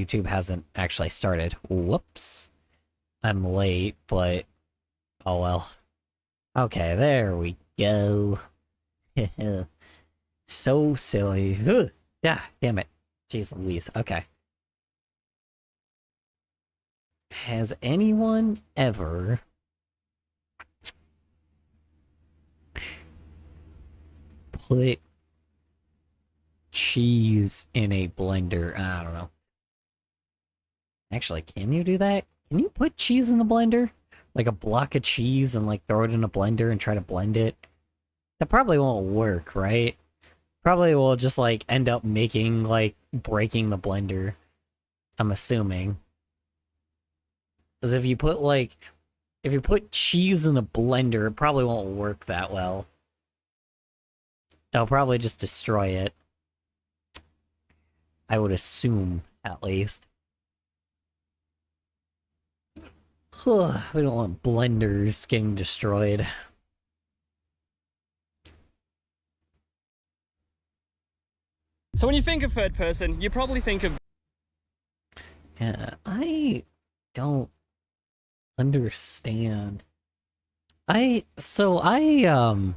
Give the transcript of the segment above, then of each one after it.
YouTube hasn't actually started. Whoops. I'm late, but oh well. Okay, there we go. So silly. Ugh. Yeah, damn it. Jeez Louise. Okay. Has anyone ever put cheese in a blender? I don't know. Actually, can you do that? Can you put cheese in a blender? Like a block of cheese and like throw it in a blender and try to blend it? That probably won't work, right? Probably will just like end up making like breaking the blender. I'm assuming. Because if you put cheese in a blender, it probably won't work that well. It'll probably just destroy it. I would assume, at least. We don't want blenders getting destroyed. So when you think of third person, you probably think of... Yeah, I don't understand. I don't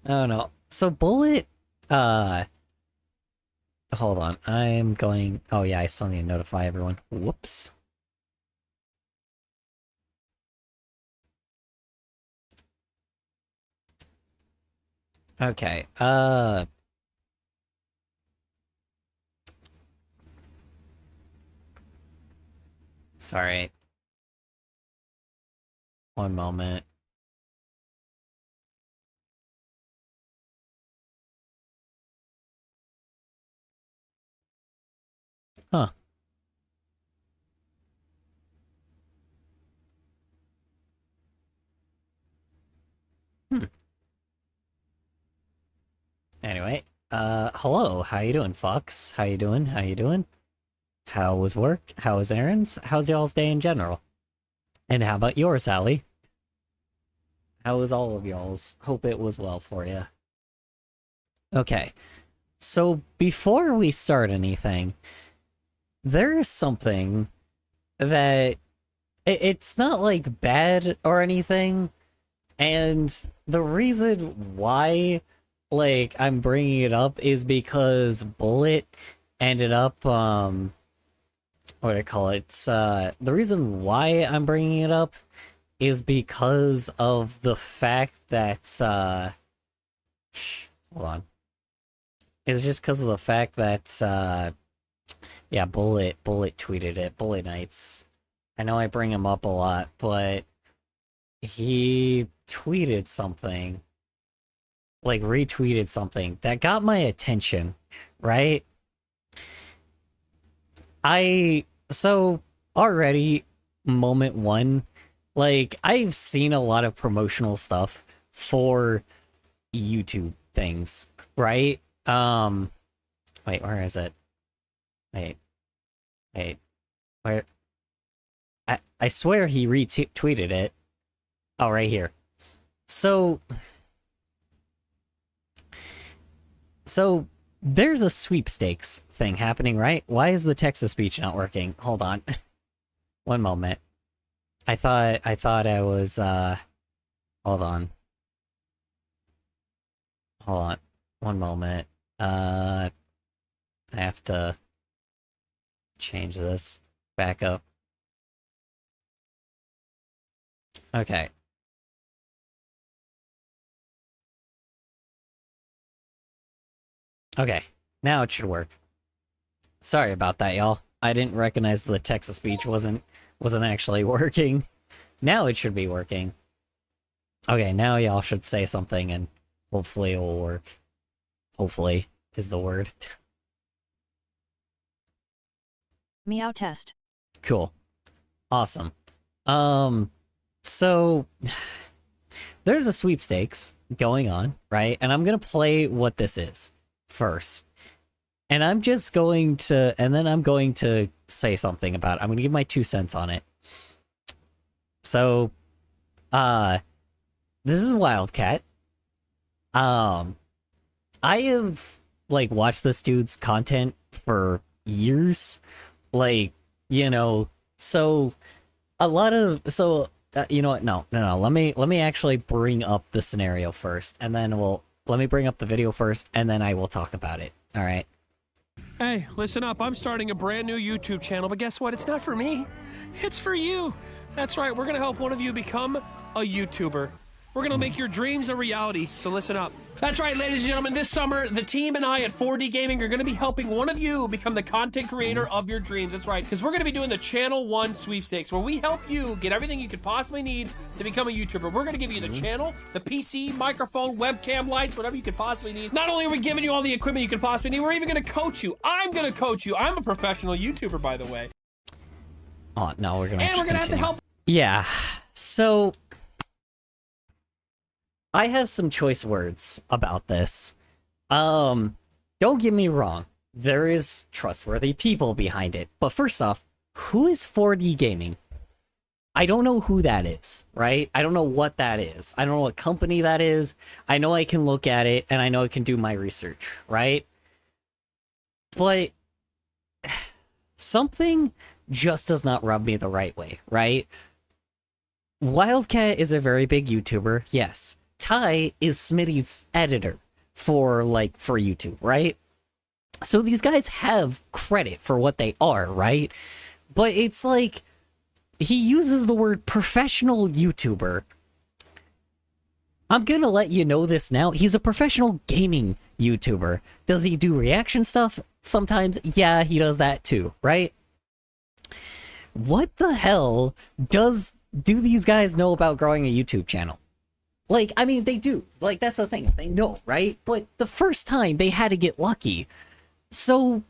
know. So Bullet, hold on. I'm going... Oh yeah, I still need to notify everyone. Whoops. Okay, sorry. One moment. Huh. Anyway, hello. How you doing, Fox? How you doing? How you doing? How was work? How was errands? How's y'all's day in general? And how about yours, Allie? How was all of y'all's? Hope it was well for you. Okay, so before we start anything, there is something that it's not like bad or anything, and the reason why like I'm bringing it up is because Bullet ended up what do I call it? The reason why I'm bringing it up is because of the fact that hold on. It's just because of the fact that yeah, Bullet tweeted it. Bullet Knights. I know I bring him up a lot, but he tweeted something, like retweeted something that got my attention, right? So already, moment one, like, I've seen a lot of promotional stuff for YouTube things, right? Wait, where is it? Wait, where? I swear he retweeted it. Oh, right here. So there's a sweepstakes thing happening, right? Why is the text-to speech not working? Hold on. One moment. I thought I was hold on. Hold on. One moment. I have to change this back up. Okay. Okay, now it should work. Sorry about that, y'all. I didn't recognize the text-to-speech wasn't actually working. Now it should be working. Okay, now y'all should say something and hopefully it will work. Hopefully is the word. Meow test. Cool. Awesome. So there's a sweepstakes going on, right? And I'm gonna play what this is first. And I'm just going to, and then I'm going to say something about it. I'm gonna give my 2 cents on it. So, this is Wildcat. I have, like, watched this dude's content for years. Like, you know, so a lot of you know what? No. Let me actually bring up the scenario first, and then let me bring up the video first, and then I will talk about it. All right. Hey, listen up. I'm starting a brand new YouTube channel, but guess what? It's not for me. It's for you. That's right. We're going to help one of you become a YouTuber. We're going to make your dreams a reality, so listen up. That's right, ladies and gentlemen. This summer, the team and I at 4D Gaming are going to be helping one of you become the content creator of your dreams. That's right, because we're going to be doing the Channel 1 sweepstakes, where we help you get everything you could possibly need to become a YouTuber. We're going to give you the channel, the PC, microphone, webcam, lights, whatever you could possibly need. Not only are we giving you all the equipment you could possibly need, we're even going to coach you. I'm going to coach you. I'm a professional YouTuber, by the way. Oh, no, we're going to And we're going to have to help. Yeah, so I have some choice words about this. Don't get me wrong, there is trustworthy people behind it. But first off, who is 4D Gaming? I don't know who that is, right? I don't know what that is. I don't know what company that is. I know I can look at it, and I know I can do my research, right? But something just does not rub me the right way, right? Wildcat is a very big YouTuber, yes. Ty is Smitty's editor for YouTube, right? So these guys have credit for what they are, right? But it's like, he uses the word professional YouTuber. I'm gonna let you know this now. He's a professional gaming YouTuber. Does he do reaction stuff? Sometimes, yeah, he does that too, right? What the hell do these guys know about growing a YouTube channel? Like, I mean, they do. Like, that's the thing. They know, right? But the first time, they had to get lucky. So,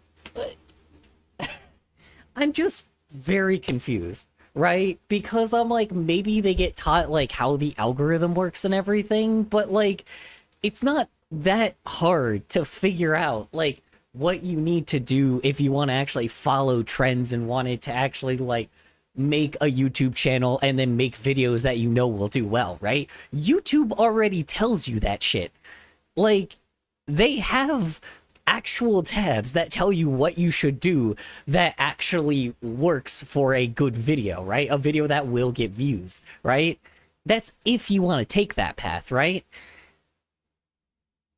I'm just very confused, right? Because I'm like, maybe they get taught, like, how the algorithm works and everything, but, like, it's not that hard to figure out, like, what you need to do if you want to actually follow trends and wanted to actually, like, make a YouTube channel and then make videos that you know will do well, right? YouTube already tells you that shit. Like, they have actual tabs that tell you what you should do that actually works for a good video, right? A video that will get views, right? That's if you want to take that path, right?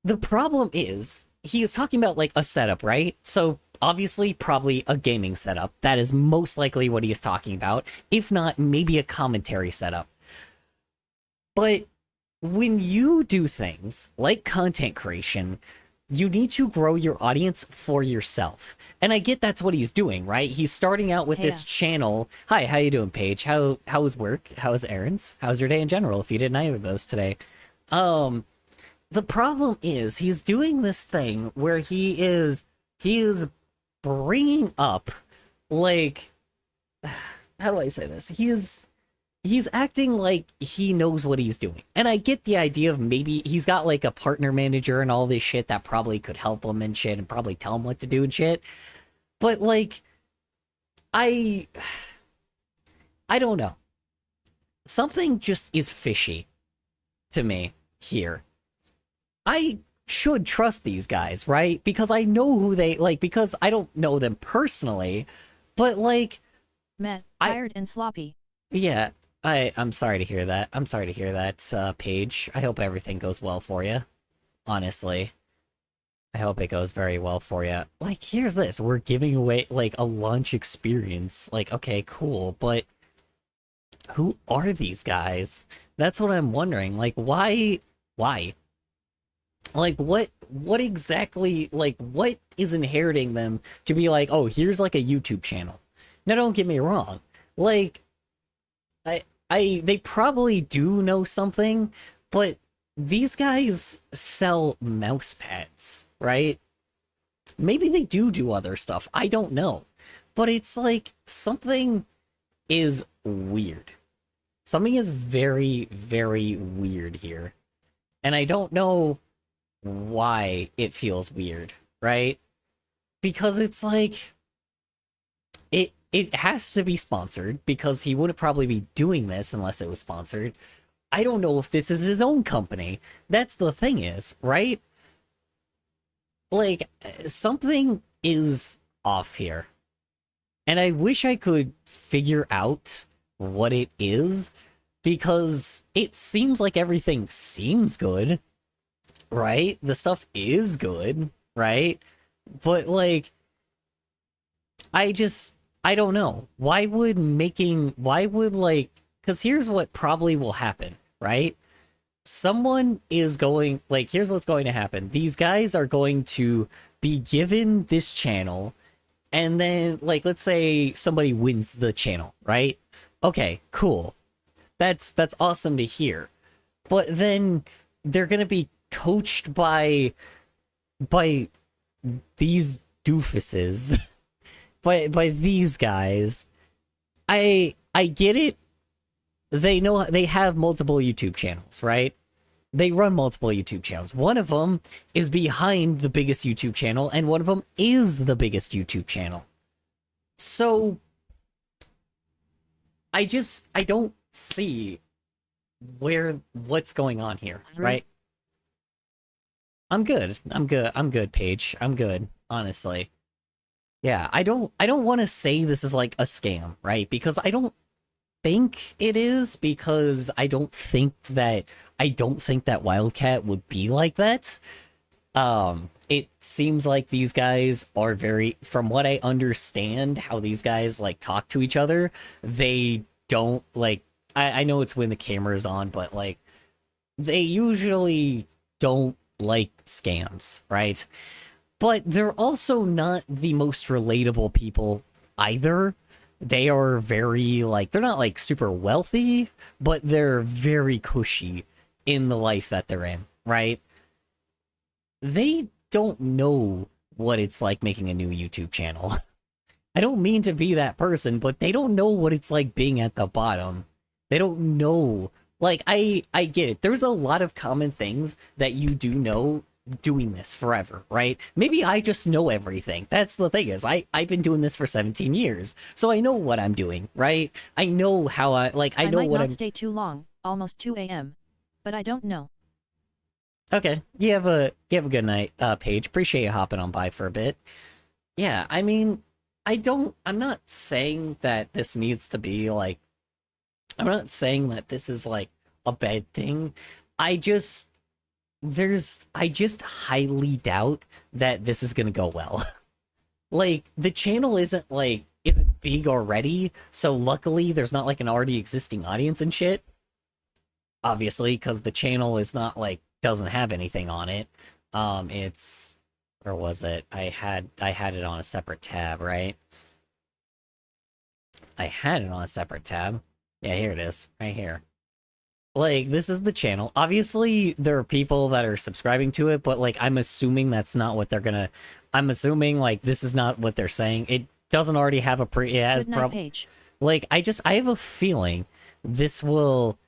The problem is, he is talking about, like, a setup, right? So, obviously, probably a gaming setup. That is most likely what he is talking about. If not, maybe a commentary setup. But when you do things like content creation, you need to grow your audience for yourself. And I get that's what he's doing, right? He's starting out with this channel. Hi, how you doing, Paige? How's work? How's errands? How's your day in general, if you did neither of those today? The problem is, he's doing this thing where he is bringing up, like, how do I say this? He's acting like he knows what he's doing. And I get the idea of maybe he's got, like, a partner manager and all this shit that probably could help him and shit and probably tell him what to do and shit. But, like, I don't know. Something just is fishy to me here. I should trust these guys, right? Because I know who they, like, because I don't know them personally, but, like... Met, tired and sloppy. Yeah, I'm sorry to hear that. I'm sorry to hear that, Paige. I hope everything goes well for you. Honestly. I hope it goes very well for you. Like, here's this. We're giving away, like, a lunch experience. Like, okay, cool, but... who are these guys? That's what I'm wondering. Like, why? Like, what exactly, like, what is inheriting them to be like, oh, here's, like, a YouTube channel? Now, don't get me wrong. Like, they probably do know something, but these guys sell mouse pads, right? Maybe they do other stuff. I don't know. But it's like, something is weird. Something is very, very weird here. And I don't know why it feels weird, right? Because it's like, it has to be sponsored, because he wouldn't probably be doing this unless it was sponsored. I don't know if this is his own company. That's the thing is, right? Like, something is off here. And I wish I could figure out what it is, because it seems like everything seems good, right? The stuff is good, right? But like, I don't know. Why would like, because here's what probably will happen, right? Someone is going, like, here's what's going to happen. These guys are going to be given this channel, and then, like, let's say somebody wins the channel, right? Okay, cool. That's awesome to hear. But then they're gonna be coached by these doofuses, by these guys. I get it. They know they have multiple YouTube channels, right? They run multiple YouTube channels. One of them is behind the biggest YouTube channel, and one of them is the biggest YouTube channel. So I don't see what's going on here, right? I'm good, Paige. I'm good, honestly. Yeah, I don't want to say this is like a scam, right? Because I don't think it is, because I don't think that Wildcat would be like that. It seems like these guys are very, from what I understand, how these guys like talk to each other, they don't like, I know it's when the camera's on, but like, they usually don't like scams, right? But they're also not the most relatable people either. They are very, like, they're not like super wealthy, but they're very cushy in the life that they're in, right? They don't know what it's like making a new YouTube channel. I don't mean to be that person, but they don't know what it's like being at the bottom. They don't know. Like, I get it. There's a lot of common things that you do know doing this forever, right? Maybe I just know everything. That's the thing, is I've been doing this for 17 years, so I know what I'm doing, right? I know how I know what I'm... I might not stay too long, almost 2 a.m., but I don't know. Okay, you have a good night, Paige. Appreciate you hopping on by for a bit. Yeah, I mean, I'm not saying that this needs to be like, I'm not saying that this is like a bad thing. I just highly doubt that this is gonna go well. Like, the channel isn't big already, so luckily there's not like an already existing audience and shit. Obviously, because the channel is not like, doesn't have anything on it. It's, where was it? I had it on a separate tab, right? I had it on a separate tab. Yeah, here it is, right here. Like, this is the channel. Obviously, there are people that are subscribing to it, but, like, I'm assuming that's not what they're gonna... I'm assuming, like, this is not what they're saying. It doesn't already have a pre... It has Page. Like, I have a feeling this will...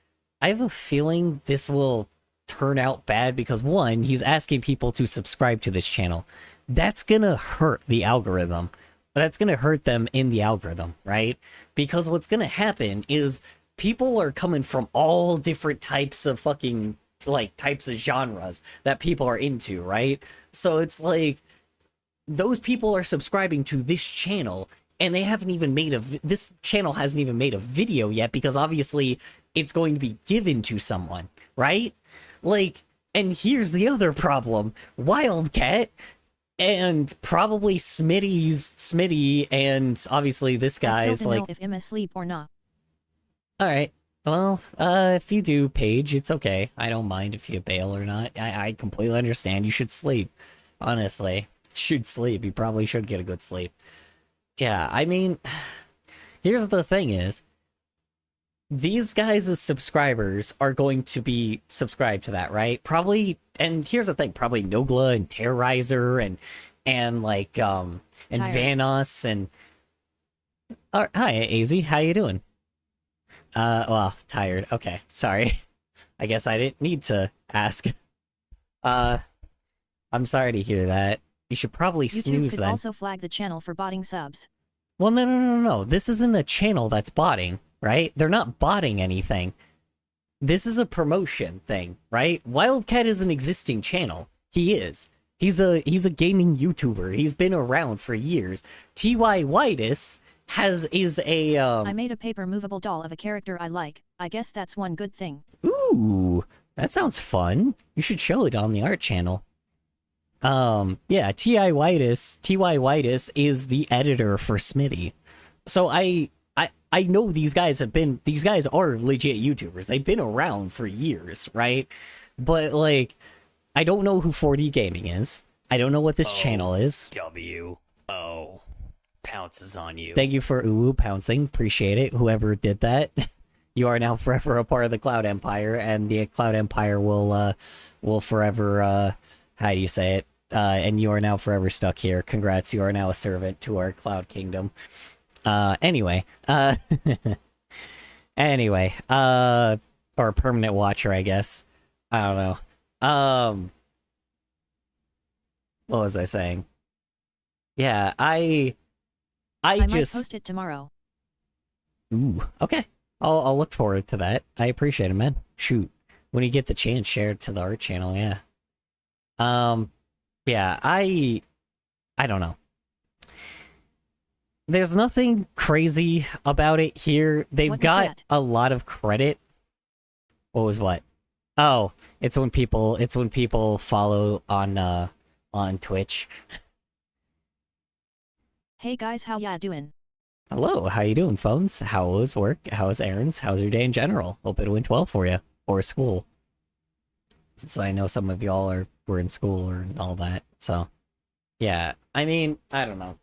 turn out bad, because, one, he's asking people to subscribe to this channel. That's gonna hurt the algorithm. That's gonna hurt them in the algorithm, right? Because what's gonna happen is... people are coming from all different types of fucking, like, types of genres that people are into, right? So it's like, those people are subscribing to this channel, and they haven't even made this channel hasn't even made a video yet, because obviously it's going to be given to someone, right? Like, and here's the other problem. Wildcat, and probably Smitty, and obviously this guy's like... know if I'm asleep or not. Alright, well, if you do, Paige, it's okay. I don't mind if you bail or not. I completely understand. You should sleep. Honestly. You should sleep. You probably should get a good sleep. Yeah, I mean, here's the thing is, these guys' subscribers are going to be subscribed to that, right? Probably, and here's the thing, probably Nogla and Terrorizer and like, and Vanos and... hi, AZ, how you doing? Well, tired. Okay, sorry. I guess I didn't need to ask. I'm sorry to hear that. You should probably snooze YouTube could then. also flag the channel for botting subs. Well, no. This isn't a channel that's botting, right? They're not botting anything. This is a promotion thing, right? Wildcat is an existing channel. He is. He's a gaming YouTuber. He's been around for years. TY Whitus is a I made a paper movable doll of a character I like. I guess that's one good thing. Ooh, that sounds fun. You should show it on the art channel. Yeah, TY Whitus is the editor for Smitty. So I know these guys are legit YouTubers. They've been around for years, right? But like, I don't know who 4D Gaming is. I don't know what this channel is. W-O. Pounces on you. Thank you for pouncing. Appreciate it. Whoever did that. You are now forever a part of the Cloud Empire, and the Cloud Empire will forever, how do you say it? And you are now forever stuck here. Congrats, you are now a servant to our Cloud Kingdom. Anyway, or a permanent watcher, I guess. I don't know. What was I saying? Yeah, I might just post it tomorrow. Ooh, okay. I'll look forward to that. I appreciate it, man. Shoot. When you get the chance, share it to the art channel, yeah. Yeah, I don't know. There's nothing crazy about it here. They've got a lot of credit. What was what? Oh, it's when people follow on Twitch. Hey guys, how ya doing? Hello, how you doing, phones? How was work? How was errands? How's your day in general? Hope it went well for you. Or school. Since I know some of y'all were in school or all that. So, yeah. I mean, I don't know.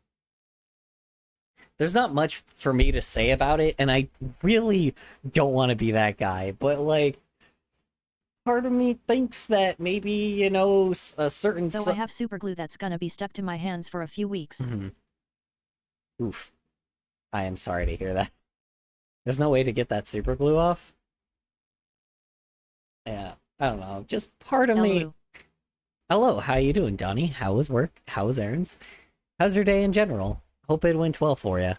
There's not much for me to say about it, and I really don't want to be that guy. But, like, part of me thinks that maybe, you know, a certain... Though I have super glue that's gonna be stuck to my hands for a few weeks. Oof. I am sorry to hear that. There's no way to get that super glue off? Yeah, I don't know. Just part of me... Hello, how you doing, Donnie? How was work? How was errands? How's your day in general? Hope it went well for you.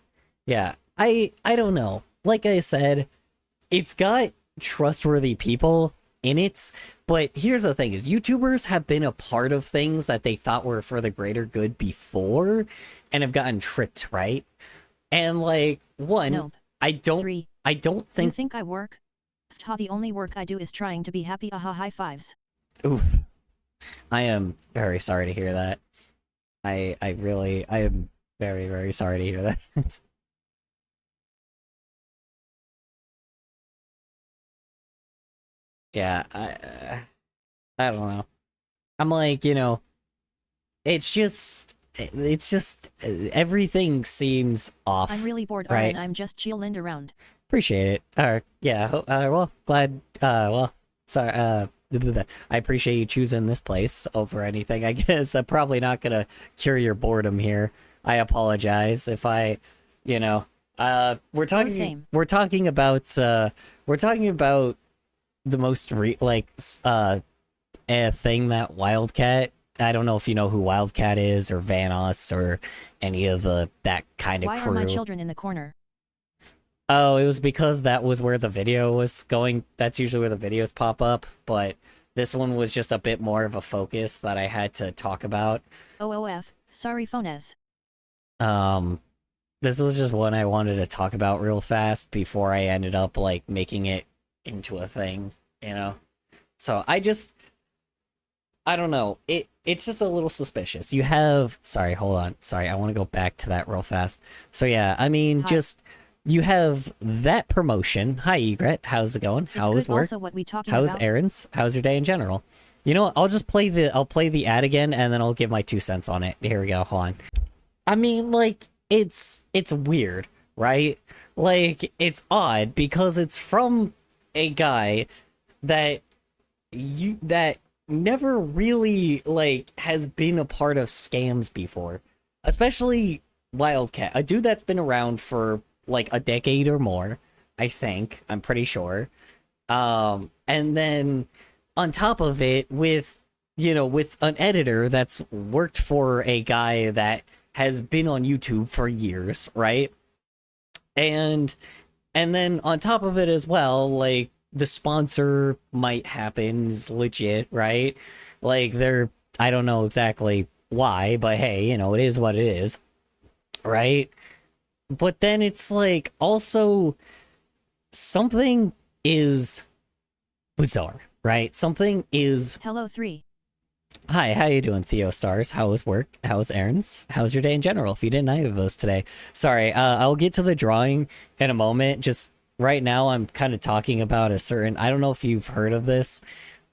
Yeah, I don't know. Like I said, it's got trustworthy people in it, but here's the thing, is YouTubers have been a part of things that they thought were for the greater good before, and have gotten tricked, right? And like, Nope. I don't think... You think I work? The only work I do is trying to be happy, aha, high fives. Oof. I am very sorry to hear that. I am very, very sorry to hear that. Yeah, I don't know. I'm like, you know, it's just everything seems off. I'm really bored, right? and I'm just chillin' around. Appreciate it. Yeah, well, glad, well, sorry, I appreciate you choosing this place over anything. I guess I'm probably not gonna cure your boredom here. I apologize if I, you know, we're talking about the most a thing that Wildcat. I don't know if you know who Wildcat is, or Vanos, or any of that kind of Why crew. are my children in the corner? Oh, it was because that was where the video was going. That's usually where the videos pop up, but this one was just a bit more of a focus that I had to talk about. OOF, sorry Phones. This was just one I wanted to talk about real fast before I ended up, like, making it into a thing, you know? So I don't know. It's just a little suspicious. You have... Sorry, hold on. Sorry, I want to go back to that real fast. So yeah, I mean, you have that promotion. Hi, Egret. How's it going? How was work? How's errands? How's your day in general? You know what? I'll play the ad again, and then I'll give my 2 cents on it. Here we go. Hold on. I mean, like, it's weird, right? Like, it's odd because it's from a guy that never really, like, has been a part of scams before. Especially Wildcat. A dude that's been around for, like, a decade or more, I think. I'm pretty sure. And then, on top of it, with an editor that's worked for a guy that has been on YouTube for years, right? And then, on top of it as well, like, the sponsor might happen is legit, right? Like, they're I don't know exactly why, but hey, you know, it is what it is, right? But then it's like also something is bizarre, right? Something is. Hello 3. Hi, how you doing, Theo Stars? How was work? How was errands? How was your day in general? If you didn't either of those today. Sorry, I'll get to the drawing in a moment. Just right now I'm kind of talking about a certain, I don't know if you've heard of this.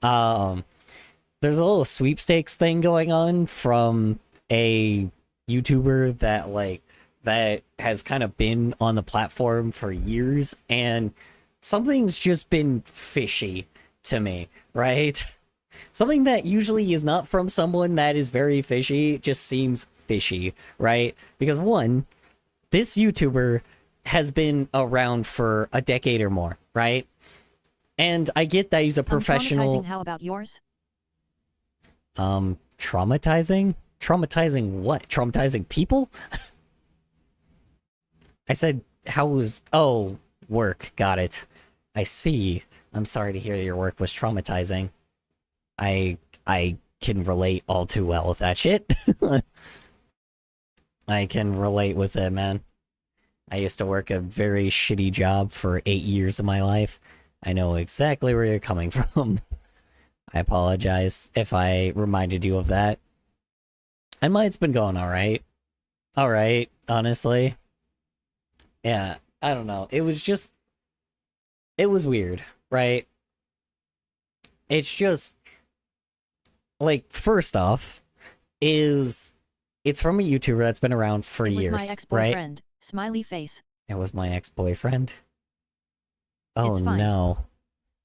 There's a little sweepstakes thing going on from a YouTuber that has kind of been on the platform for years, and something's just been fishy to me, right? Something that usually is not from someone that is very fishy just seems fishy, right? Because one, this YouTuber has been around for a decade or more, right? And I get that he's a professional. Traumatizing. How about yours? Traumatizing? Traumatizing what? Traumatizing people? I said, how was... Oh, work. Got it. I see. I'm sorry to hear your work was traumatizing. I can relate all too well with that shit. I can relate with it, man. I used to work a very shitty job for 8 years of my life. I know exactly where you're coming from. I apologize if I reminded you of that. And mine's been going alright. Alright, honestly. Yeah, I don't know. It was just... It was weird, right? It's just... Like, first off, it's from a YouTuber that's been around for It was years, my right? ex-boyfriend. Smiley face. It was my ex-boyfriend. Oh It's fine. no.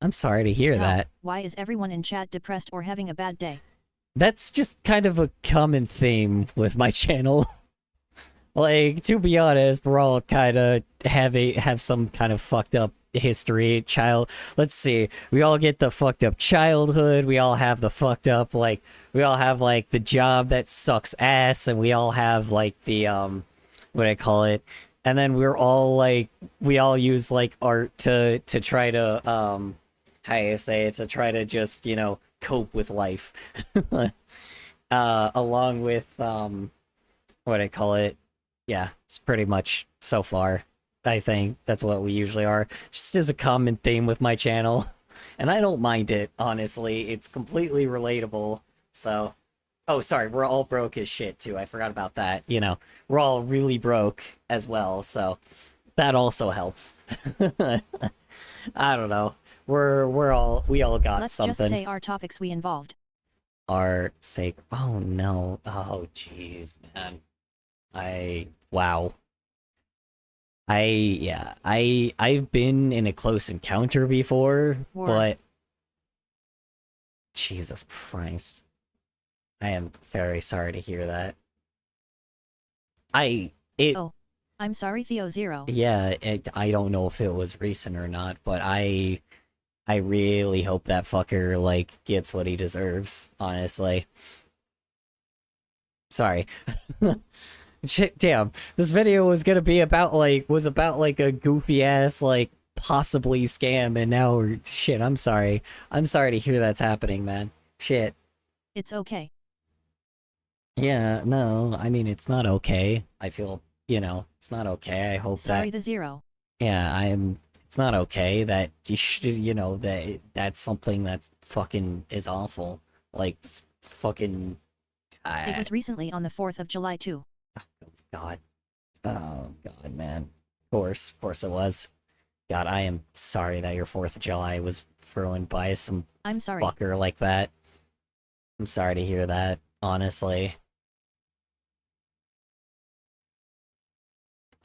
I'm sorry to hear How? that. Why is everyone in chat depressed or having a bad day? That's just kind of a common theme with my channel. Like, to be honest, we're all kind of have some kind of fucked up history. Let's see. We all get the fucked up childhood. We all have the fucked up, like, we all have, like, the job that sucks ass, and we all have, like, the, what do I call it? And then we're all, like, we all use, like, art to try to, how do you say it? To try to just, you know, cope with life. Along with, what do I call it? Yeah, it's pretty much so far. I think that's what we usually are. Just as a common theme with my channel. And I don't mind it, honestly. It's completely relatable. So, oh, sorry, we're all broke as shit, too. I forgot about that. You know, we're all really broke as well, so that also helps. I don't know. We all got Let's something. just say our topics we involved. Our sake. Oh, no. Oh, jeez, man. Wow. I've been in a close encounter before, War. but Jesus Christ. I am very sorry to hear that. Oh, I'm sorry, Theo Zero. Yeah, I don't know if it was recent or not, but I really hope that fucker, like, gets what he deserves, honestly. Sorry. Shit, damn. This video was gonna be about, like, a goofy-ass, like, possibly scam, and now, shit, I'm sorry. I'm sorry to hear that's happening, man. Shit. It's okay. Yeah, no, I mean, it's not okay. I feel, you know, it's not okay. I hope Sorry, that... the Zero. Yeah, it's not okay that you should, you know, that's something that fucking is awful. Like, fucking... It was recently on the 4th of July too. Oh, God. Oh, God, man. Of course it was. God, I am sorry that your 4th of July was ruined by some I'm sorry. fucker like that. I'm sorry to hear that, honestly.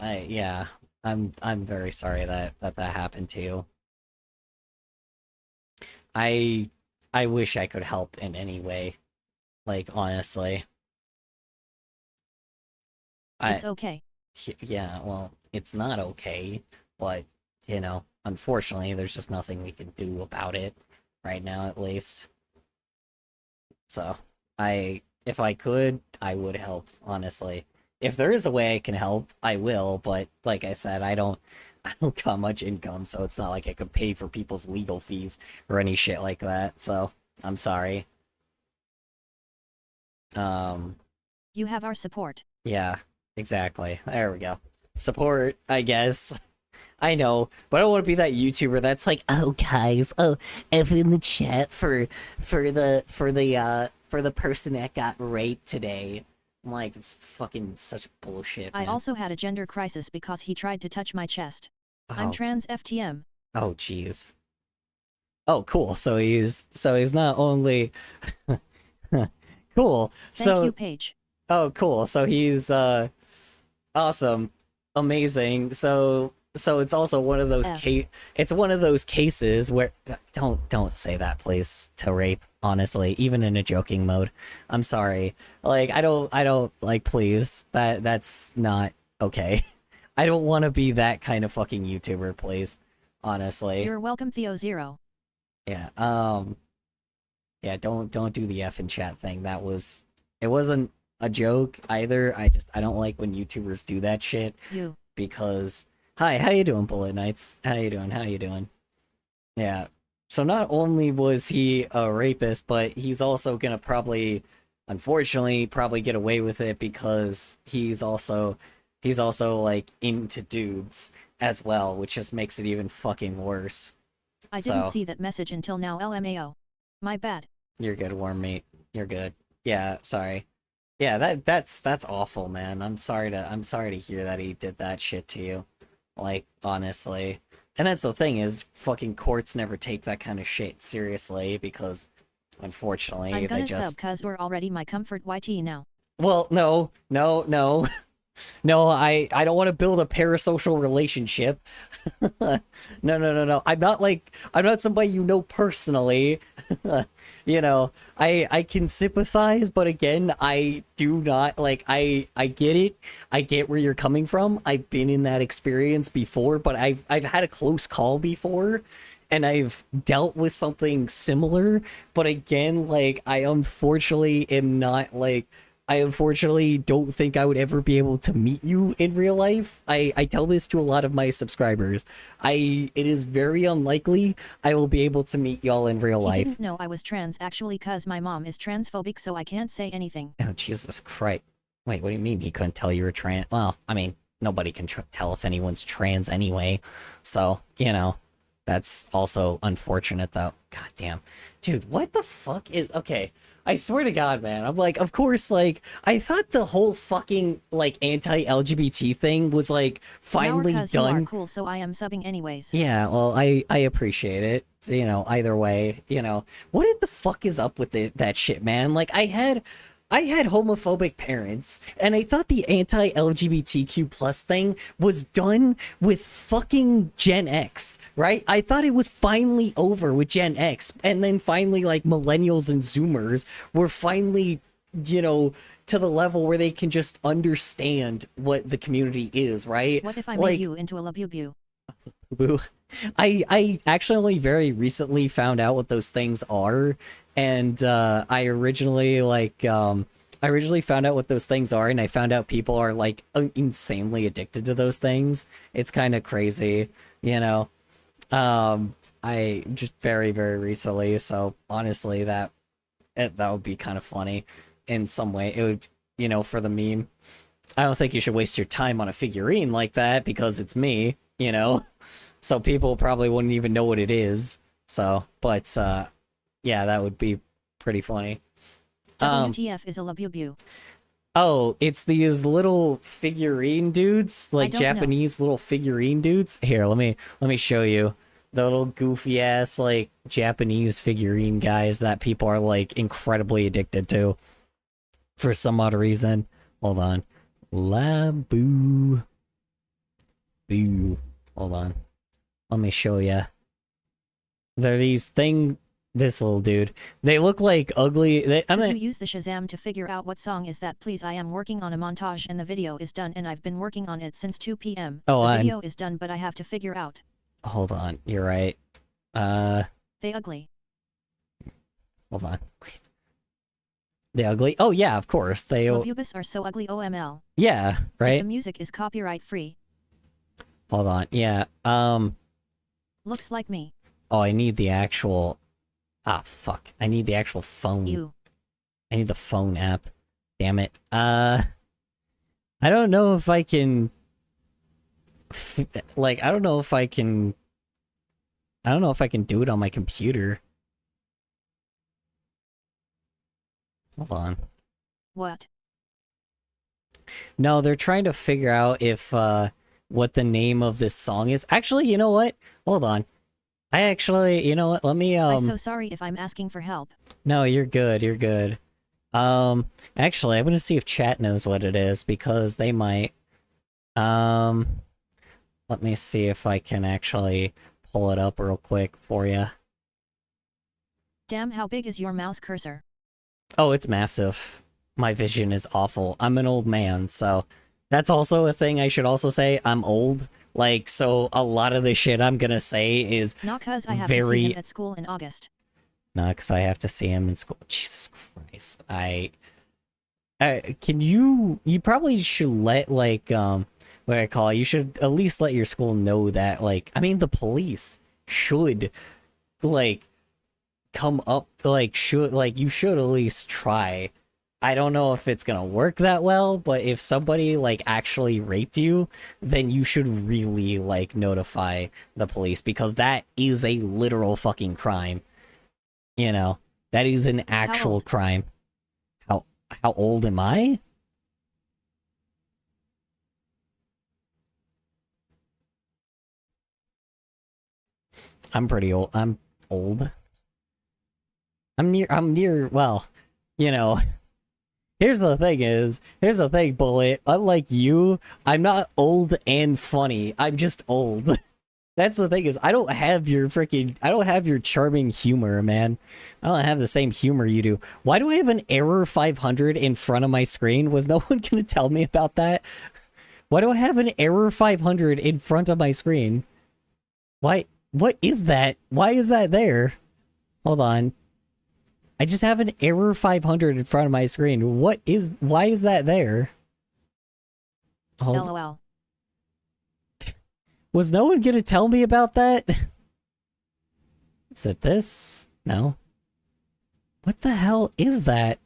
Yeah, I'm very sorry that happened to you. I wish I could help in any way. Like, honestly. It's okay. Yeah, well, it's not okay, but, you know, unfortunately, there's just nothing we can do about it right now, at least. So, if I could, I would help, honestly. If there is a way I can help, I will, but like I said, I don't got much income, so it's not like I could pay for people's legal fees or any shit like that, so I'm sorry. You have our support. Yeah, exactly. There we go. Support, I guess. I know, but I don't want to be that YouTuber that's like, oh guys, oh, F in the chat for the person that got raped today. I'm like, it's fucking such bullshit, I man. also had a gender crisis because he tried to touch my chest. I'm Oh. trans FTM. Oh, jeez. Oh, cool. So he's not only cool. Thank you, Paige. Oh, cool. So he's awesome, amazing. So it's also one of those it's one of those cases where don't say that, please, to rape, honestly, even in a joking mode. I'm sorry. Like I don't like, please. That's not okay. I don't want to be that kind of fucking YouTuber, please. Honestly. You're welcome, Theo Zero. Yeah. Yeah, don't do the F in chat thing. It wasn't a joke either. I don't like when YouTubers do that shit. Because hi, how you doing, Bullet Knights? How you doing? Yeah. So not only was he a rapist, but he's also gonna unfortunately get away with it because he's also like into dudes as well, which just makes it even fucking worse. I didn't see that message until now, LMAO. My bad. You're good, Wormmate. You're good. Yeah, sorry. Yeah, that's awful, man. I'm sorry to hear that he did that shit to you. Like, honestly. And that's the thing, is fucking courts never take that kind of shit seriously because unfortunately I'm gonna they just sub cause you're already my comfort YT now. Well, no. No, I don't want to build a parasocial relationship. No. I'm not somebody you know personally. You know, I can sympathize, but again, I do not like I get it. I get where you're coming from. I've been in that experience before, but I've had a close call before and I've dealt with something similar, but again, like I unfortunately don't think I would ever be able to meet you in real life. I tell this to a lot of my subscribers. It is very unlikely I will be able to meet y'all in real life. He didn't know I was trans actually cause my mom is transphobic, so I can't say anything. Oh, Jesus Christ. Wait, what do you mean he couldn't tell you were trans? Well, I mean, nobody can tell if anyone's trans anyway. So, you know, that's also unfortunate though. God damn. Dude, what the fuck is... Okay, I swear to God, man. I'm like, of course, like, I thought the whole fucking, like, anti-LGBT thing was, like, finally done. You are cool, so I am subbing anyways. Yeah, well, I appreciate it. You know, either way, you know. What the fuck is up with that shit, man? Like, I had homophobic parents, and I thought the anti-LGBTQ plus thing was done with fucking Gen X, right? I thought it was finally over with Gen X, and then finally, like, millennials and Zoomers were finally, you know, to the level where they can just understand what the community is, right? What if I made you into a labubu? Boo. I actually only very recently found out what those things are, and I originally found out what those things are, and I found out people are like insanely addicted to those things. It's kind of crazy, you know. I just very recently, so honestly that would be kind of funny in some way. It would, you know, for the meme. I don't think you should waste your time on a figurine like that because it's me, you know. So people probably wouldn't even know what it is. So, but yeah, that would be pretty funny. WTF is a labubu. Oh, it's these little figurine dudes, like Japanese little figurine dudes. Here, let me show you. The little goofy ass like Japanese figurine guys that people are like incredibly addicted to for some odd reason. Hold on. Labu. Boo. Hold on. Let me show ya. They're this little dude. They look like ugly. Could you use the Shazam to figure out what song is that, please? I am working on a montage and the video is done and I've been working on it since 2 p.m. Oh, the video is done, but I have to figure out. Hold on. You're right. They ugly. Hold on. Wait. They ugly? Oh yeah, of course. Labubus are so ugly, OML. Yeah, right? The music is copyright free. Hold on. Yeah. Looks like me. Oh, I need the actual... Ah, fuck. I need the actual phone. Ew. I need the phone app. Damn it. I don't know if I can... Like, I don't know if I can... I don't know if I can do it on my computer. Hold on. What? No, they're trying to figure out if, what the name of this song is. Actually, you know what? Hold on. You know what? Let me, I'm so sorry if I'm asking for help. No, you're good, you're good. Actually, I'm gonna see if chat knows what it is, because they might. Let me see if I can actually pull it up real quick for you. Damn, how big is your mouse cursor? Oh, it's massive. My vision is awful. I'm an old man, so that's also a thing I should also say. I'm old. Like, so a lot of the shit I'm gonna say is Not cause I have to see him at school in August. Not because I have to see him in school. Jesus Christ. Can you probably should let, like, what I call it, you should at least let your school know that, like, I mean, the police should, like, come up, like, you should at least try. I don't know if it's gonna work that well, but if somebody, like, actually raped you, then you should really, like, notify the police, because that is a literal fucking crime. You know, that is an actual crime. How old am I? I'm pretty old. I'm old. I'm near, well, you know, here's the thing, Bullet. Unlike you, I'm not old and funny. I'm just old. That's the thing is, I don't have your charming humor, man. I don't have the same humor you do. Why do I have an error 500 in front of my screen? Was no one gonna tell me about that? Why do I have an error 500 in front of my screen? Why? What is that? Why is that there? Hold on. I just have an error 500 in front of my screen. Why is that there? LOL. Was no one gonna tell me about that? Is it this? No. What the hell is that?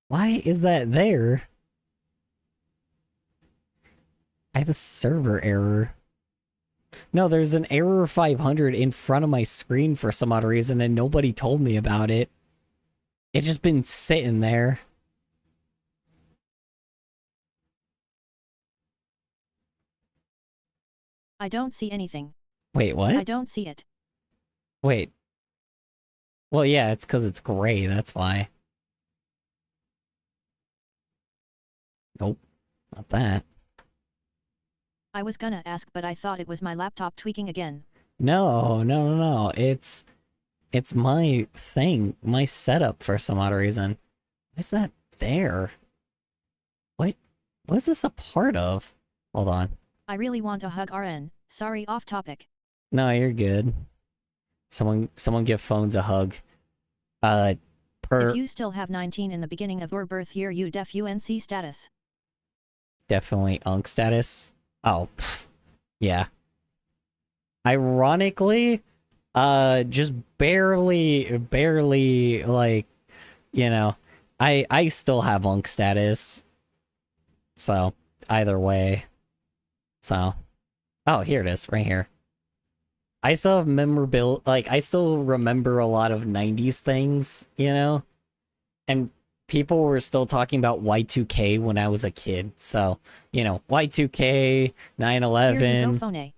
Why is that there? I have a server error. No, there's an error 500 in front of my screen for some odd reason, and nobody told me about it. It's just been sitting there. I don't see anything. Wait, what? I don't see it. Wait. Well, yeah, it's because it's gray, that's why. Nope, not that. I was gonna ask, but I thought it was my laptop tweaking again. No. It's my thing, my setup for some odd reason. Why is that there? What is this a part of? Hold on. I really want a hug, RN. Sorry, off topic. No, you're good. Someone give phones a hug. If you still have 19 in the beginning of your birth year, you def UNC status. Definitely UNC status. Oh, pff, yeah. Ironically, just barely, like, you know, I still have UNC status. So, either way. So, oh, here it is, right here. I still have I still remember a lot of 90s things, you know? And people were still talking about Y2K when I was a kid, so, you know, Y2K, 9/11. Here you go, phone.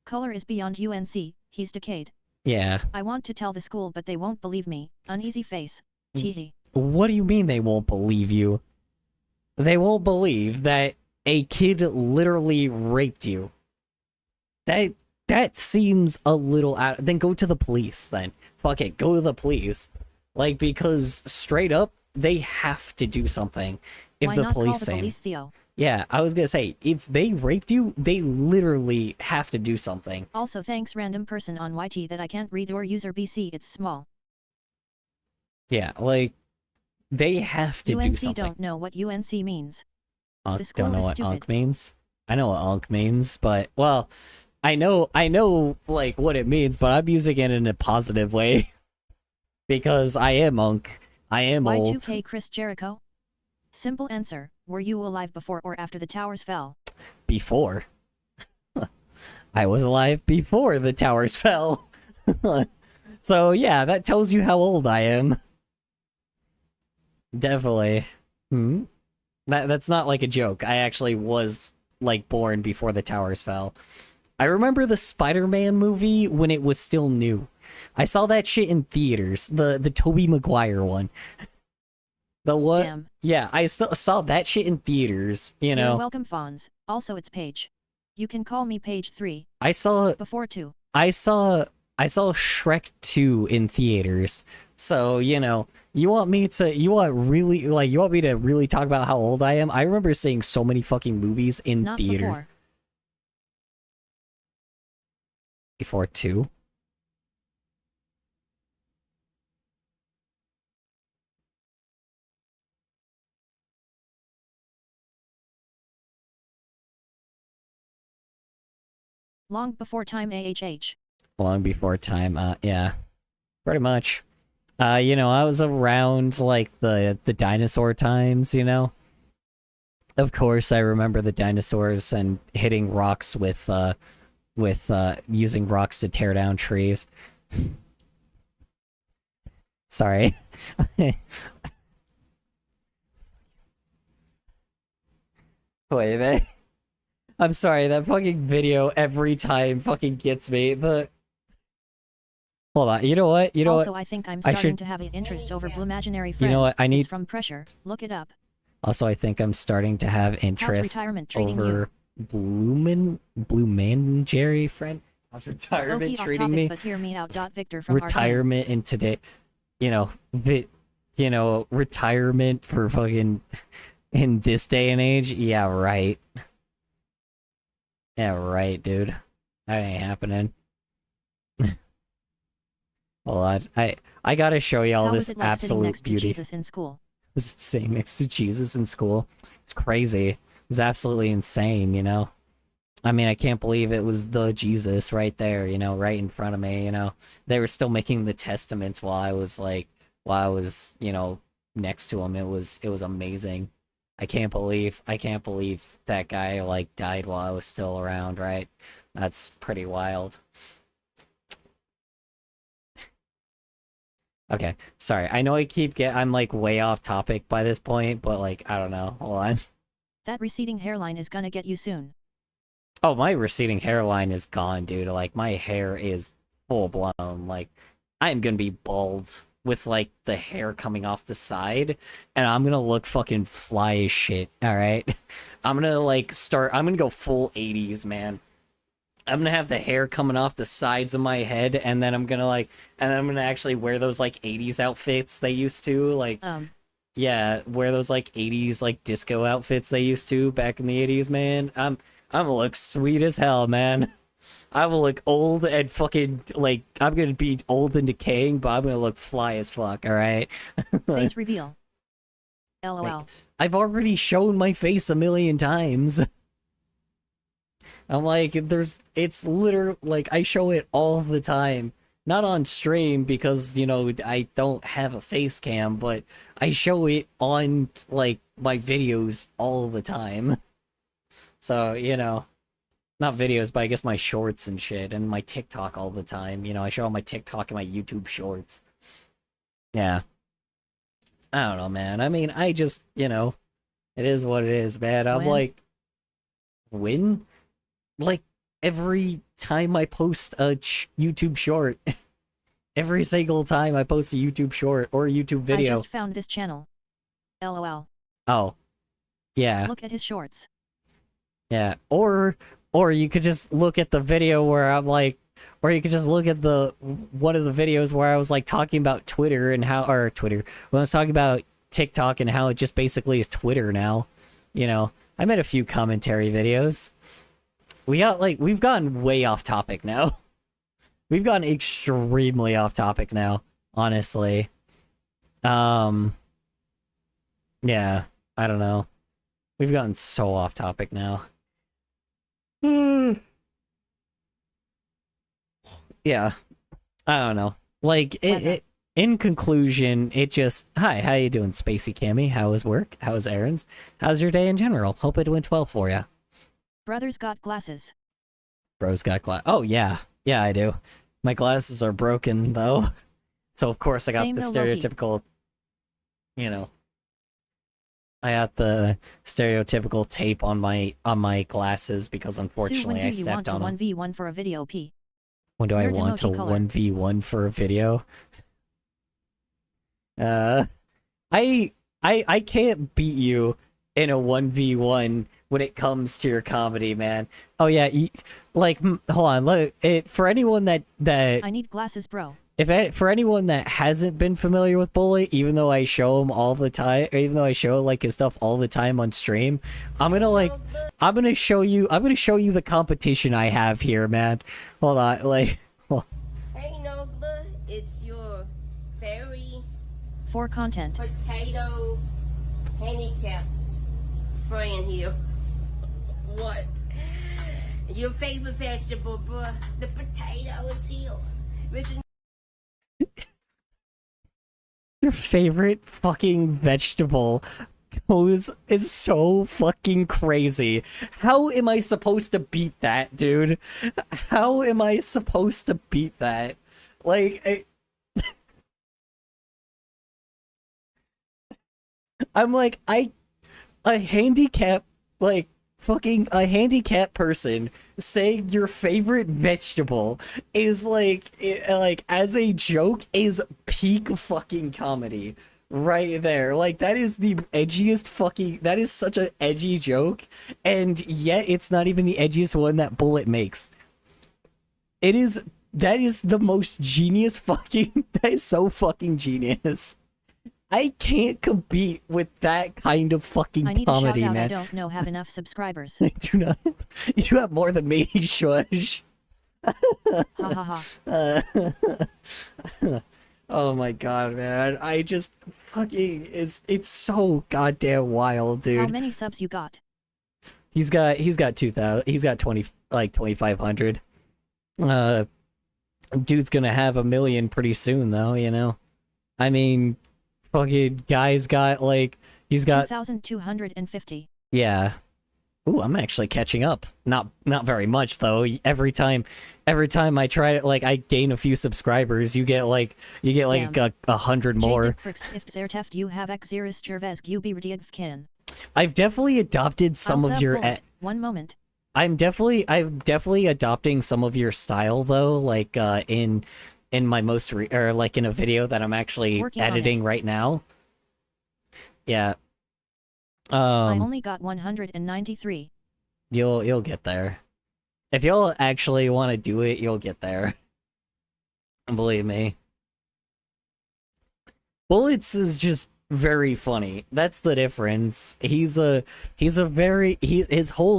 Color is beyond UNC, he's decayed. Yeah. I want to tell the school, but they won't believe me. Uneasy face. Teehee. What do you mean they won't believe you? They won't believe that a kid literally raped you. That seems a little out. Then go to the police, then. Fuck it, go to the police. Like, because straight up, they have to do something if Why the not police call the say. police, Theo? Yeah, I was gonna say, if they raped you, they literally have to do something. Also, thanks random person on YT that I can't read your user BC, it's small. Yeah, like, they have to do something. UNC don't know what UNC means. Unc school don't know is what stupid. UNC means. I know what UNC means, but, well, I know, like, what it means, but I'm using it in a positive way. Because I am UNC. I am old. Y2K Chris Jericho? Simple answer, were you alive before or after the towers fell? Before. I was alive before the towers fell. So yeah, that tells you how old I am. Definitely. That's not like a joke. I actually was like born before the towers fell. I remember the Spider-Man movie when it was still new. I saw that shit in theaters. The Tobey Maguire one. The what? Damn. Yeah, I still saw that shit in theaters, you You're know. welcome, Fonz. Also, it's Paige. You can call me Page 3. I saw Before 2. I saw Shrek 2 in theaters. So, you know, you want me to really talk about how old I am? I remember seeing so many fucking movies in Not theaters. before. Before 2? Long before time AHH. Long before time, yeah. Pretty much. You know, I was around like the dinosaur times, you know. Of course, I remember the dinosaurs and hitting rocks with using rocks to tear down trees. Sorry. Wait a minute. I'm sorry, that fucking video every time fucking gets me. Hold on, you know what? You know also, what? I think I'm I starting should- to have an interest over Blue-Imaginary Friend. You know what? I need. It's from pressure. Look it up. Also, I think I'm starting to have How's interest retirement treating over Blue Man Jerry friend. How's you? retirement Low-key off treating topic, me? but hear me out. Victor from Arcane. Retirement in today, you know, retirement for fucking in this day and age. Yeah, right. Yeah, right, dude. That ain't happening. Hold on, I gotta show you all How this was it like sitting absolute next to beauty. Jesus in school? Was it sitting next to Jesus in school? It's crazy. It's absolutely insane, you know? I mean, I can't believe it was the Jesus right there, you know, right in front of me, you know? They were still making the testaments while I was, you know, next to him. It was amazing. I can't believe that guy, like, died while I was still around, right? That's pretty wild. Okay, sorry. I know I'm like way off topic by this point, but like, I don't know. Hold on. That receding hairline is gonna get you soon. Oh, my receding hairline is gone, dude. Like, my hair is full blown. Like, I'm gonna be bald with like the hair coming off the side, and I'm gonna look fucking fly as shit, alright? I'm gonna go full 80s, man. I'm gonna have the hair coming off the sides of my head, and then I'm gonna actually wear those like 80s outfits they used to, like, yeah, wear those like 80s like disco outfits they used to back in the 80s, man. I'm gonna look sweet as hell, man. I will look old and fucking like I'm gonna be old and decaying, but I'm gonna look fly as fuck, alright? Face reveal. LOL. Like, I've already shown my face a million times. I'm like, it's literally, like, I show it all the time. Not on stream because, you know, I don't have a face cam, but I show it on, like, my videos all the time. So, you know, not videos, but I guess my shorts and shit, and my TikTok all the time. You know, I show all my TikTok and my YouTube shorts. Yeah. I don't know, man. I mean, I just, you know, it is what it is, man. I'm like, when? Like, every time I post a YouTube short. Every single time I post a YouTube short or a YouTube video. I just found this channel. LOL. Oh. Yeah. Look at his shorts. Yeah. Or you could just look at the video where I'm like, or you could just look at one of the videos where I was like talking about Twitter and how, or Twitter, when I was talking about TikTok and how it just basically is Twitter now. You know, I made a few commentary videos. We've gotten way off topic now. We've gotten extremely off topic now, honestly. Yeah, I don't know. We've gotten so off topic now. Yeah, I don't know. Like, in conclusion, it just, hi, how you doing, Spacey Cammy? How was work? How was errands? How's your day in general? Hope it went well for you. Brothers got glasses. Bro's got glass. Oh, yeah. Yeah, I do. My glasses are broken, though. So, of course, I got Same the though, Loki. stereotypical, you know, I got the stereotypical tape on my glasses because, Sue, when unfortunately, do I you stepped want on to them. 1v1 for a video P? When do I Weird want to emoji color. 1v1 for a video? I can't beat you in a 1v1 when it comes to your comedy, man. Oh yeah, hold on, for anyone that I need glasses, bro. for anyone that hasn't been familiar with Bullet, even though I show him all the time, or even though I show like his stuff all the time on stream, I'm gonna show you the competition I have here, man. Hold on, Hey Nogla, it's your fairy For content. potato handicap friend here. What? Your favorite vegetable, bruh? The potato is here. Listen, your favorite fucking vegetable is so fucking crazy. How am I supposed to beat that, dude? How am I supposed to beat that? I'm like, a handicap, fucking a handicapped person saying your favorite vegetable is as a joke is peak fucking comedy right there. Like, that is the edgiest fucking, that is such an edgy joke, and yet it's not even the edgiest one that Bullet makes. That is the most genius fucking, that is so fucking genius. I can't compete with that kind of fucking I need comedy, a shout out. man. I don't know have enough subscribers. I do not. You do have more than me, Shush. Ha ha ha. Oh my god, man. I just fucking it's so goddamn wild, How dude. many subs you got? He's got 2,000. He's got 2,500. Dude's gonna have 1 million pretty soon, though. You know. I mean, fucking guy's got he's got 2,250. yeah. Ooh, I'm actually catching up. Not very much though. Every time I try to I gain a few subscribers, you get Damn. 100 more. If Zerteft you have Xeris Chervez Gubi Rdiadvkin. I've definitely adopted some of your. One moment. I'm definitely adopting some of your style though. In my most in a video that I'm actually Working on editing it. right now. Yeah. I only got 193. You'll get there. If you'll actually want to do it, you'll get there. Believe me. Bullets is just very funny. That's the difference. His whole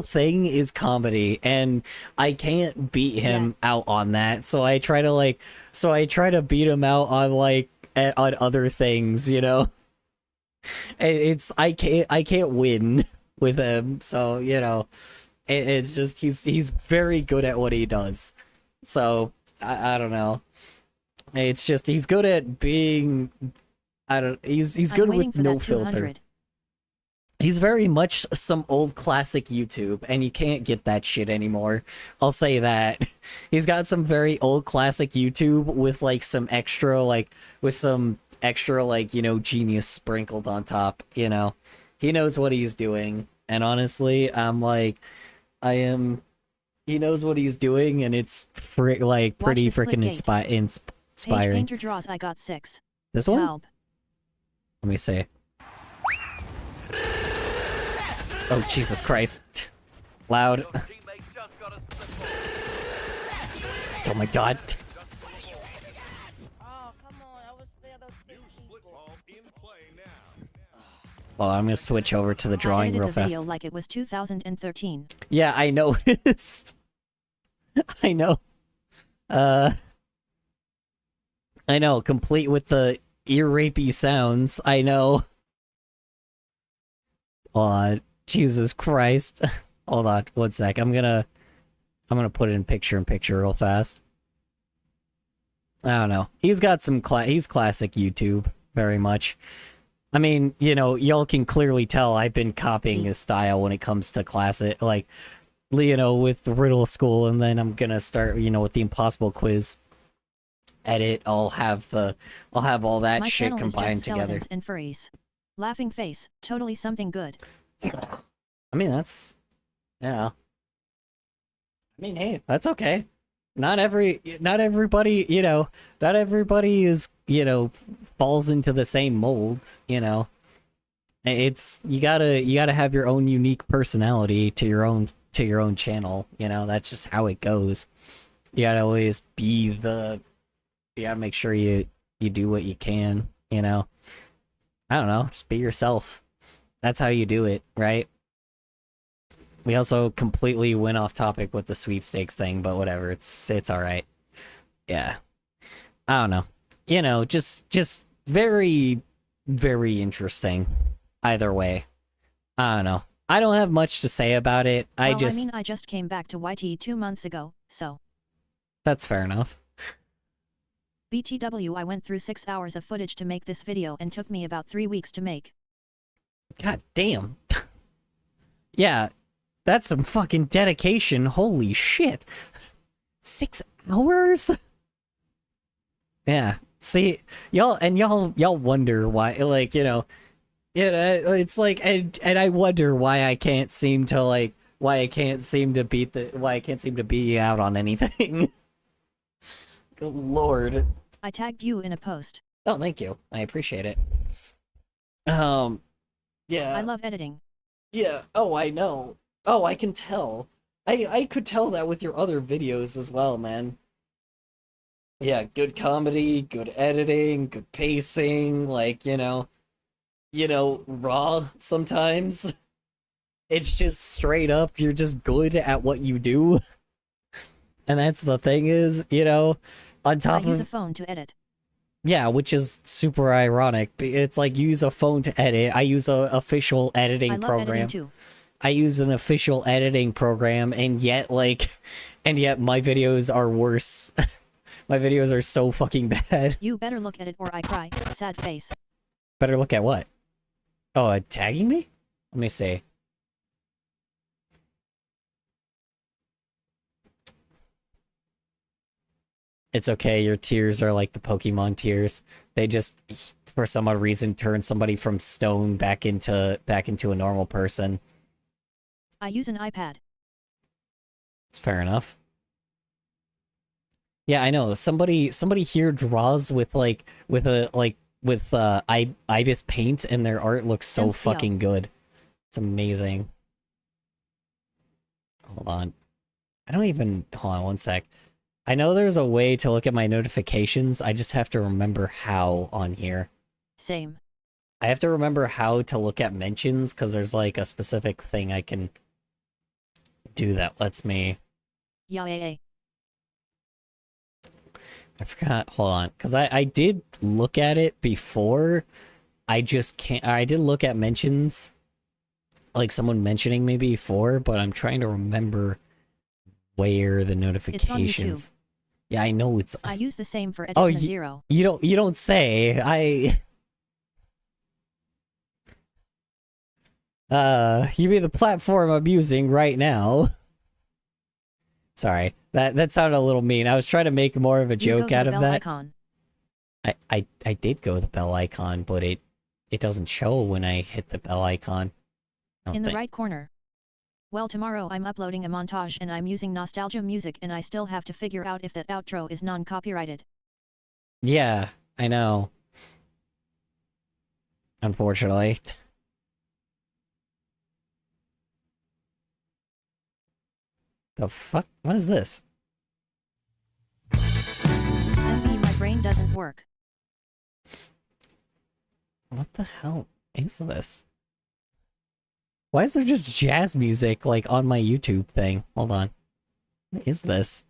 thing is comedy, and I can't beat him out on that. So I try to beat him out on on other things, you know. I can't win with him, so you know, it's just he's very good at what he does. So I don't know. It's just he's good at being. He's good with no filter. He's very much some old classic YouTube, and you can't get that shit anymore. I'll say that. He's got some very old classic YouTube with some extra genius sprinkled on top, you know. He knows what he's doing, and honestly, he knows what he's doing, and it's pretty freaking inspiring. Page Painter draws. I got 6. This one? Help. Let me see. Oh, Jesus Christ. Loud. Oh my god. oh come on, I was there those people. Well, I'm gonna switch over to the drawing I edited real the fast. video like it was 2013. Yeah, I noticed. I know. I know, complete with the ear rapey sounds. I know. Jesus Christ. Hold on, 1 sec. I'm gonna put it in picture real fast. I don't know. He's got some he's classic YouTube, very much. I mean, you know, y'all can clearly tell I've been copying his style when it comes to classic, like, you know, with the riddle school, and then I'm gonna start, you know, with the impossible quiz edit. I'll have all that My shit channel is combined just together. skeletons and furries. Laughing face, totally something good. I mean, that's, yeah. I mean, hey, that's okay. Not everybody, you know, not everybody is, you know, falls into the same mold, you know. It's, you gotta have your own unique personality to your own channel, you know. That's just how it goes. You gotta always be the, you gotta make sure you do what you can, you know. I don't know, just be yourself. That's how you do it, right? We also completely went off topic with the sweepstakes thing, but whatever, it's all right. Yeah. I don't know. You know, just very, very interesting. Either way. I don't know. I don't have much to say about it. Well, I mean, I just came back to YT 2 months ago, so. That's fair enough. BTW, I went through 6 hours of footage to make this video and took me about 3 weeks to make. God damn. Yeah, that's some fucking dedication. Holy shit. 6 hours? Yeah. See, y'all wonder why, like, you know, it's like, and I wonder why I can't seem to be out on anything. Good lord. I tagged you in a post. Oh, thank you. I appreciate it. Yeah. I love editing. Yeah. Oh, I know. Oh, I can tell. I could tell that with your other videos as well, man. Yeah, good comedy, good editing, good pacing, like, you know, raw sometimes. It's just straight up, you're just good at what you do. And that's the thing is, you know, on top of... I use a phone to edit. Yeah, which is super ironic. It's like, you use a phone to edit. I use a official editing program. Editing too. I use an official editing program, and yet my videos are worse. My videos are so fucking bad. You better look at it or I cry. Sad face. Better look at what? Oh, tagging me? Let me see. It's okay, your tears are like the Pokemon tears. They just, for some odd reason, turn somebody from stone back into a normal person. I use an iPad. It's fair enough. Yeah, I know. Somebody here draws with Ibis paint, and their art looks so MCL. fucking good. It's amazing. Hold on. Hold on one sec. I know there's a way to look at my notifications. I just have to remember how on here. Same. I have to remember how to look at mentions, because there's like a specific thing I can do that lets me... Yeah. I forgot. Hold on. Because I did look at it before. I just can't... I did look at mentions. Like someone mentioning me before, but I'm trying to remember where the notifications... It's on YouTube. Yeah, I know it's... I use the same for editing zero. You don't say. You mean the platform I'm using right now? Sorry, that sounded a little mean. I was trying to make more of a joke out of that. Icon. I did go the bell icon, but it doesn't show when I hit the bell icon. In the right corner. Well, tomorrow I'm uploading a montage and I'm using nostalgia music and I still have to figure out if that outro is non-copyrighted. Yeah, I know. Unfortunately. The fuck? What is this? MP, my brain doesn't work. What the hell is this? Why is there just jazz music, like, on my YouTube thing? Hold on. What is this?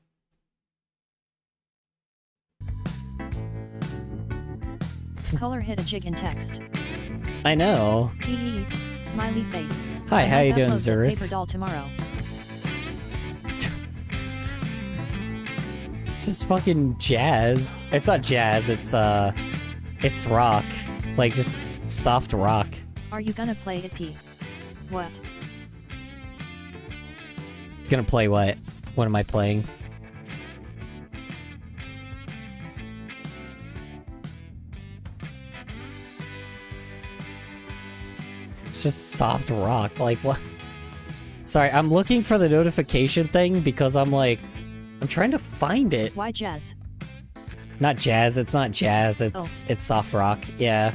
Color hit a jig in text. I know. Hee smiley face. Hi, how you doing, Upload that Zurus? paper doll tomorrow. It's just fucking jazz. It's not jazz, it's rock. Like, just soft rock. Are you gonna play it, P? What? Gonna play what? What am I playing? It's just soft rock, like what? Sorry, I'm looking for the notification thing because I'm like, I'm trying to find it. Why jazz? Not jazz, it's not jazz, it's soft rock, yeah.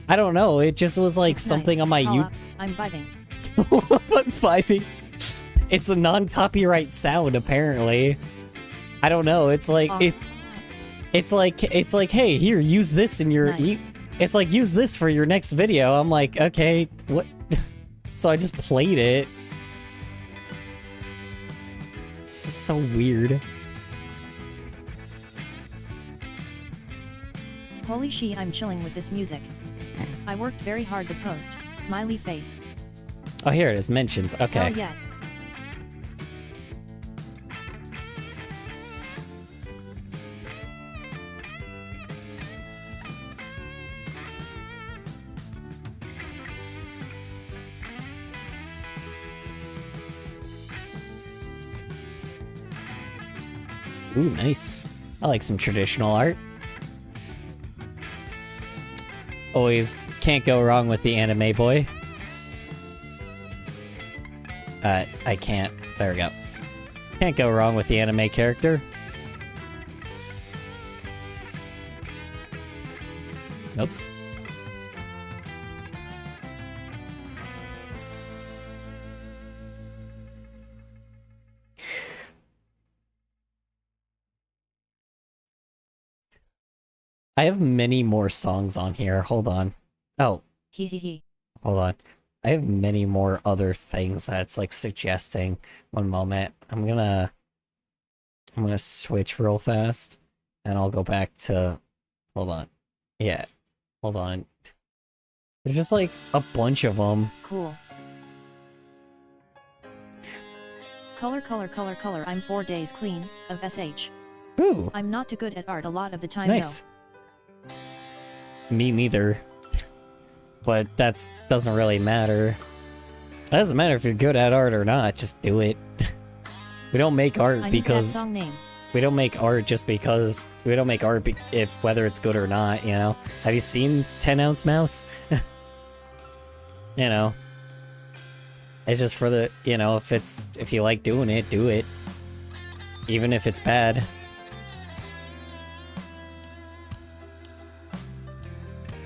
I don't know, it just was like something Nice. on my Call you. up. I'm vibing. I'm vibing. It's a non-copyright sound, apparently. I don't know, it's like, it's like, hey, here, use this in your, Nice. it's like, use this for your next video. I'm like, okay, what? So I just played it. This is so weird. Holy she, I'm chilling with this music. I worked very hard to post. Smiley face. Oh, here it is, mentions, okay. Oh yeah. Ooh, nice. I like some traditional art. Always can't go wrong with the anime boy. I can't. There we go. Can't go wrong with the anime character. Oops. I have many more songs on here. Hold on. Oh, Hee hee hee. hold on. I have many more other things that's like suggesting. One moment. I'm gonna switch real fast and I'll go back to, hold on. Yeah. Hold on. There's just like a bunch of them. Cool. Color. I'm 4 days clean of SH. Ooh, I'm not too good at art a lot of the time nice. Me neither. But that doesn't really matter. It doesn't matter if you're good at art or not, just do it. We don't make art though. I need that because song name. we don't make art just because we don't make art if whether it's good or not, you know. Have you seen 10-ounce mouse? You know. It's just for the, you know, if you like doing it, do it. Even if it's bad.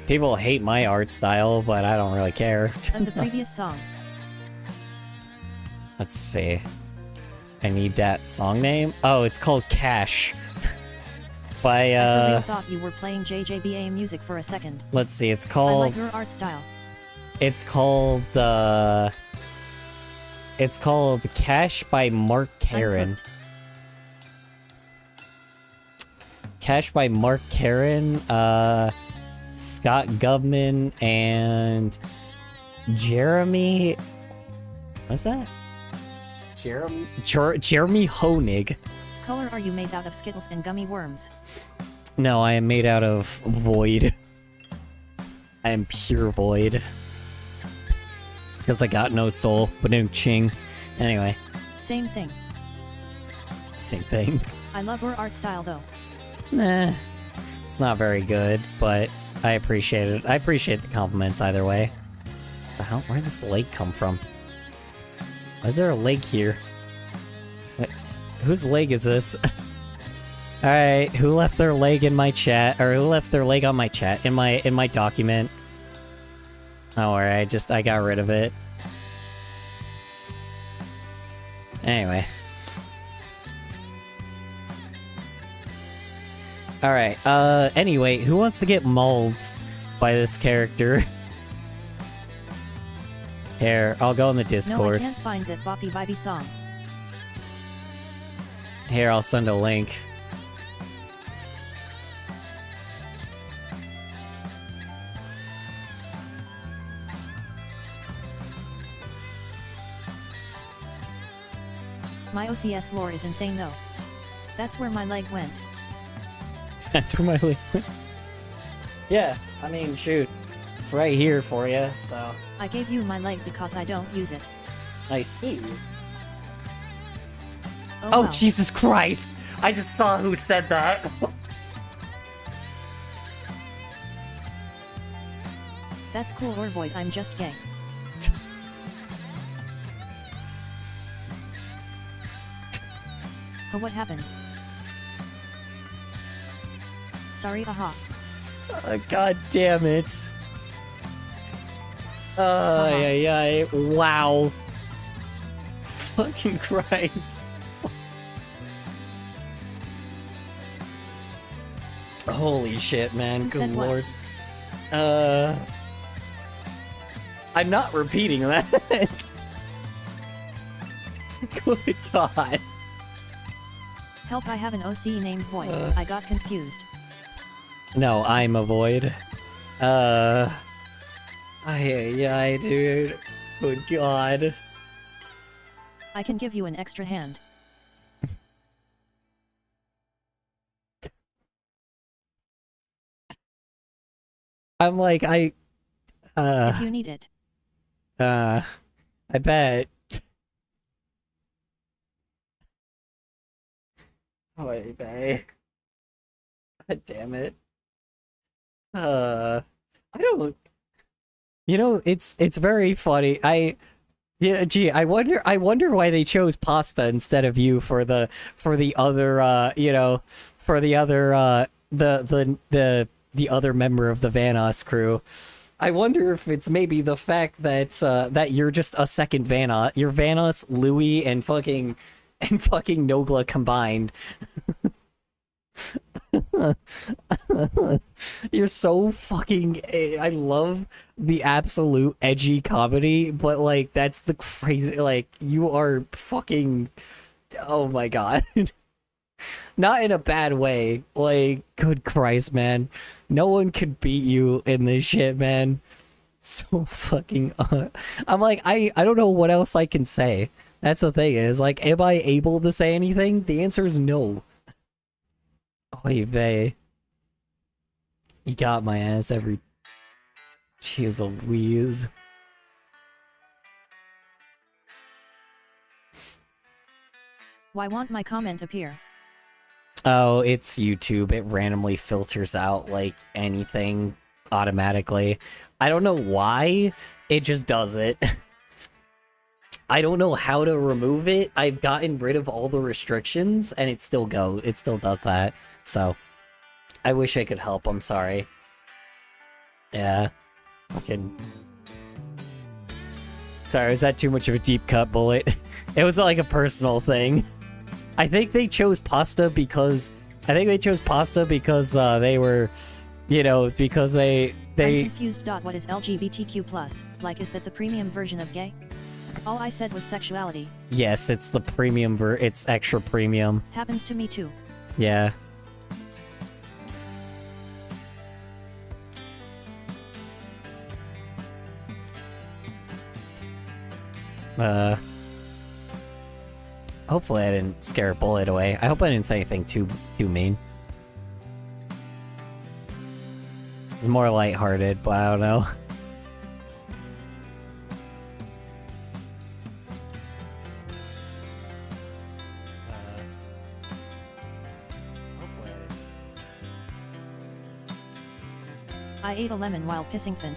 People hate my art style, but I don't really care. Of the previous song. Let's see. I need that song name. Oh, it's called Cash. By I really thought you were playing JJBA music for a second. let's see, it's I called like your art style. it's called Cash by Mark Karen. Uncooked. Cash by Mark Karen, Scott Gubman, and Jeremy. What's that? Jeremy Honig. Color are you made out of Skittles and gummy worms? No, I am made out of void. I am pure void. Because I got no soul. Ba-dum-ching. Anyway, Same thing. same thing. I love your art style though. Nah. It's not very good, but I appreciate it. I appreciate the compliments either way. The hell? Where did this leg come from? Why is there a leg here? What? Whose leg is this? Alright, who left their leg in my chat? Or who left their leg on my chat? In my document? Oh, alright, I got rid of it. Anyway. Alright, anyway, who wants to get molds by this character? Here, I'll go in the No, I Discord. can't find that boppy vibey song. Here, I'll send a link. My OCS lore is insane though. That's where my leg went. That's where my leg went. Yeah, I mean, shoot. It's right here for you, so... I gave you my leg because I don't use it. I see. Oh, Oh, Jesus Christ! I just saw who said that. That's cool or void, I'm just gay. Oh, what happened? Sorry, aha. God damn it. Yeah. Wow. Fucking Christ. Holy shit, man. Who Good said what? lord. I'm not repeating that. Good God. Help, I have an OC named Void. I got confused. No, I'm a void. Yeah, dude. Good God. I can give you an extra hand. I'm like, If you need it. I bet. Oy vey. God damn it. I don't. You know, it's very funny. Gee, I wonder why they chose pasta instead of you for the other the other member of the Vanos crew. I wonder if it's maybe the fact that that you're just a second Vanos. You're Vanos, Louis, and fucking Nogla combined. You're so fucking... I love the absolute edgy comedy, but like that's the crazy... Like, you are fucking... Oh my god. Not in a bad way. Like, good Christ, man. No one could beat you in this shit, man. So fucking... I'm like, I don't know what else I can say. That's the thing, is like, am I able to say anything? The answer is no. Oy vey. You got my ass every... Jeez Louise. Why won't my comment appear? Oh, it's YouTube. It randomly filters out, like, anything automatically. I don't know why. It just does it. I don't know how to remove it. I've gotten rid of all the restrictions, and it still does that. So, I wish I could help. I'm sorry. Yeah. Fucking... Sorry, is that too much of a deep cut, Bullet? It was like a personal thing. I think they chose pasta because... they were... You know, because they... I'm confused. What is LGBTQ+? Like, is that the premium version of gay? All I said was sexuality. Yes, it's the premium it's extra premium. Happens to me too. Yeah. Hopefully I didn't scare a Bullet away. I hope I didn't say anything too mean. It's more lighthearted, but I don't know. I ate a lemon while pissing Fink.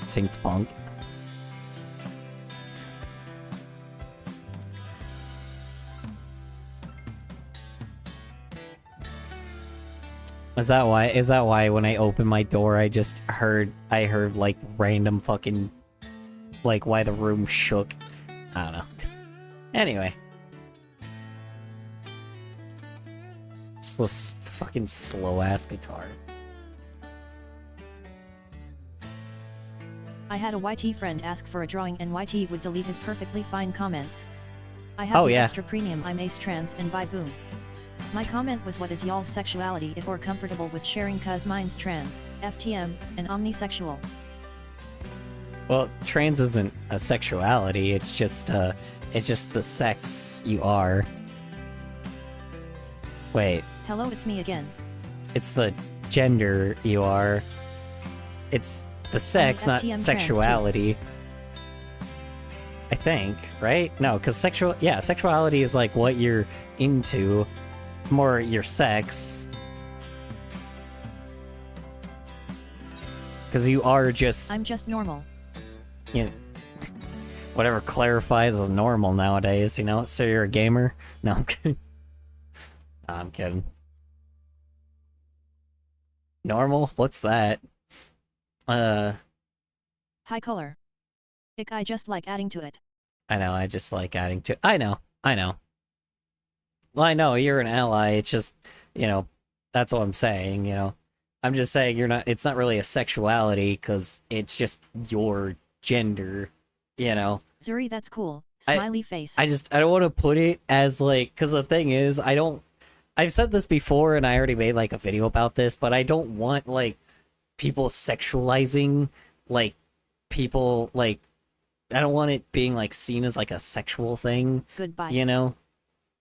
Sing funk. Is that why when I opened my door I heard like random fucking, like, why the room shook? I don't know. Anyway. Just this fucking slow ass guitar. I had a YT friend ask for a drawing and YT would delete his perfectly fine comments. I have Oh, the yeah. extra premium, I'm ace trans and bye boom. My comment was, what is y'all's sexuality if or comfortable with sharing, cuz mine's trans, FTM, and omnisexual. Well, trans isn't a sexuality, it's just the sex you are. Wait, Hello, it's me again. it's the gender you are. It's the sex, not FTM trans, too. sexuality. I think, right? No, because sexuality is like what you're into. It's more your sex. Because you are just, I'm just normal. you know, whatever clarifies as normal nowadays, you know? So you're a gamer? No, I'm kidding. No, I'm kidding. Normal? What's that? High color. I just like adding to it. I know, I just like adding to... I know. Well, I know, you're an ally, it's just, you know, that's what I'm saying, you know. I'm just saying it's not really a sexuality, because it's just your gender, you know. Zuri, that's cool. Smiley face. I don't want to put it as, like, because the thing is, I've said this before, and I already made, like, a video about this, but I don't want, like, people sexualizing, like, people, like, I don't want it being, like, seen as, like, a sexual thing. Goodbye. You know?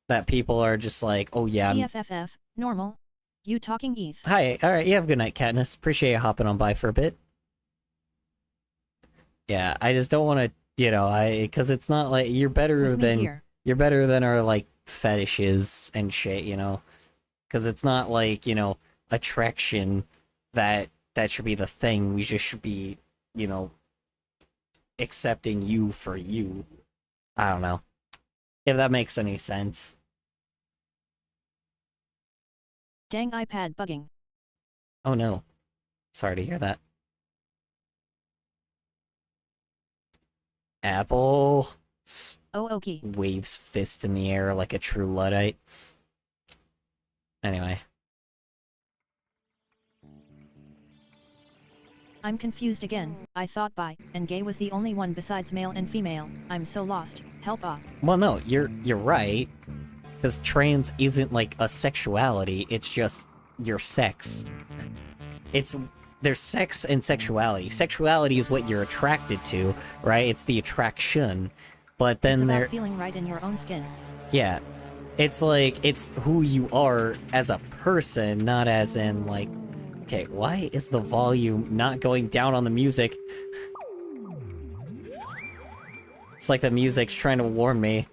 That people are just like, oh yeah. EFFF, normal. You talking ETH. Hi, alright, you have a good night, Katniss. Appreciate you hopping on by for a bit. Yeah, I just don't want to, you know, because it's not like, you're better than our, like, fetishes and shit, you know? Because it's not like, you know, attraction that should be the thing. We just should be, you know, accepting you for you. I don't know. If that makes any sense. Dang iPad bugging. Oh no. Sorry to hear that. Apple Oh, okay. waves fist in the air like a true Luddite. Anyway. I'm confused again. I thought bi and gay was the only one besides male and female. I'm so lost. Help ah. Well, no, you're right. Because trans isn't like a sexuality, it's just your sex. There's sex and sexuality. Sexuality is what you're attracted to, right? It's the attraction. But then it's about feeling right in your own skin. Yeah. It's like, it's who you are as a person, not as in like... Okay, why is the volume not going down on the music? It's like the music's trying to warn me.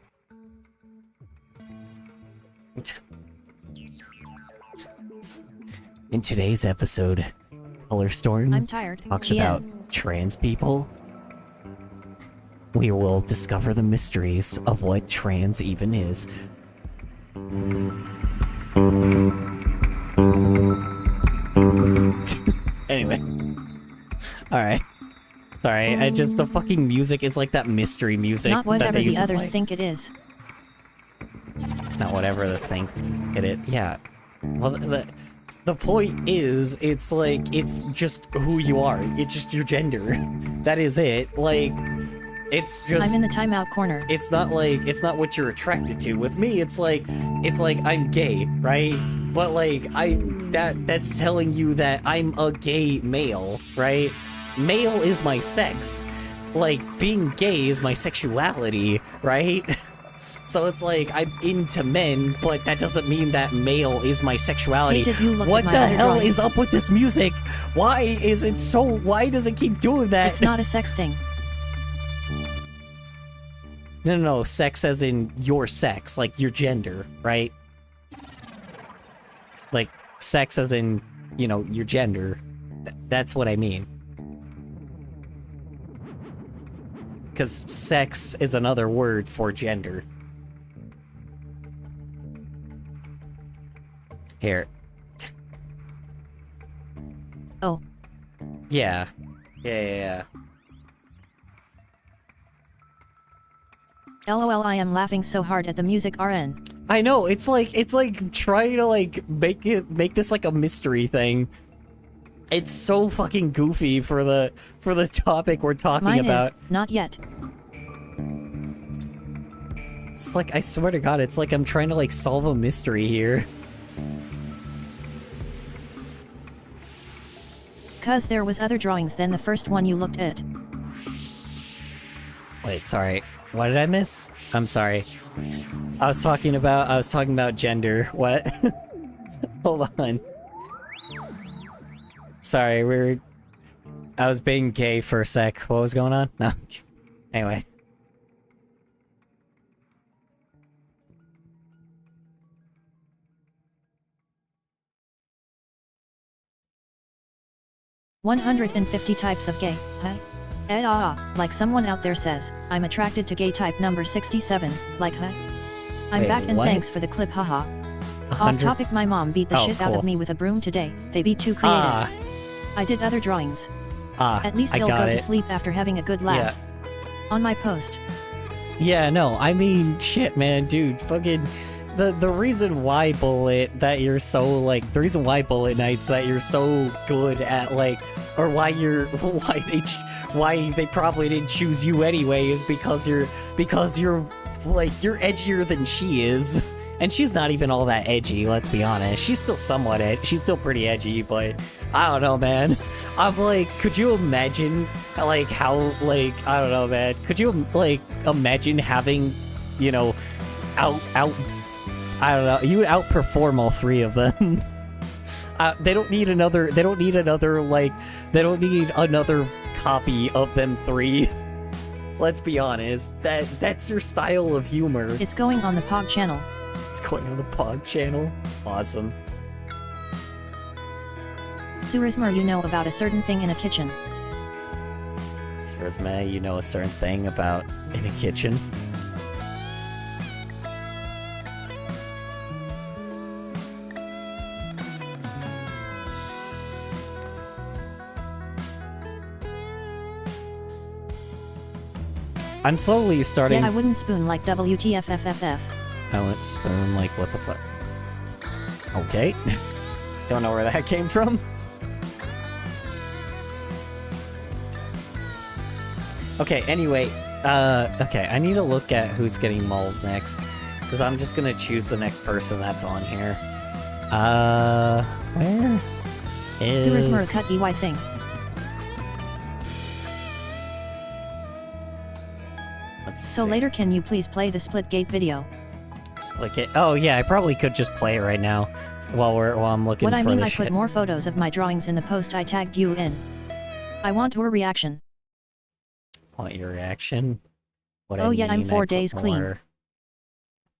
In today's episode, Color Storm I'm tired. talks The about end. trans people. We will discover the mysteries of what trans even is. Anyway. Alright. Sorry, the fucking music is like that mystery music Not that whatever they used the to others play. think it is. Not whatever the thing it yeah. Well, the point is, it's like, it's just who you are. It's just your gender. That is it. Like, it's just... I'm in the timeout corner. It's not like, it's not what you're attracted to. With me, it's like I'm gay, right? But like, that's telling you that I'm a gay male, right? Male is my sex. Like, being gay is my sexuality, right? So it's like, I'm into men, but that doesn't mean that male is my sexuality. Hey, did you look What at my the other hell drawings? is up with this music? Why does it keep doing that? It's not a sex thing. No, sex as in your sex, like your gender, right? Like, sex as in, you know, your gender. That's what I mean. Because sex is another word for gender. Here. Oh. Yeah. Yeah. LOL, I am laughing so hard at the music RN. I know, it's like trying to like make this like a mystery thing. It's so fucking goofy for the topic we're talking Mine about. is, not yet. It's like, I swear to God, it's like I'm trying to like solve a mystery here. Cause there was other drawings than the first one you looked at. Wait, sorry. What did I miss? I'm sorry. I was talking about gender. What? Hold on. Sorry, I was being gay for a sec. What was going on? No. Anyway. "150 types of gay, huh? Like someone out there says, I'm attracted to gay type number 67, like huh? I'm Wait, back and what? thanks for the clip, haha. Off 100 topic, my mom beat the Oh, shit out cool. of me with a broom today, they be too creative. Ah, I did other drawings. At least I he'll got go it. to sleep after having a good laugh. On my post. Yeah, no, I mean, shit, man, dude, fucking, the reason why Bullet that you're so, like, the reason why Bullet Knights that you're so good at, like, or why they probably didn't choose you anyway is because you're, like, you're edgier than she is. And she's not even all that edgy, let's be honest. She's still somewhat she's still pretty edgy, but I don't know, man. I'm like, could you imagine, like, how, like, I don't know, man. Could you, like, imagine having, you know, I don't know, you would outperform all three of them. They don't need another copy of them three. Let's be honest, that's your style of humor. It's going on the Pog channel. It's going on the Pog channel. Awesome. Surismer, you know about a certain thing in a kitchen. Surisma, you know a certain thing about in a kitchen. I'm slowly starting. Yeah, I wouldn't spoon like WTFFFF. I went spoon, like, what the fuck? Okay. Don't know where that came from. Okay, anyway, okay, I need to look at who's getting mauled next, because I'm just gonna choose the next person that's on here. Where is... Surismer cut EY thing. Let's So see. later, can you please play the Splitgate video? Split it. Oh yeah, I probably could just play it right now while I'm looking What for I mean, the I shit. put more photos of my drawings in the post I tagged you in. I want your reaction. Want your reaction? What Oh I yeah, I'm mean, 4 put days clean. more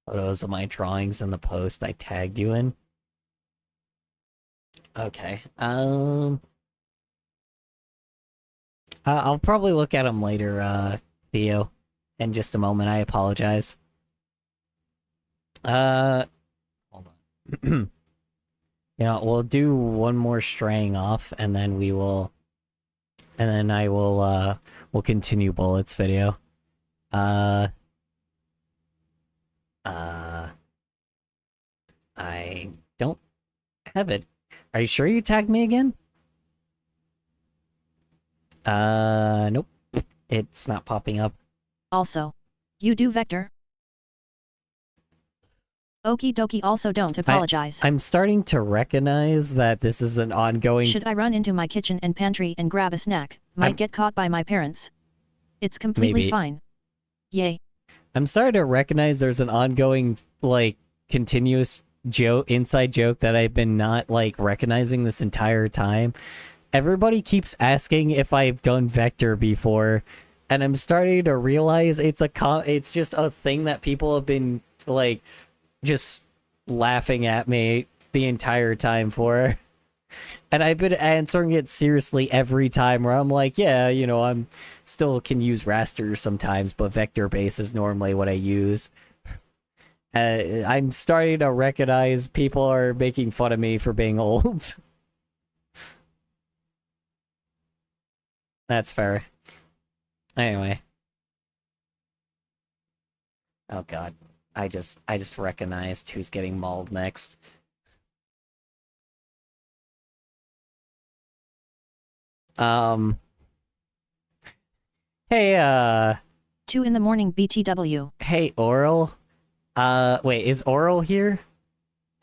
photos of my drawings in the post I tagged you in. Okay. I'll probably look at them later, Theo. In just a moment. I apologize. Hold on. You know, we'll do one more straying off, and then we will, and then I will, we'll continue Bullet's video. I don't have it. Are you sure you tagged me again? Nope. It's not popping up. Also, you do vector? Okie dokie, also don't apologize. I'm starting to recognize that this is an ongoing... Should I run into my kitchen and pantry and grab a snack? Might get caught by my parents. It's completely Maybe. fine. Yay. I'm starting to recognize there's an ongoing, like, continuous inside joke that I've been not, like, recognizing this entire time. Everybody keeps asking if I've done vector before, and I'm starting to realize it's just a thing that people have been, like, just laughing at me the entire time for. And I've been answering it seriously every time, where I'm like, yeah, you know, I'm still can use raster sometimes, but vector base is normally what I use. I'm starting to recognize people are making fun of me for being old. That's fair. Anyway. Oh god. I just recognized who's getting mauled next. Hey, 2 in the morning BTW. hey, Oral. Wait, is Oral here?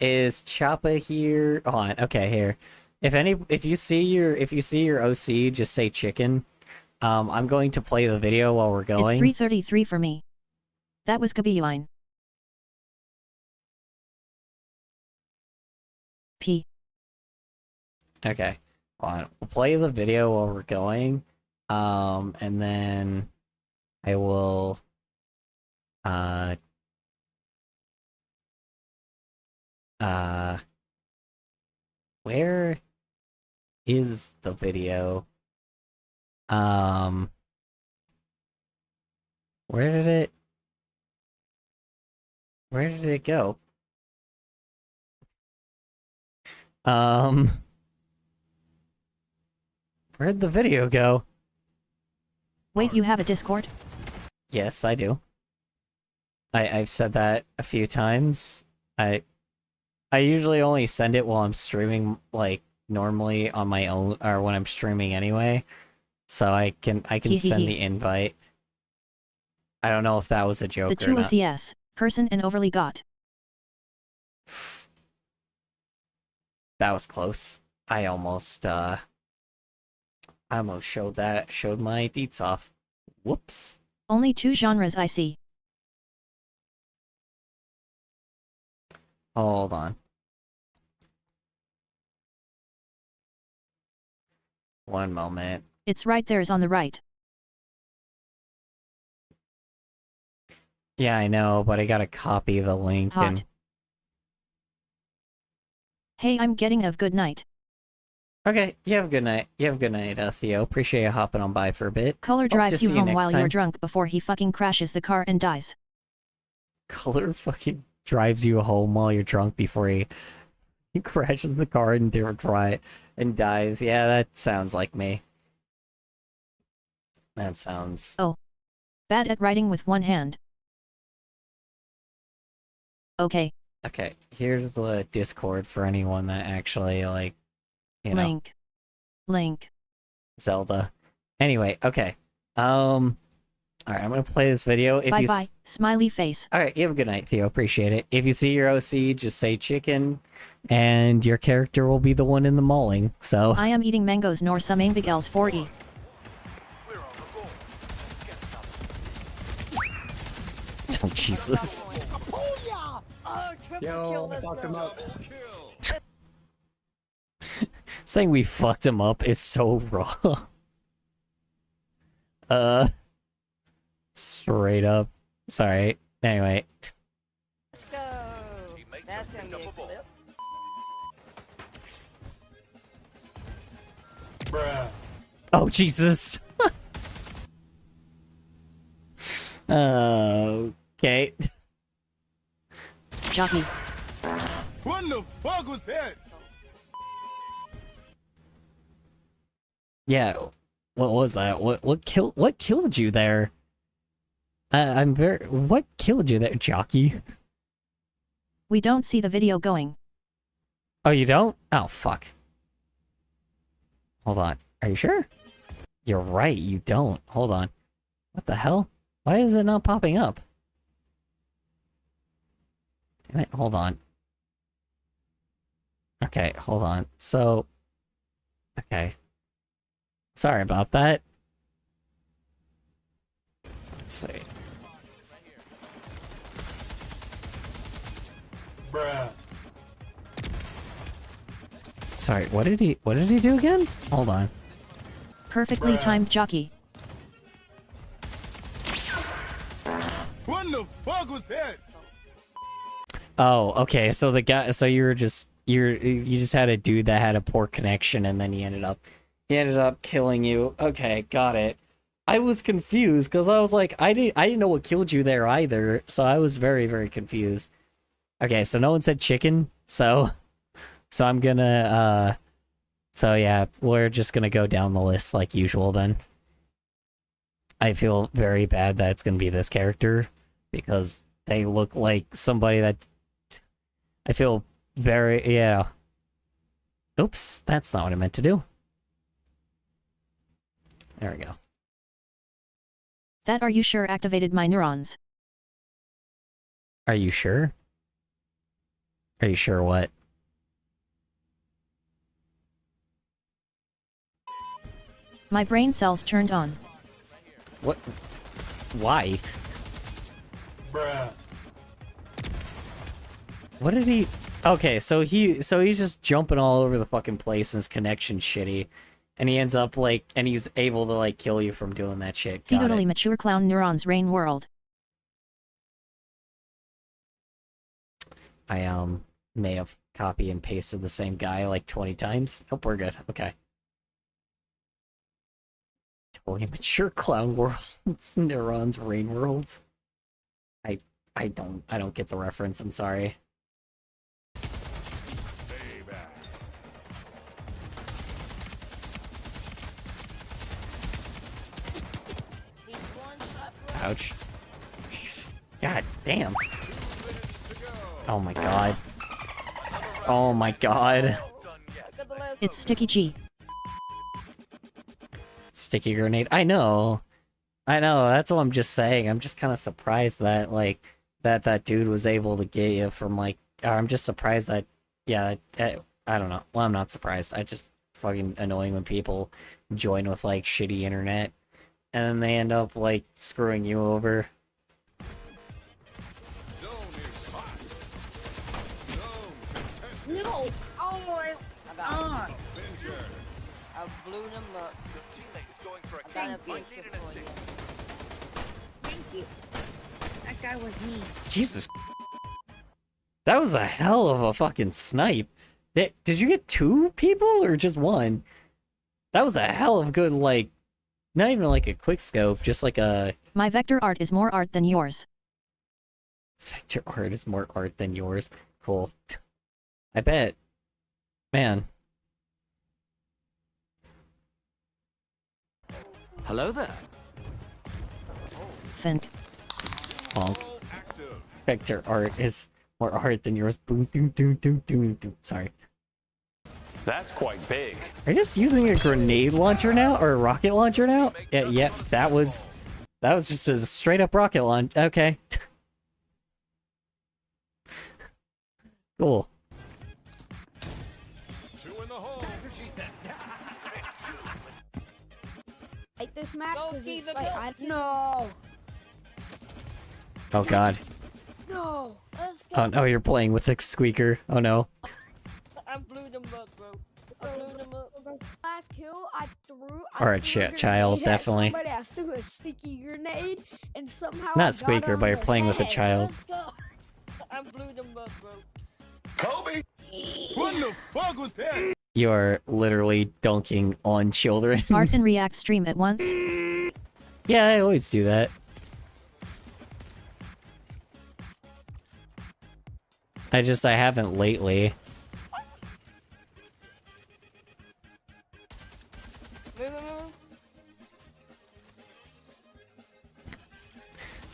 Is Choppa here? Hold on, okay, here. If you see your OC, just say chicken. I'm going to play the video while we're going. It's 3:33 for me. That was Kabiline. Okay. Hold on. We'll play the video while we're going. And then I will uh where is the video? Where did it go? Where'd the video go? Wait, you have a Discord? Yes, I do. I've said that a few times. I usually only send it while I'm streaming, like normally on my own, or when I'm streaming anyway. So I can send the invite. I don't know if that was a joke The or not. 2 OCS, person and overly got. That was close. I almost showed my deets off. Whoops. Only 2 genres I see. Hold on. One moment. It's right there's on the right. Yeah, I know, but I gotta copy the link Hot. and... Hey, I'm getting a good night. Okay, you have a good night. You have a good night, Theo. Appreciate you hopping on by for a bit. Color Hope to drives you see home next while time. you're drunk before he fucking crashes the car and dies. Color fucking drives you home while you're drunk before he crashes the car and dies. Yeah, that sounds like me. That sounds... Oh. Bad at writing with one hand. Okay. Okay, here's the Discord for anyone that actually, like, you know, Link. Zelda. Anyway, okay. Alright, I'm gonna play this video. If you Bye-bye, smiley face. Alright, you have a good night, Theo. Appreciate it. If you see your OC, just say chicken, and your character will be the one in the mauling, so... I am eating mangoes nor some ambigels 4e. Oh, Jesus. Yo, I fucked him up. Saying we fucked him up is so raw. Straight up. Sorry. Anyway. Let's go. That's gonna be a clip. Oh, Jesus. Okay. Jockey. What the fuck was that? Yeah. What was that? What killed you there? What killed you there, jockey? We don't see the video going. Oh, you don't? Oh, fuck. Hold on. Are you sure? You're right, you don't. Hold on. What the hell? Why is it not popping up? Damn it, hold on. Okay, hold on. So... Okay. Sorry about that. Let's see. Bruh. Sorry, what did he do again? Hold on. Perfectly timed jockey. What the fuck was that? Oh, okay. So the guy, so you just had a dude that had a poor connection, and then he ended up killing you. Okay, got it. I was confused because I was like, I didn't know what killed you there either, so I was very, very confused. Okay, so no one said chicken, so I'm gonna so yeah, we're just gonna go down the list like usual then. I feel very bad that it's gonna be this character because they look like somebody that I feel very, yeah. Oops, that's not what I meant to do. There we go. That are you sure activated my neurons? Are you sure? Are you sure what? My brain cells turned on. What? Why? Bruh. What did he... Okay, so he's just jumping all over the fucking place and his connection's shitty. And he ends up like, and he's able to like kill you from doing that shit. Got Totally it. mature clown neurons rain world. I may have copy and pasted the same guy like 20 times. Nope, we're good. Okay. Totally mature clown world. It's neurons rain world. I don't get the reference. I'm sorry. Ouch. Jeez. God damn. Oh my god. Oh my god. It's Sticky G. Sticky grenade. I know. That's what I'm just saying. I'm just kind of surprised that, like, that dude was able to get you from, like, I'm just surprised that, yeah, I don't know. Well, I'm not surprised. I just fucking annoying when people join with, like, shitty internet, and then they end up, like, screwing you over. No! Oh, I got him. I blew them up. I got a picture for you. Thank you. That guy was me. Jesus. That was a hell of a fucking snipe. Did you get 2 people or just 1? That was a hell of a good, like, not even like a quick scope, just like a... My vector art is more art than yours. Vector art is more art than yours. Cool. I bet. Man. Hello there. Fink. Honk. Vector art is more art than yours. Boom, doom, doom, doom, doom, doom. Sorry. That's quite big. Are you just using a grenade launcher now? Or a rocket launcher now? Yeah, yep, that was just a straight up rocket launch. Okay. Cool. Like this map because it's like I don't know. Oh god. No. Oh no, you're playing with the squeaker. Oh no. I blew them up, bro. I blew them up. The last kill I threw. Or a threw child, grenade at definitely. Somebody, I threw a sticky grenade, and somehow I Not got squeaker, on but you're the playing with a head. child. Let's go. I blew them up, bro. Kobe? What the fuck was that? You are literally dunking on children. Art and React stream at once. Yeah, I always do that. I haven't lately.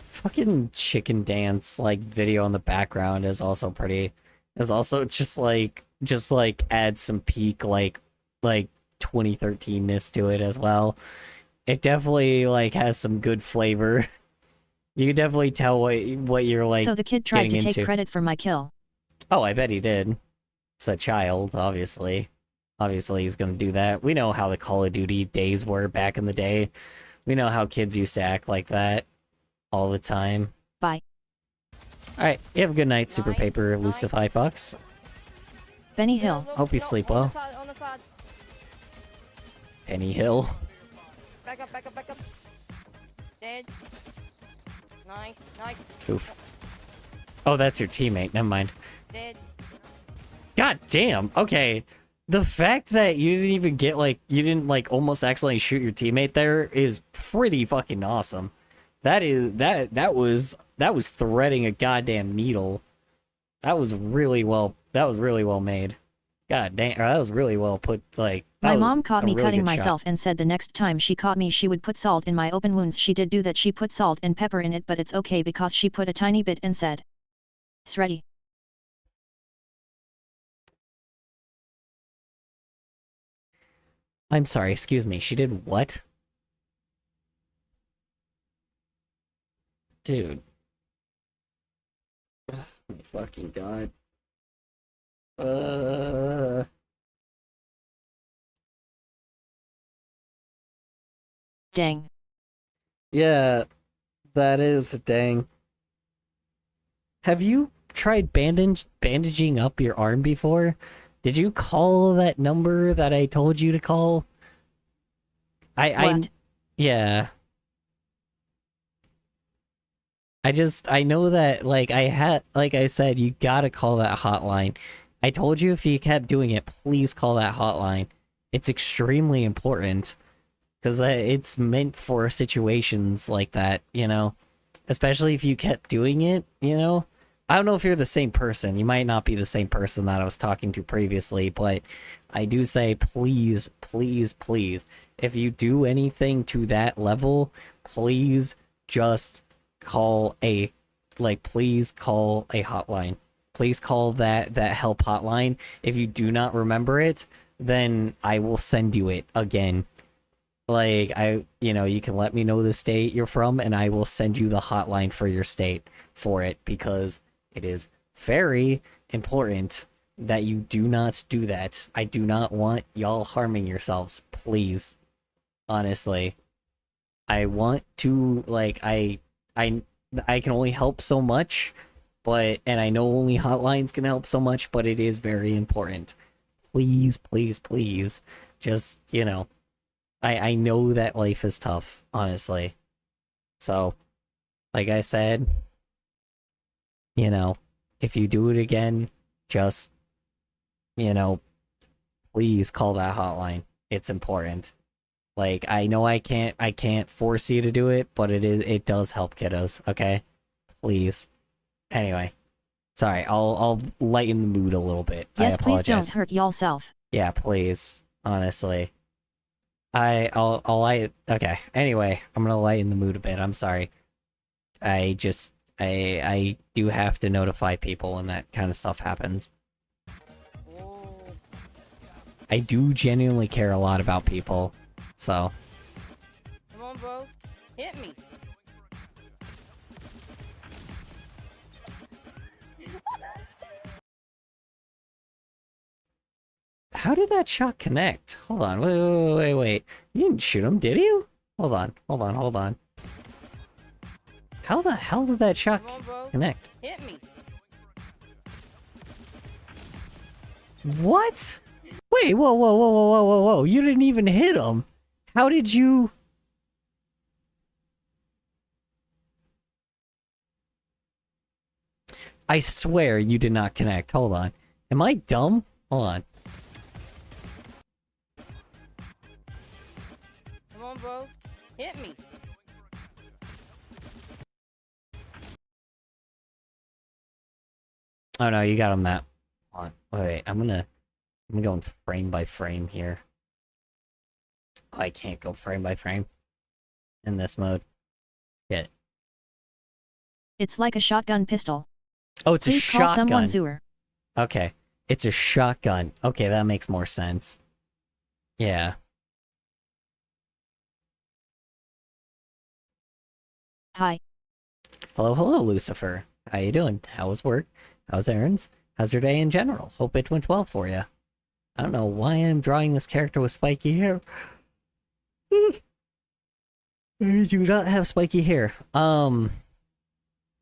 Fucking chicken dance like video in the background is also just like add some peak like 2013ness to it as well. It definitely like has some good flavor. You can definitely tell what you're like. So the kid tried to getting take into. credit for my kill. Oh, I bet he did. It's a child, obviously. Obviously, he's gonna do that. We know how the Call of Duty days were back in the day. We know how kids used to act like that all the time. Bye. Alright, you have a good night, Super Paper Lucify Fox. Benny Hill. Hope you sleep well. On the side. Penny Hill. Back up, back up, back up. Dead. Nice, nice. Oof. Oh, that's your teammate. Never mind. Dead. God damn. Okay. The fact that you didn't even get you didn't almost accidentally shoot your teammate there is pretty fucking awesome. That was threading a goddamn needle. That was really well made. God damn, that was really well put. My mom caught me cutting myself and said the next time she caught me she would put salt in my open wounds. She did do that. She put salt and pepper in it, but it's okay because she put a tiny bit and said, "It's ready." I'm sorry, excuse me. She did what? Dude. Oh my fucking god. Dang. Yeah, that is dang. Have you tried bandaging up your arm before? Did you call that number that I told you to call? What? Yeah. I know that, like, like I said, you gotta call that hotline. I told you if you kept doing it, please call that hotline. It's extremely important. Because it's meant for situations like that, you know? Especially if you kept doing it, you know? I don't know if you're the same person. You might not be the same person that I was talking to previously, but I do say please, please, please, if you do anything to that level, please just call a, like, please call a hotline. Please call that help hotline. If you do not remember it, then I will send you it again. Like, you know, you can let me know the state you're from, and I will send you the hotline for your state for it, because it is very important that you do not do that. I do not want y'all harming yourselves, please. Honestly. I want to, like, I can only help so much, and I know only hotlines can help so much, but it is very important. Please, please, please, just, you know, I know that life is tough, honestly. So, like I said, you know, if you do it again, just, you know, please call that hotline. It's important. Like, I know I can't force you to do it, but it does help kiddos, okay? Please. Anyway. Sorry, I'll lighten the mood a little bit. Yes, I please don't apologize. hurt yourself. Yeah, please. Honestly. I'll light. Okay. Anyway, I'm gonna lighten the mood a bit. I'm sorry. I do have to notify people when that kind of stuff happens. I do genuinely care a lot about people, so. Come on, bro. Hit me. How did that shot connect? Hold on. Wait. You didn't shoot him, did you? Hold on. How the hell did that shot connect? Hit me. What? Wait, whoa. You didn't even hit him. How did you... I swear you did not connect. Hold on. Am I dumb? Hold on. Come on, bro. Hit me. Oh no, you got him that. Hold on. Wait, I'm going frame by frame here. Oh, I can't go frame by frame in this mode. Shit. It's like a shotgun pistol. Oh, it's Please a call shotgun. someone Zooer. Okay. It's a shotgun. Okay, that makes more sense. Yeah. Hi. Hello, Lucifer. How you doing? How was work? How's errands? How's your day in general? Hope it went well for you. I don't know why I'm drawing this character with spiky hair. I do not have spiky hair.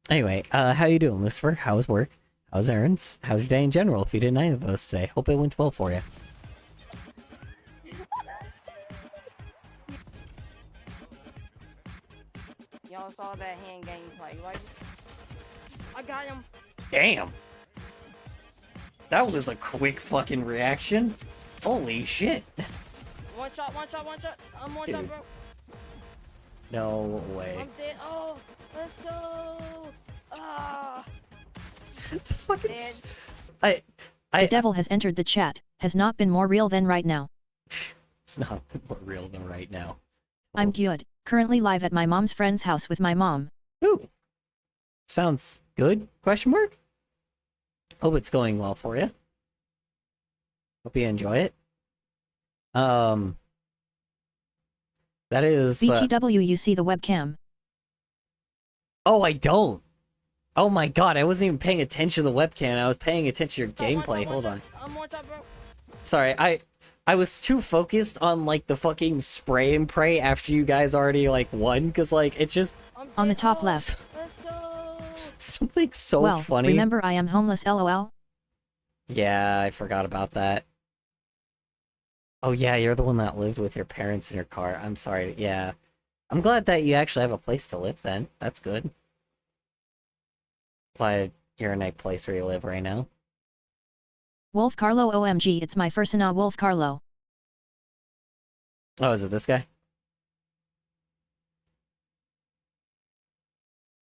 Anyway, how you doing, Lucifer? How's work? How's errands? How's your day in general if you did any of those today? Hope it went well for you. Y'all saw that hand gameplay, right? I got him. Damn! That was a quick fucking reaction. Holy shit. One shot. I'm one Dude. shot, bro. No way. I'm dead. Oh, let's go. Ah. The fucking... Dead. The devil has entered the chat. Has not been more real than right now. It's not more real than right now. I'm good. Currently live at my mom's friend's house with my mom. Ooh. Sounds good? Question mark? Hope it's going well for you. Hope you enjoy it. That is... BTW, you see the webcam. Oh, I don't! Oh my god, I wasn't even paying attention to the webcam. I was paying attention to your gameplay. Hold on. I'm one shot, bro. Sorry, I was too focused on, like, the fucking spray and pray after you guys already, like, won, because, like, it's just... On the top left. Let's go. Something so well, funny. remember I am homeless lol? Yeah, I forgot about that. Oh yeah, you're the one that lived with your parents in your car. I'm sorry. Yeah. I'm glad that you actually have a place to live then. That's good. Glad you're in a place where you live right now. Wolf Carlo OMG, it's my first Wolf Carlo. Oh, is it this guy?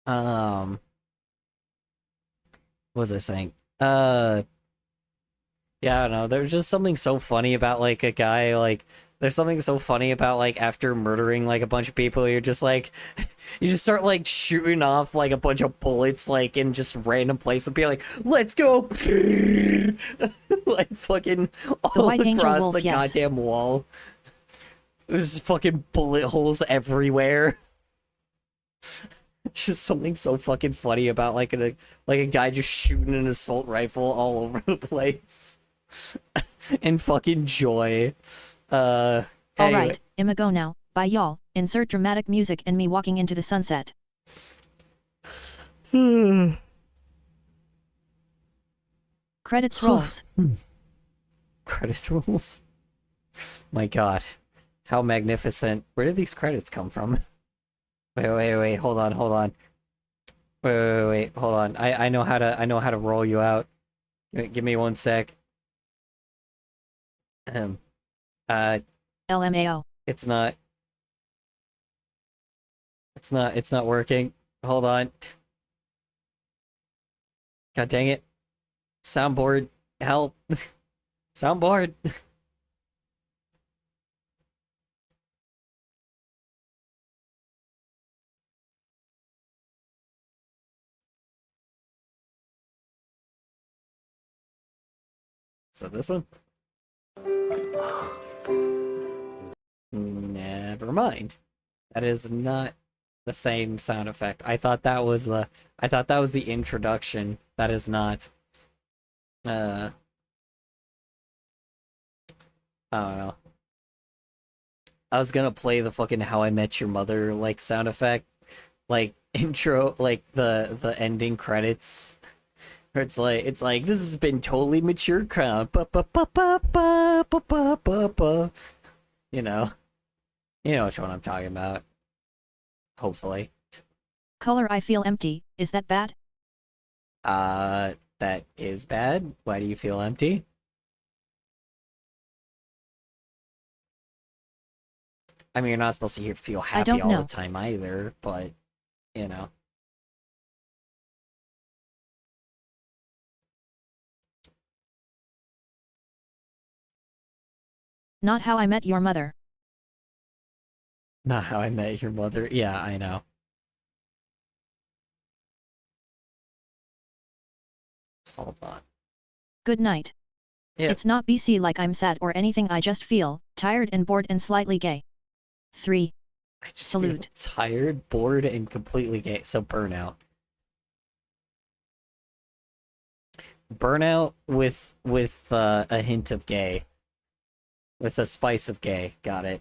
What was I saying? Yeah, I don't know. There's just something so funny about like a guy like there's something so funny about like after murdering like a bunch of people, you're just like you just start like shooting off like a bunch of bullets like in just random places and be like, let's go like fucking all White Angel across Wolf, the yes. goddamn wall. There's fucking bullet holes everywhere. Just something so fucking funny about like a guy just shooting an assault rifle all over the place. And fucking joy. Anyway. Alright, I'ma go now. Bye y'all. Insert dramatic music and me walking into the sunset. Credits rolls. Credits rolls? My god. How magnificent. Where did these credits come from? Wait, hold on. Wait, hold on. I know how to roll you out. Give me 1 sec. LMAO. It's not working. Hold on. God dang it. Soundboard, help. Soundboard. So this one? Never mind. That is not the same sound effect. I thought that was the introduction. That is not. I don't know. I was gonna play the fucking How I Met Your Mother like sound effect, like intro, like the ending credits. Where it's like this has been totally mature crowd. You know which one I'm talking about. Hopefully. Color I feel empty, is that bad? That is bad. Why do you feel empty? I mean, you're not supposed to feel happy all the time either, but, you know. Not How I Met Your Mother. Not How I Met Your Mother. Yeah, I know. Hold on. Good night. Yeah. It's not BC like I'm sad or anything, I just feel tired and bored and slightly gay. 3. I just Salute. feel tired, bored, and completely gay. So burnout. Burnout with a hint of gay. With a spice of gay. Got it.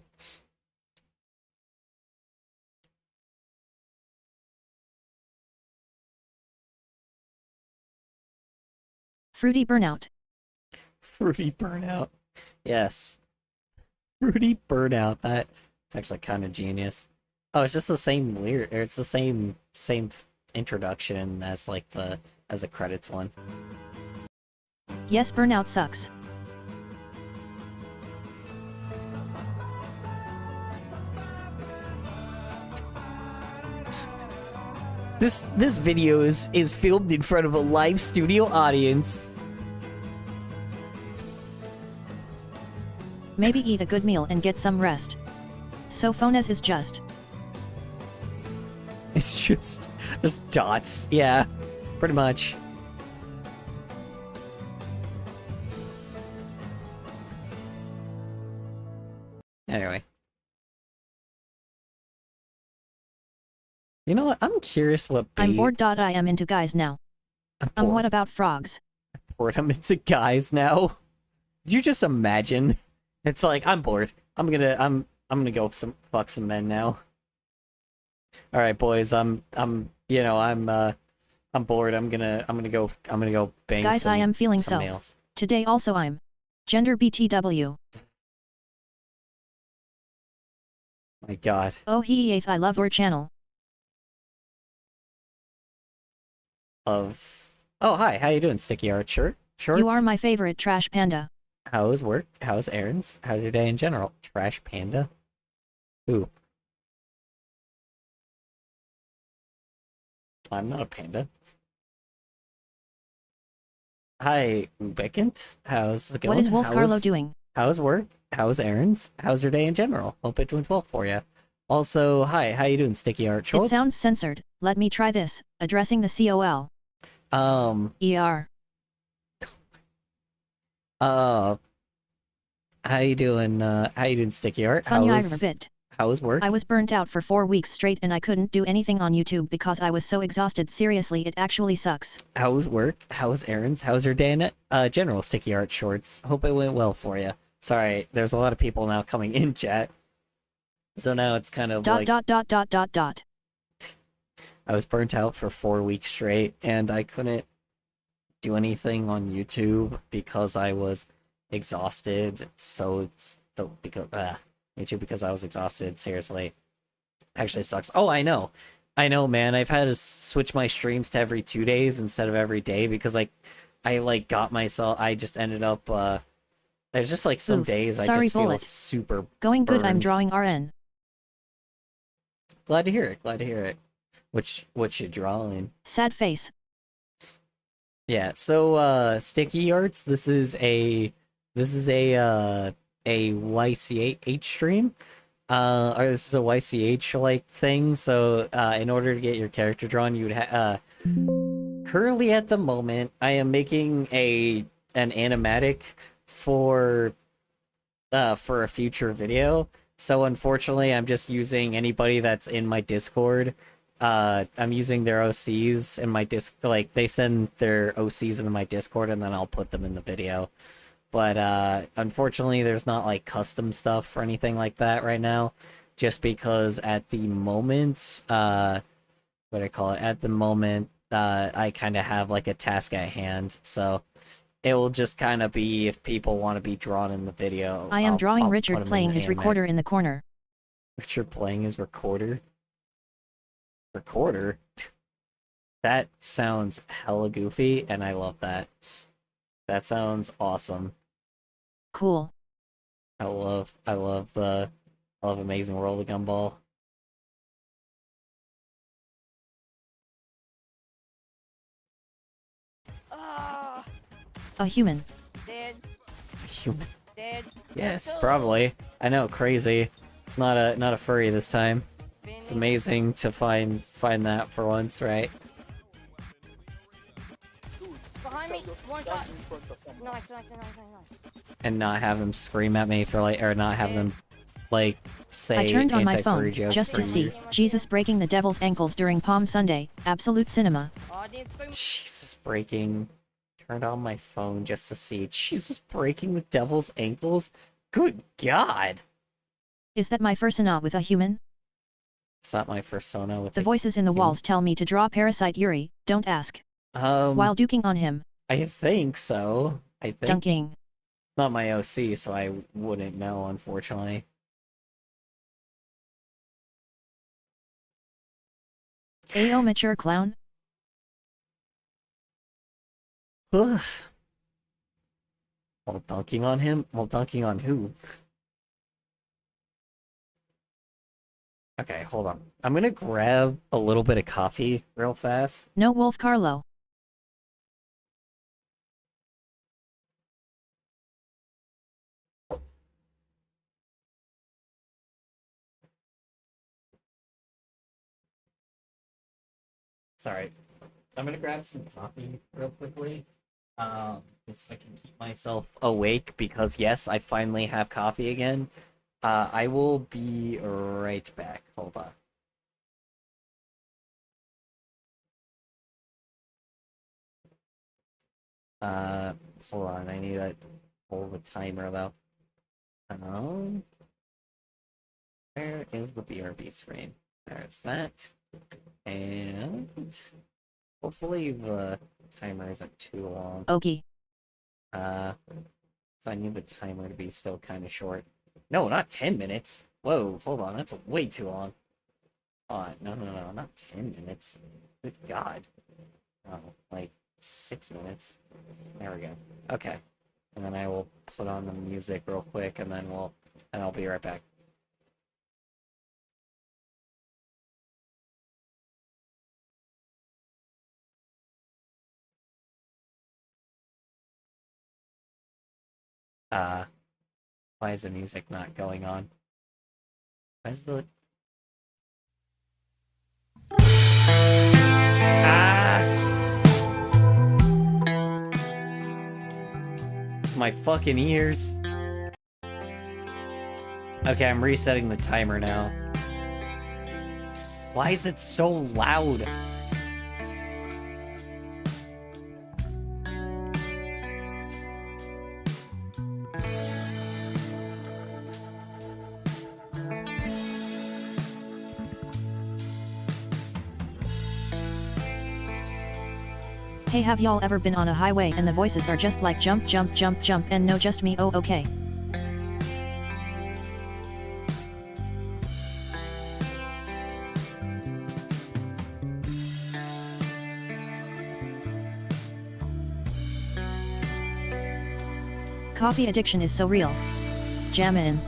Fruity burnout. Fruity burnout. Yes. Fruity burnout. That's actually kind of genius. Oh, it's just the same lyric. It's the same introduction as like as a credits one. Yes, burnout sucks. This video is filmed in front of a live studio audience. Maybe eat a good meal and get some rest. So Phones is just. It's just dots. Yeah, pretty much. Anyway. You know what? I'm curious what I'm bored. I am into guys now. What about frogs? Bored. I'm into guys now. Did you just imagine? It's like I'm bored. I'm gonna go fuck some men now. All right, boys. I'm I'm bored. I'm gonna go bang Guys, some I am feeling some so. males. Today also I'm. Gender BTW. My God. Oh he 8th I love your channel. Oh, hi. How you doing, Sticky Art Shorts? You are my favorite trash panda. How's work? How's errands? How's your day in general? Trash panda? Who? I'm not a panda. Hi, Ubekant. How's it going? What is Wolf Carlo doing? How's work? How's errands? How's your day in general? Hope it's doing well for you. Also, hi. How you doing, Sticky Art It Shorts? sounds censored. Let me try this. Addressing the COL. ER. How you doing? How you doing, Sticky Art? Funny I bit. How was work? I was burnt out for 4 weeks straight and I couldn't do anything on YouTube because I was so exhausted. Seriously, it actually sucks. How was work? How was errands? How's your day in general, Sticky Art Shorts? Hope it went well for you. Sorry, there's a lot of people now coming in chat, so now it's kind of like I was burnt out for 4 weeks straight, and I couldn't do anything on YouTube because I was exhausted. So it's YouTube because I was exhausted. Seriously, actually sucks. Oh, I know, man. I've had to switch my streams to every 2 days instead of every day because I got myself. I just ended up. There's just like some days I just feel super. Going good. burned. I'm drawing RN. Glad to hear it. Glad to hear it. What you drawing? Sad face. Yeah, so Sticky Arts, this is a YCH stream. Or this is a YCH like thing. So in order to get your character drawn, you would currently at the moment I am making an animatic for a future video. So unfortunately, I'm just using anybody that's in my Discord. I'm using their OCs in my like they send their OCs into my Discord and then I'll put them in the video. But unfortunately there's not like custom stuff or anything like that right now, just because at the moment, what do I call it? At the moment, I kind of have like a task at hand, so it will just kind of be if people want to be drawn in the video. I am drawing Richard playing his recorder in the corner. Richard playing his recorder? Recorder? That sounds hella goofy, and I love that. That sounds awesome. Cool. I love Amazing World of Gumball. A human. Dead. Human. Dead. Yes, probably. I know, crazy. It's not a furry this time. It's amazing to find that for once, right? Behind me. One shot. Nice. And not have them scream at me for like, or not have them like say I turned on my phone jokes just to see Jesus breaking the devil's ankles during Palm Sunday. Absolute cinema. Jesus breaking. Turned on my phone just to see Jesus breaking the devil's ankles. Good God! Is that my fursona with a human? It's not my fursona with the voices in the walls tell me to draw Parasite Yuri. Don't ask. While duking on him. I think so. I think. Dunking. Not my OC, so I wouldn't know, unfortunately. Ayo, mature clown. Ugh. While dunking on him? While dunking on who? Okay, hold on. I'm gonna grab a little bit of coffee real fast. No Wolf Carlo. Sorry. I'm gonna grab some coffee real quickly. Just so I can keep myself awake, because yes, I finally have coffee again. I will be right back. Hold on. Hold on. I need to hold the timer though. Where is the BRB screen? There's that. And Hopefully the timer isn't too long. Okay. So I need the timer to be still kind of short. No, not 10 minutes. Whoa, hold on, that's way too long. No, not 10 minutes. Good God. Oh, like 6 minutes. There we go. Okay. And then I will put on the music real quick, and then I'll be right back. Why is the music not going on? Why is the... It's my fucking ears. Okay, I'm resetting the timer now. Why is it so loud? Hey, have y'all ever been on a highway and the voices are just like jump, jump, jump, jump, and no just me? Oh, okay. Coffee addiction is so real. Jam in.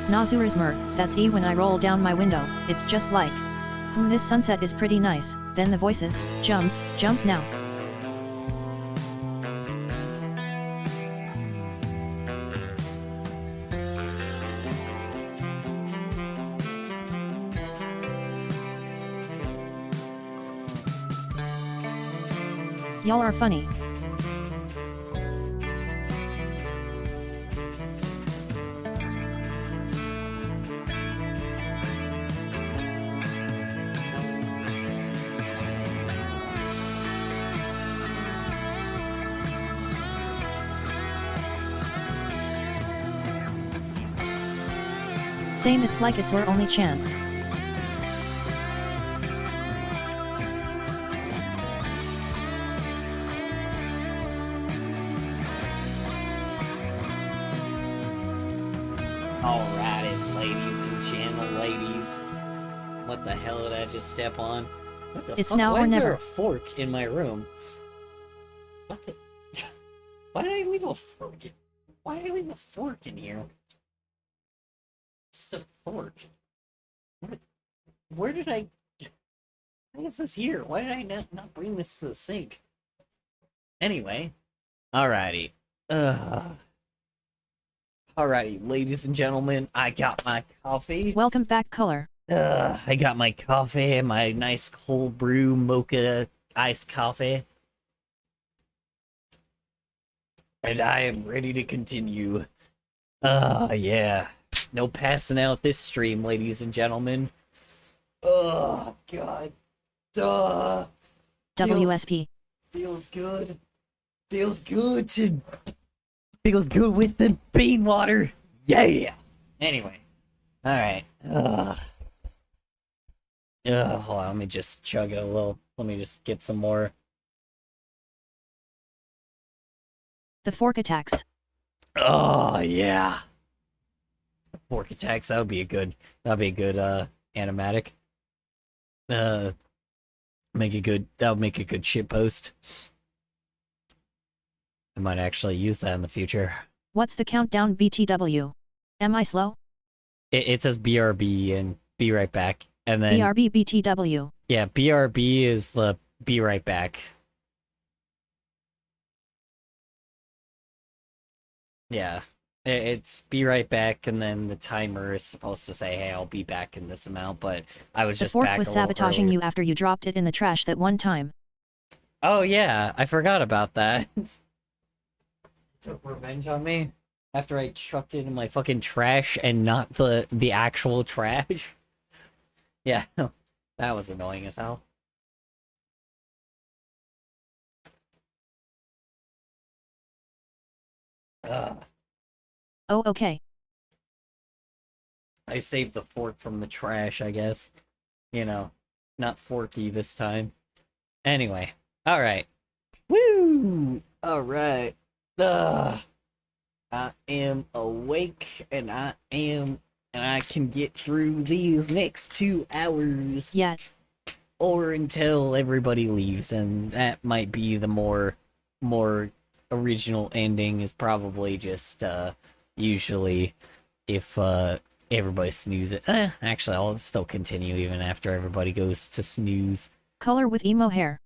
Nazurismer, that's E when I roll down my window, it's just like. This sunset is pretty nice, then the voices, jump, jump now. Y'all are funny. Same, it's like it's our only chance. Alrighty, ladies and gentle-ladies. What the hell did I just step on? What the It's fuck? now Why or is never. there a fork in my room? What the... Why did I leave a fork? Why did I leave a fork in here? Just a fork. What? Where did I... Why is this here? Why did I not bring this to the sink? Anyway. Alrighty. Alrighty, ladies and gentlemen, I got my coffee. Welcome back, Color. I got my coffee, my nice cold brew mocha iced coffee. And I am ready to continue. Yeah. No passing out this stream, ladies and gentlemen. Oh, God. Duh. WSP. Feels good. Feels good with the bean water. Yeah. Anyway. Alright. Hold on, let me just chug a little. Let me just get some more. The fork attacks. Oh, yeah. Fork attacks, that'd be a good animatic. That'll make a good shit post. I might actually use that in the future. What's the countdown BTW? Am I slow? It says BRB and be right back. And then BRB BTW. Yeah, BRB is the be right back. Yeah. It's be right back, and then the timer is supposed to say, hey, I'll be back in this amount, but I was The just fork back was a little sabotaging earlier. you after you dropped it in the trash that one time. Oh yeah, I forgot about that. Took revenge on me after I chucked it in my fucking trash and not the actual trash. Yeah, that was annoying as hell. Ugh. Oh, okay. I saved the fork from the trash, I guess. You know, not forky this time. Anyway, alright. Woo! Alright. Ugh. I am awake, and I can get through these next 2 hours. Yeah. Or until everybody leaves, and that might be the more original ending is probably just, usually if, everybody snoozes. Actually, I'll still continue even after everybody goes to snooze. Color with emo hair.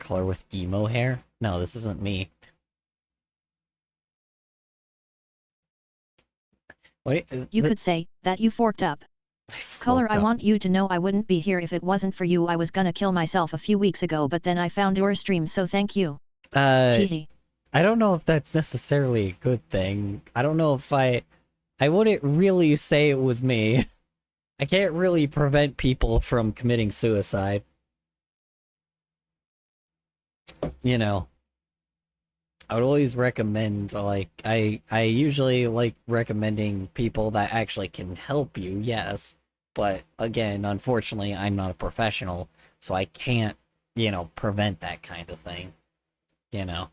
Color with emo hair? No, this isn't me. Wait, You could say that you forked up. Color, I want you to know I wouldn't be here if it wasn't for you. I was gonna kill myself a few weeks ago, but then I found your stream, so thank you. Teehee. I don't know if that's necessarily a good thing. I don't know if I wouldn't really say it was me. I can't really prevent people from committing suicide. You know, I would always recommend, like, I usually like recommending people that actually can help you, yes. But again, unfortunately, I'm not a professional, so I can't, prevent that kind of thing, you know.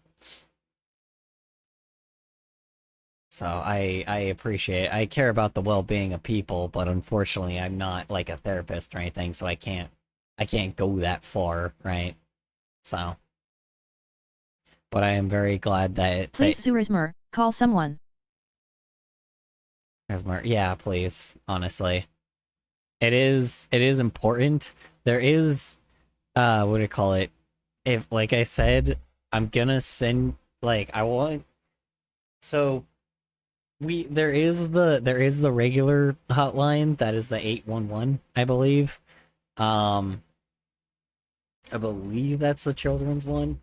So I appreciate it. I care about the well-being of people, but unfortunately I'm not like a therapist or anything, so I can't go that far, right? So, but I am very glad that Please, Surismer, call someone. Yeah, please, honestly. It is important. There is what do you call it? If, like I said, I'm gonna send, like, I want, so there is the regular hotline that is the 811, I believe. I believe that's the children's one,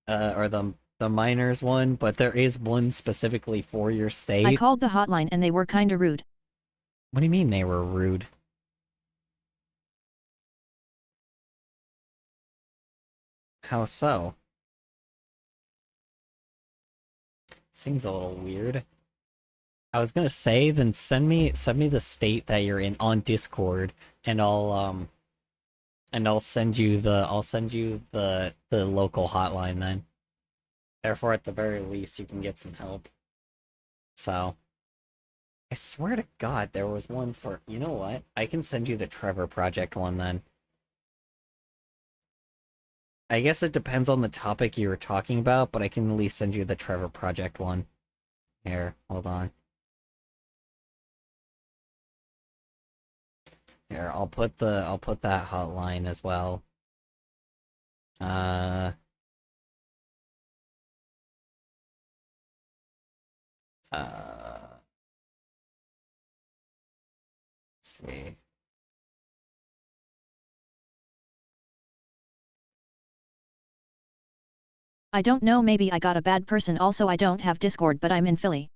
or the minors one, but there is one specifically for your state. I called the hotline and they were kinda rude. What do you mean they were rude? How so? Seems a little weird. I was gonna say, then send me the state that you're in on Discord, and I'll send you the local hotline then. Therefore, at the very least, you can get some help. So, I swear to God, there was one for, you know what? I can send you the Trevor Project one then. I guess it depends on the topic you were talking about, but I can at least send you the Trevor Project one. Here, hold on. Here, I'll put that hotline as well. Let's see. I don't know, maybe I got a bad person. Also, I don't have Discord, but I'm in Philly.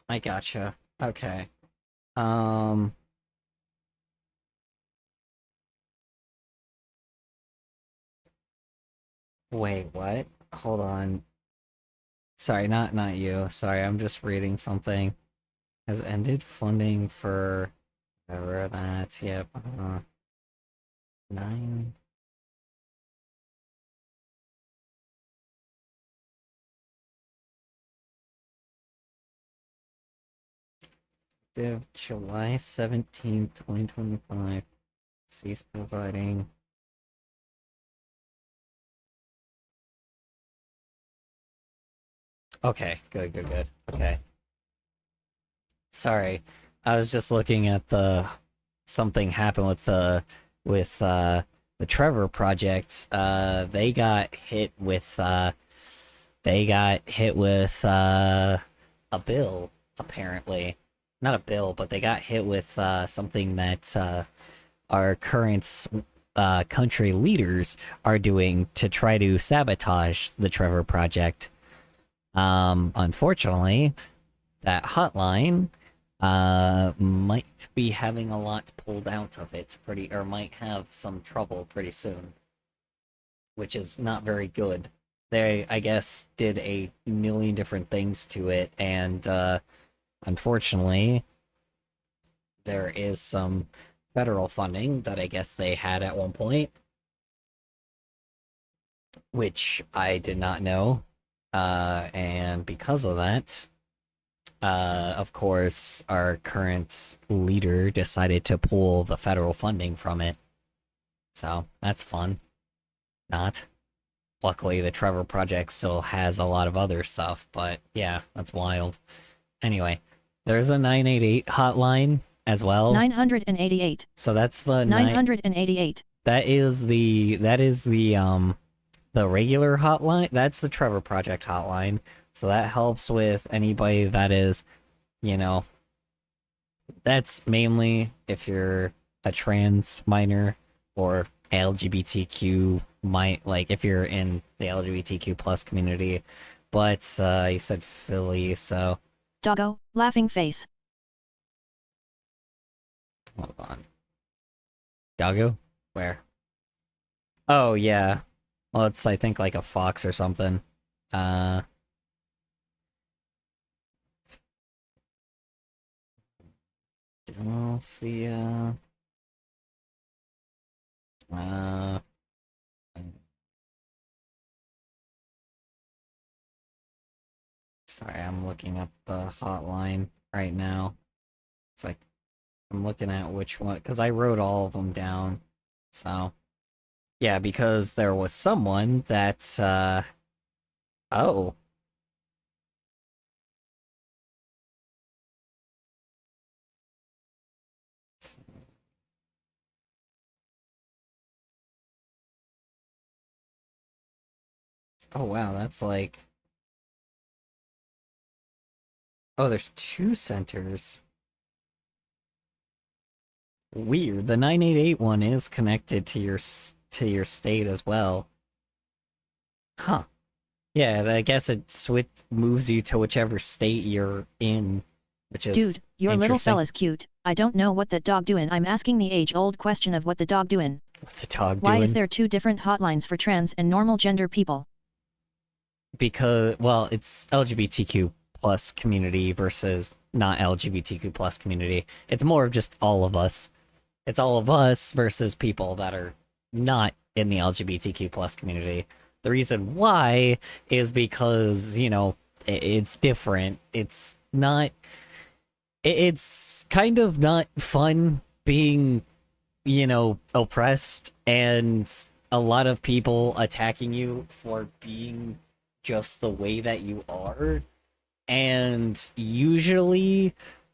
I gotcha. Okay. Wait, what? Hold on. Sorry, not you. Sorry, I'm just reading something. Has ended funding for whatever that's, yep. 9. effective July 17th, 2025. Cease providing. Okay, good. Okay. Sorry. I was just looking at something happened with the Trevor project. They got hit with a bill, apparently. Not a bill, but they got hit with something that our current country leaders are doing to try to sabotage the Trevor project. Unfortunately, that hotline might be having a lot pulled out of it or might have some trouble pretty soon, which is not very good. They, I guess, did a million different things to it, and unfortunately, there is some federal funding that I guess they had at one point, which I did not know, and because of that, of course, our current leader decided to pull the federal funding from it. So, that's fun. Not. Luckily, the Trevor Project still has a lot of other stuff, but yeah, that's wild. Anyway, there's a 988 hotline as well. 988. So that's the 988. That is the regular hotline. That's the Trevor Project hotline. So that helps with anybody that is, that's mainly if you're a trans minor or LGBTQ, if you're in the LGBTQ plus community. But you said Philly, so Doggo, laughing face. Hold on. Doggo? Where? Oh yeah. Well, it's I think like a fox or something. Philadelphia. Sorry, I'm looking up the hotline right now. It's like I'm looking at which one because I wrote all of them down. So yeah, because there was someone that oh. Oh wow, that's like... Oh, there's 2 centers. Weird. The 988 one is connected to your state as well. Huh. Yeah, I guess it moves you to whichever state you're in, which is Dude, your little fella's cute. I don't know what that dog doing. I'm asking the age-old question of what the dog doing. What the dog doing? Why is there 2 different hotlines for trans and normal gender people? Because, well, it's LGBTQ plus community versus not LGBTQ plus community. It's more of just all of us. It's all of us versus people that are not in the LGBTQ plus community. The reason why is because, it's different. It's not... It's kind of not fun being, oppressed and a lot of people attacking you for being just the way that you are. And usually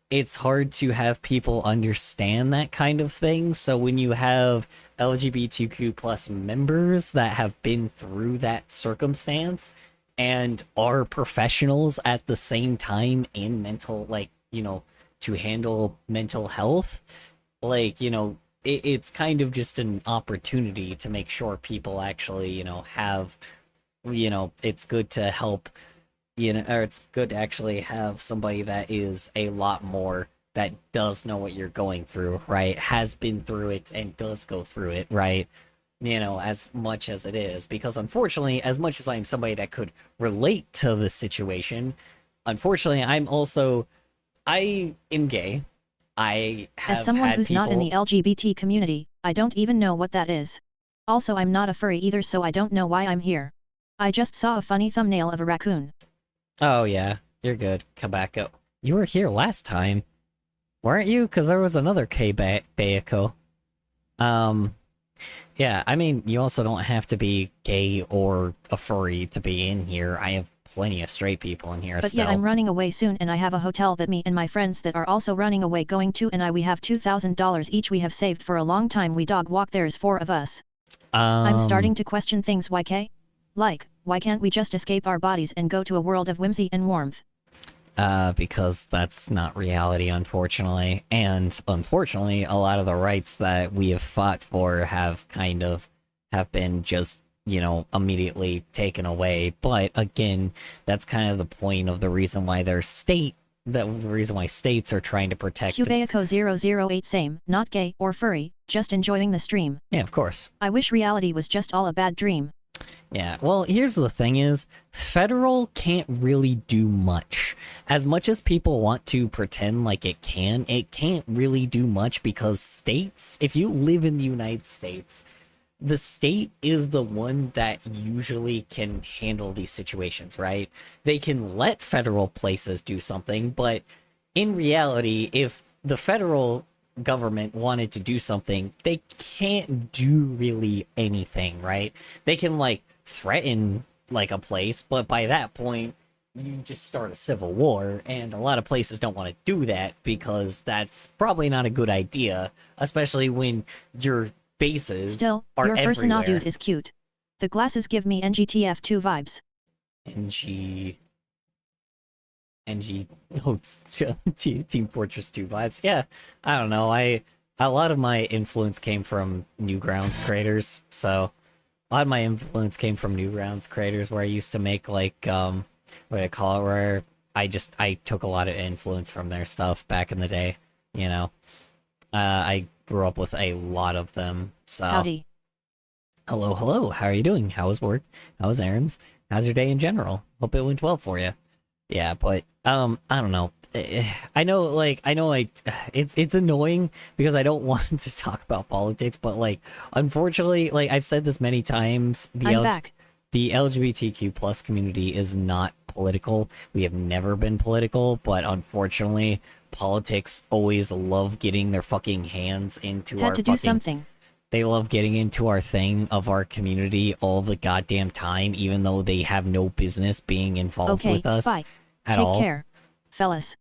it's hard to have people understand that kind of thing. So when you have LGBTQ plus members that have been through that circumstance and are professionals at the same time in mental, to handle mental health, it's kind of just an opportunity to make sure people actually, have, it's good to help, or it's good to actually have somebody that is a lot more, that does know what you're going through, right? Has been through it and does go through it, right? As much as it is. Because unfortunately, as much as I'm somebody that could relate to the situation, unfortunately, I am gay. I have As someone had who's people... not in the LGBT community, I don't even know what that is. Also, I'm not a furry either, so I don't know why I'm here. I just saw a funny thumbnail of a raccoon. Oh yeah, you're good. Come back up. You were here last time. Weren't you? Because there was another Bayako. Yeah, I mean, you also don't have to be gay or a furry to be in here. I have plenty of straight people in here But still. yeah, I'm running away soon and I have a hotel that me and my friends that are also running away going to, and we have $2,000 each we have saved for a long time. We dog walk, there's 4 of us. I'm starting to question things, YK. Like, why can't we just escape our bodies and go to a world of whimsy and warmth? Because that's not reality, unfortunately. And unfortunately, a lot of the rights that we have fought for have been just, you know, immediately taken away. But again, that's kind of the point of the reason why the reason why states are trying to protect... Cubayako008 same, not gay or furry, just enjoying the stream. Yeah, of course. I wish reality was just all a bad dream. Yeah, well, here's the thing is, federal can't really do much. As much as people want to pretend like it can't really do much because states, if you live in the United States, the state is the one that usually can handle these situations, right? They can let federal places do something, but in reality, if the federal government wanted to do something, they can't do really anything, right? They can, like, threaten, like, a place, but by that point, you just start a civil war, and a lot of places don't want to do that because that's probably not a good idea, especially when your bases Still, are your everywhere. personal dude is cute. The glasses give me NGTF2 vibes. Oh, Team Fortress 2 vibes. Yeah, I don't know. A lot of my influence came from Newgrounds creators, so a lot of my influence came from Newgrounds creators where I used to make, like, what do I call it, where I took a lot of influence from their stuff back in the day, you know. I grew up with a lot of them, so... Howdy. Hello, how are you doing? How was work? How was errands? How's your day in general? Hope it went well for you. Yeah, but, I don't know. I know, it's annoying because I don't want to talk about politics, but, like, unfortunately, like, I've said this many times, I'm back. The LGBTQ plus community is not political. We have never been political, but unfortunately, politics always love getting their fucking hands into our Had to do something. They love getting into our thing of our community all the goddamn time, even though they have no business being involved with us bye. at Take all. care, fellas.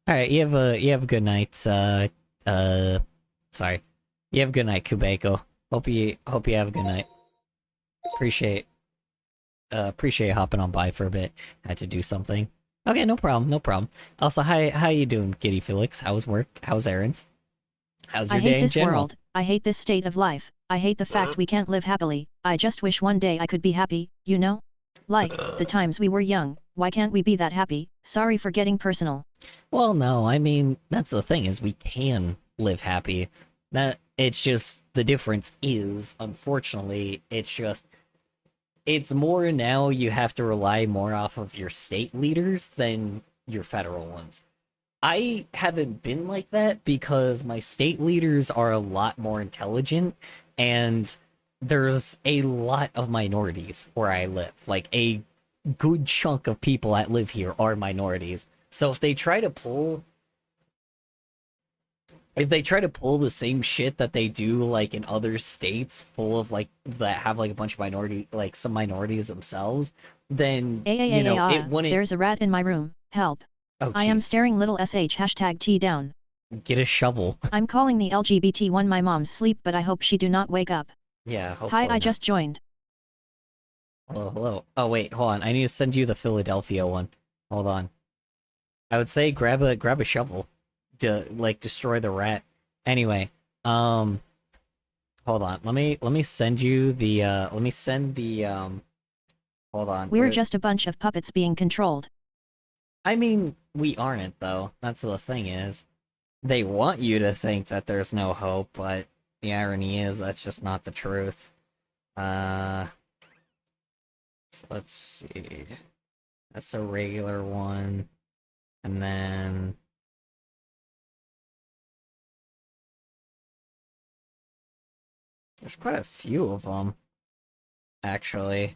All right, you have a good night. Sorry, you have a good night, Kubeko. Hope you have a good night. Appreciate hopping on by for a bit. Had to do something. Okay, no problem. Also, how you doing, Giddy Felix? How's work? How's errands? How's your I day hate in this general? world. I hate this state of life. I hate the fact we can't live happily. I just wish one day I could be happy, you know? Like, the times we were young, why can't we be that happy? Sorry for getting personal. Well, no, I mean, that's the thing, is we can live happy. It's just, the difference is, unfortunately, it's more now you have to rely more off of your state leaders than your federal ones. I haven't been like that because my state leaders are a lot more intelligent, and there's a lot of minorities where I live. Like, a good chunk of people that live here are minorities. So if they try to pull the same shit that they do, like, in other states full of, like, that have, like, a bunch of some minorities themselves, then, you know, it wouldn't... There's a rat in my room. Help. Oh, I am jeez. staring little sh #T down. Get a shovel. I'm calling the LGBT one. My mom's sleep, but I hope she do not wake up. Yeah, hopefully Hi, I not. just joined. Hello. Oh, wait, hold on. I need to send you the Philadelphia one. Hold on. I would say grab a shovel to, like, destroy the rat. Anyway, hold on. Let me send you the, hold on. We're just a bunch of puppets being controlled. I mean, we aren't, though. That's the thing is. They want you to think that there's no hope, but the irony is that's just not the truth. So let's see. That's a regular one. And then... there's quite a few of them, actually.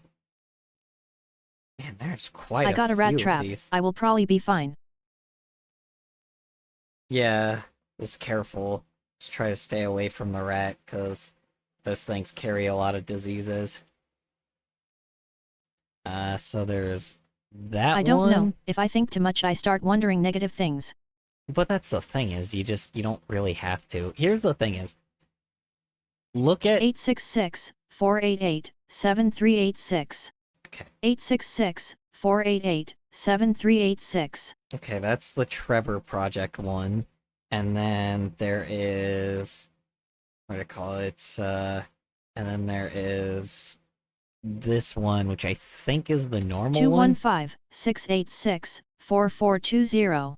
Man, there's quite a few I got a rat of trap. these. I will probably be fine. Yeah, Just careful. Just try to stay away from the rat, because those things carry a lot of diseases. So there's that I don't one. know. If I think too much, I start wondering negative things. But that's the thing is, you don't really have to. Here's the thing is, look at 866-488-7386. Okay. 866-488-7386. Okay, that's the Trevor Project one. And then there is, what do I call it? And then there is this one, which I think is the normal one. 215-686-4420.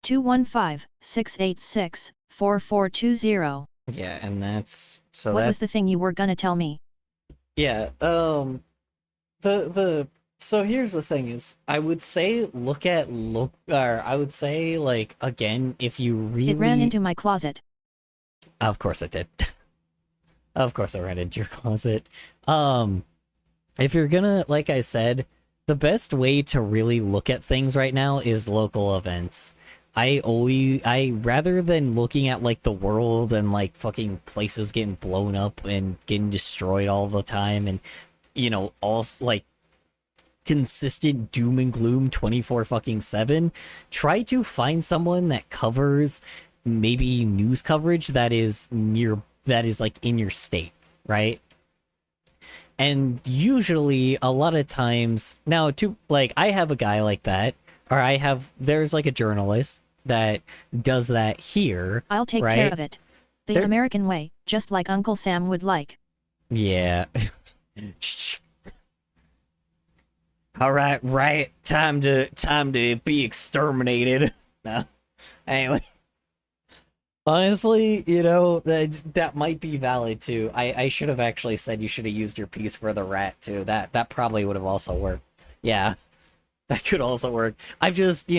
215-686-4420. Yeah, and that's so What that was the thing you were gonna tell me? yeah, so here's the thing is, I would say I would say, like, again, if you really... It ran into my closet. Of course it did. Of course I ran into your closet. If you're gonna, like I said, the best way to really look at things right now is local events. Rather than looking at, like, the world and, like, fucking places getting blown up and getting destroyed all the time and, you know, all, like, consistent doom and gloom 24/7, try to find someone that covers maybe news coverage that is like in your state, right? And usually a lot of times now, I have a guy like that, or there's like a journalist that does that here. I'll take right? care of it. The American way, just like Uncle Sam would like. Yeah. All right. Time to be exterminated. No. Anyway. Honestly, you know, that might be valid too. I should have actually said you should have used your piece for the rat too. That probably would have also worked. Yeah. That could also work. I just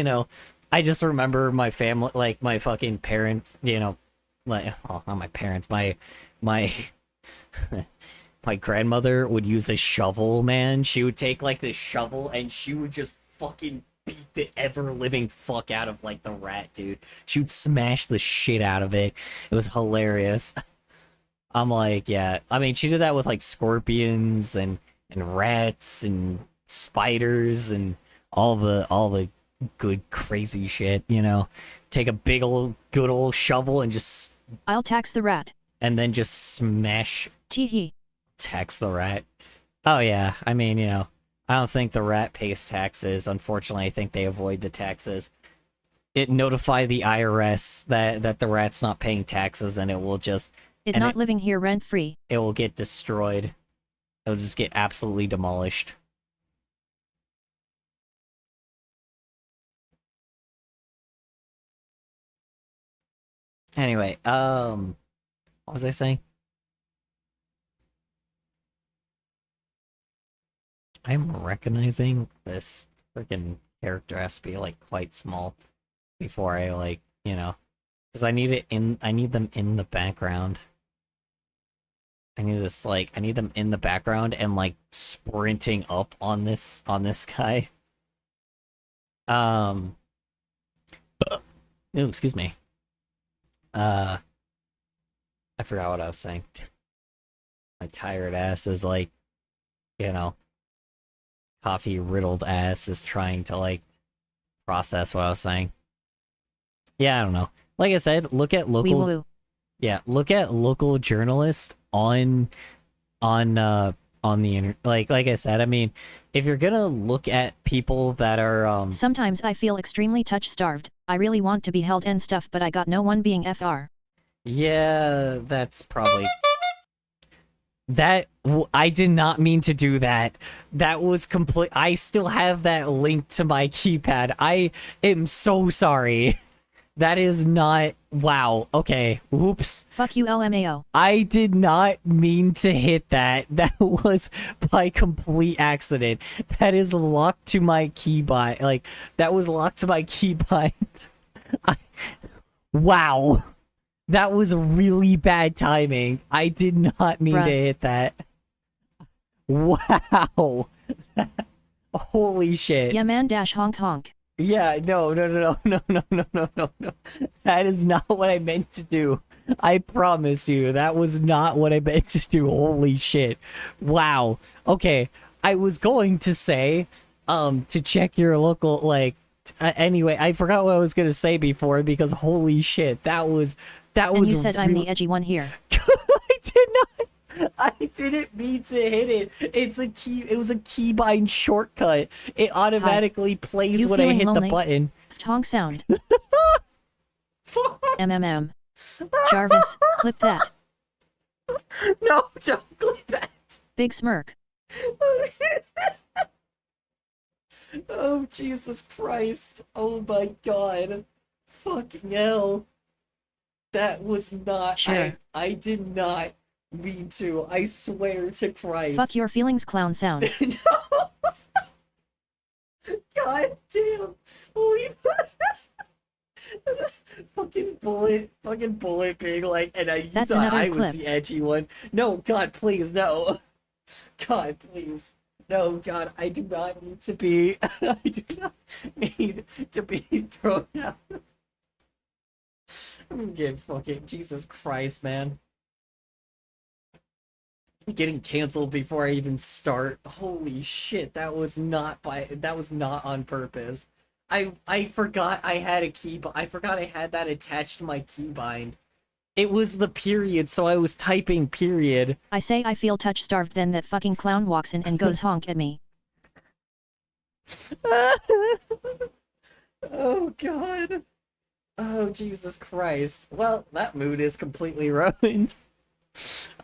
remember my family, like my fucking parents, you know, like, oh, not my parents, my my grandmother would use a shovel, man. She would take like this shovel and she would just fucking beat the ever-living fuck out of like the rat, dude. She would smash the shit out of it. It was hilarious. I'm like, yeah. I mean, she did that with like scorpions and rats and spiders and all the good crazy shit, you know. Take a good old shovel and just I'll tax the rat. And then just smash Teehee. Tax the rat. Oh yeah, I mean, you know, I don't think the rat pays taxes. Unfortunately, I think they avoid the taxes. It notify the IRS that the rat's not paying taxes, and it will just living here rent free. It will get destroyed. It'll just get absolutely demolished. Anyway, what was I saying? I'm recognizing this freaking character has to be like quite small before I like, you know, because I need them in the background. I need them in the background and like sprinting up on this guy. Oh, excuse me. I forgot what I was saying. My tired ass is like, you know, coffee riddled ass is trying to like process what I was saying. Yeah, I don't know. Like I said, look at local journalists on the internet. Like I said, I mean, if you're gonna look at people that are Sometimes I feel extremely touch-starved. I really want to be held and stuff, but I got no one being FR. Yeah, that's probably... I did not mean to do that. That was complete... I still have that linked to my keypad. I am so sorry. That is not... Wow. Okay. Whoops. Fuck you, LMAO. I did not mean to hit that. That was by complete accident. That is locked to my keybind. Like, that was locked to my keybind. Wow. That was really bad timing. I did not mean to hit that. Wow. Holy shit. Yeah man dash honk honk. Yeah, no. That is not what I meant to do. I promise you, that was not what I meant to do. Holy shit. Wow. Okay, I was going to say, to check your local, like, anyway, I forgot what I was gonna say before because holy shit, that was And you said I'm the edgy one here. I did not. I didn't mean to hit it. It was a keybind shortcut. It automatically plays You when I feeling hit lonely? the button. Tonk sound. MMM. Jarvis, clip that. No, don't clip that. Big smirk. Oh, Jesus Christ. Oh my god. Fucking hell. That was not... Sure. I did not mean to. I swear to Christ. Fuck your feelings, clown sound. No! God damn. Holy fucking bullet being like, and you That's thought another I was clip. the edgy one. No, God, please, no. God, please. No, God, I do not need to be, I do not need to be thrown out. I'm getting fucking, Jesus Christ, man. Getting canceled before I even start. Holy shit, that was not on purpose. I forgot I had a key, I forgot I had that attached to my keybind. It was the period, so I was typing period. I say I feel touch starved, then that fucking clown walks in and goes honk at me. Oh god. Oh Jesus Christ. Well, that mood is completely ruined.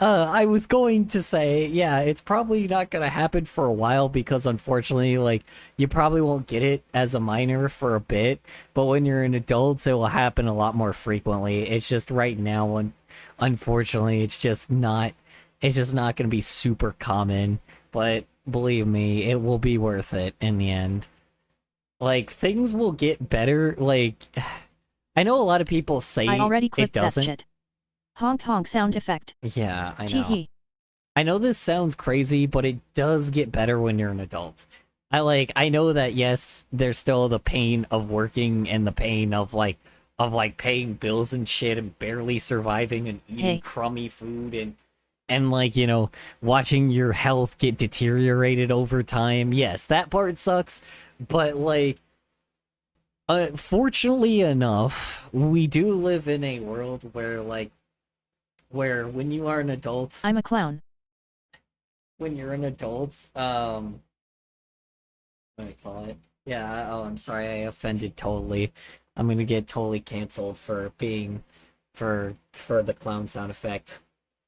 I was going to say, yeah, it's probably not gonna happen for a while because unfortunately, like, you probably won't get it as a minor for a bit, but when you're an adult, it will happen a lot more frequently. It's just right now, unfortunately, it's just not gonna be super common, but believe me, it will be worth it in the end. Like, things will get better, like, I know a lot of people say I already it clipped that doesn't. shit. Honk honk sound effect. Yeah, I know. Tee-hee. I know this sounds crazy, but it does get better when you're an adult. I know that yes, there's still the pain of working and the pain of paying bills and shit and barely surviving and eating crummy food and like, you know, watching your health get deteriorated over time. Yes, that part sucks, but like, fortunately enough, we do live in a world where when you are an adult... I'm a clown. When you're an adult, what do I call it? Yeah, oh, I'm sorry, I offended totally. I'm gonna get totally canceled for being... for the clown sound effect.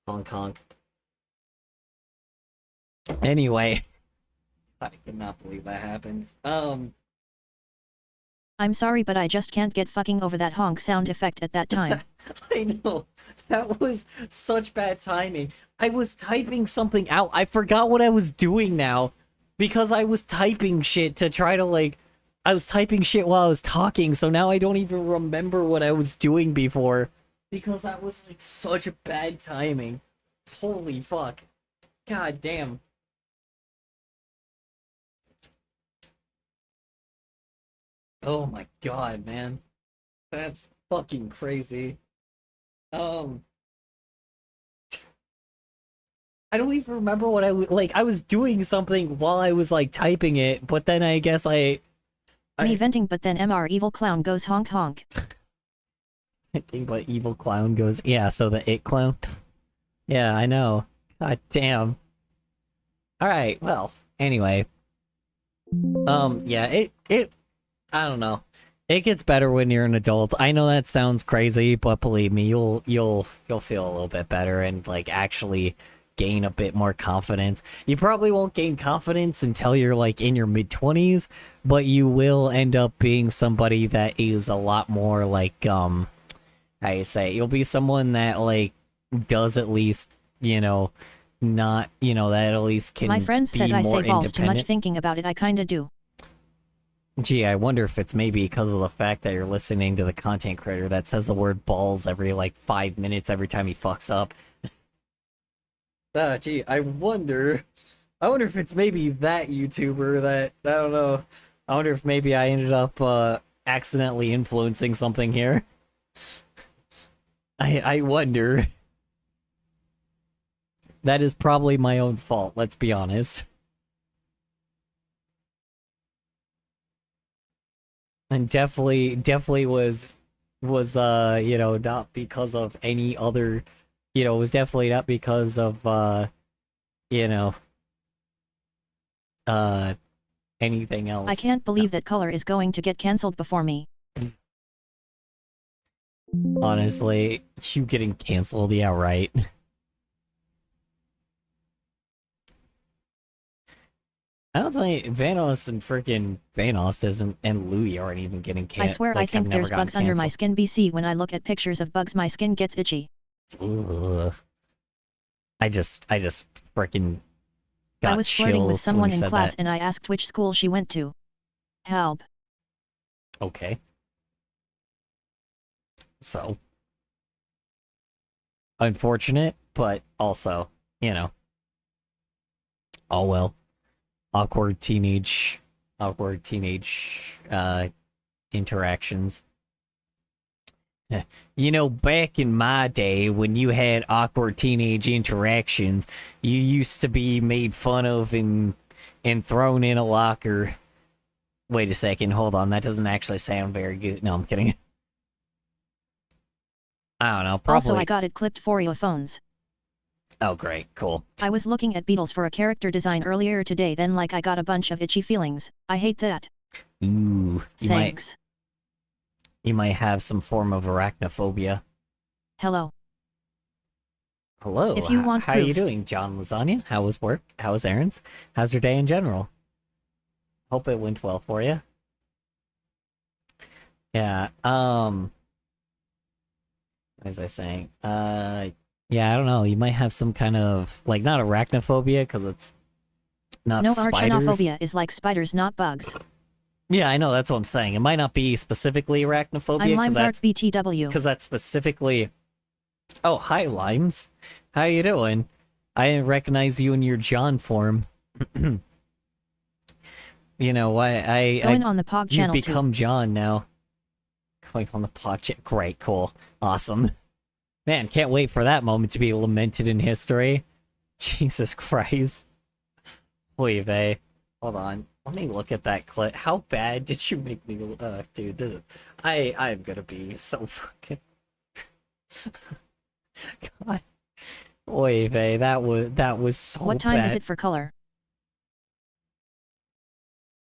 Honk honk. Anyway. I cannot believe that happens. I'm sorry, but I just can't get fucking over that honk sound effect at that time. I know. That was such bad timing. I was typing something out. I forgot what I was doing now. Because I was typing shit to try to, like... I was typing shit while I was talking, so now I don't even remember what I was doing before. Because that was, like, such a bad timing. Holy fuck. God damn. Oh my god, man. That's fucking crazy. I don't even remember what I was doing something while I was, like, typing it, but then I guess Me venting, but then MR evil clown goes honk honk. I think what evil clown goes... Yeah, so the it clown? Yeah, I know. God damn. Alright, well, anyway. Yeah, it... I don't know. It gets better when you're an adult. I know that sounds crazy, but believe me, you'll feel a little bit better and like actually gain a bit more confidence. You probably won't gain confidence until you're like in your mid-20s, but you will end up being somebody that is a lot more like how you say, you'll be someone that like does at least, you know, not, you know, that at least can My friend said be I more say balls too much. independent. Thinking about it, I kinda do. Gee, I wonder if it's maybe because of the fact that you're listening to the content creator that says the word balls every, like, 5 minutes every time he fucks up. Gee, I wonder if it's maybe that YouTuber that, I don't know. I wonder if maybe I ended up accidentally influencing something here. I wonder. That is probably my own fault, let's be honest. And definitely was you know, not because of any other, you know, it was definitely not because of you know, anything else. I can't believe that color is going to get cancelled before me. Honestly, you getting canceled, yeah, right. I don't think Vanos and freaking Vanos isn't, and Louis aren't even getting canceled. I swear like, I think there's bugs under my skin. BC, when I look at pictures of bugs, my skin gets itchy. Ugh. I just freaking got I was flirting with chills when someone you in said class that. and I asked which school she went to. Help. Okay. So. Unfortunate, but also, you know. Oh well. Awkward teenage interactions. You know, back in my day, when you had awkward teenage interactions, you used to be made fun of and thrown in a locker. Wait a second, hold on, that doesn't actually sound very good. No, I'm kidding. I don't know, probably. Also, I got it clipped for your phones. Oh, great, cool. I was looking at Beatles for a character design earlier today, then like I got a bunch of itchy feelings. I hate that. Ooh, Thanks. You might have some form of arachnophobia. Hello. Hello, if you want how proof. are you doing, John Lasagna? How was work? How was errands? How's your day in general? Hope it went well for you. Yeah, what was I saying? Yeah, I don't know, you might have some kind of, like, not arachnophobia, because it's not no, spiders. arachnophobia is like spiders, not bugs. Yeah, I know, that's what I'm saying. It might not be specifically arachnophobia, I'm Limes BTW. because that's specifically... Oh, hi, Limes. How you doing? I didn't recognize you in your John form. You know, Going on the Pog channel you've become too. John now. Going on the Pog channel. Great, cool, awesome. Man, can't wait for that moment to be lamented in history. Jesus Christ. Oy vey. Hold on. Let me look at that clip. How bad did you make me... dude, I'm gonna be so fucking... God. Oy vey, that was so bad. What time is it for color?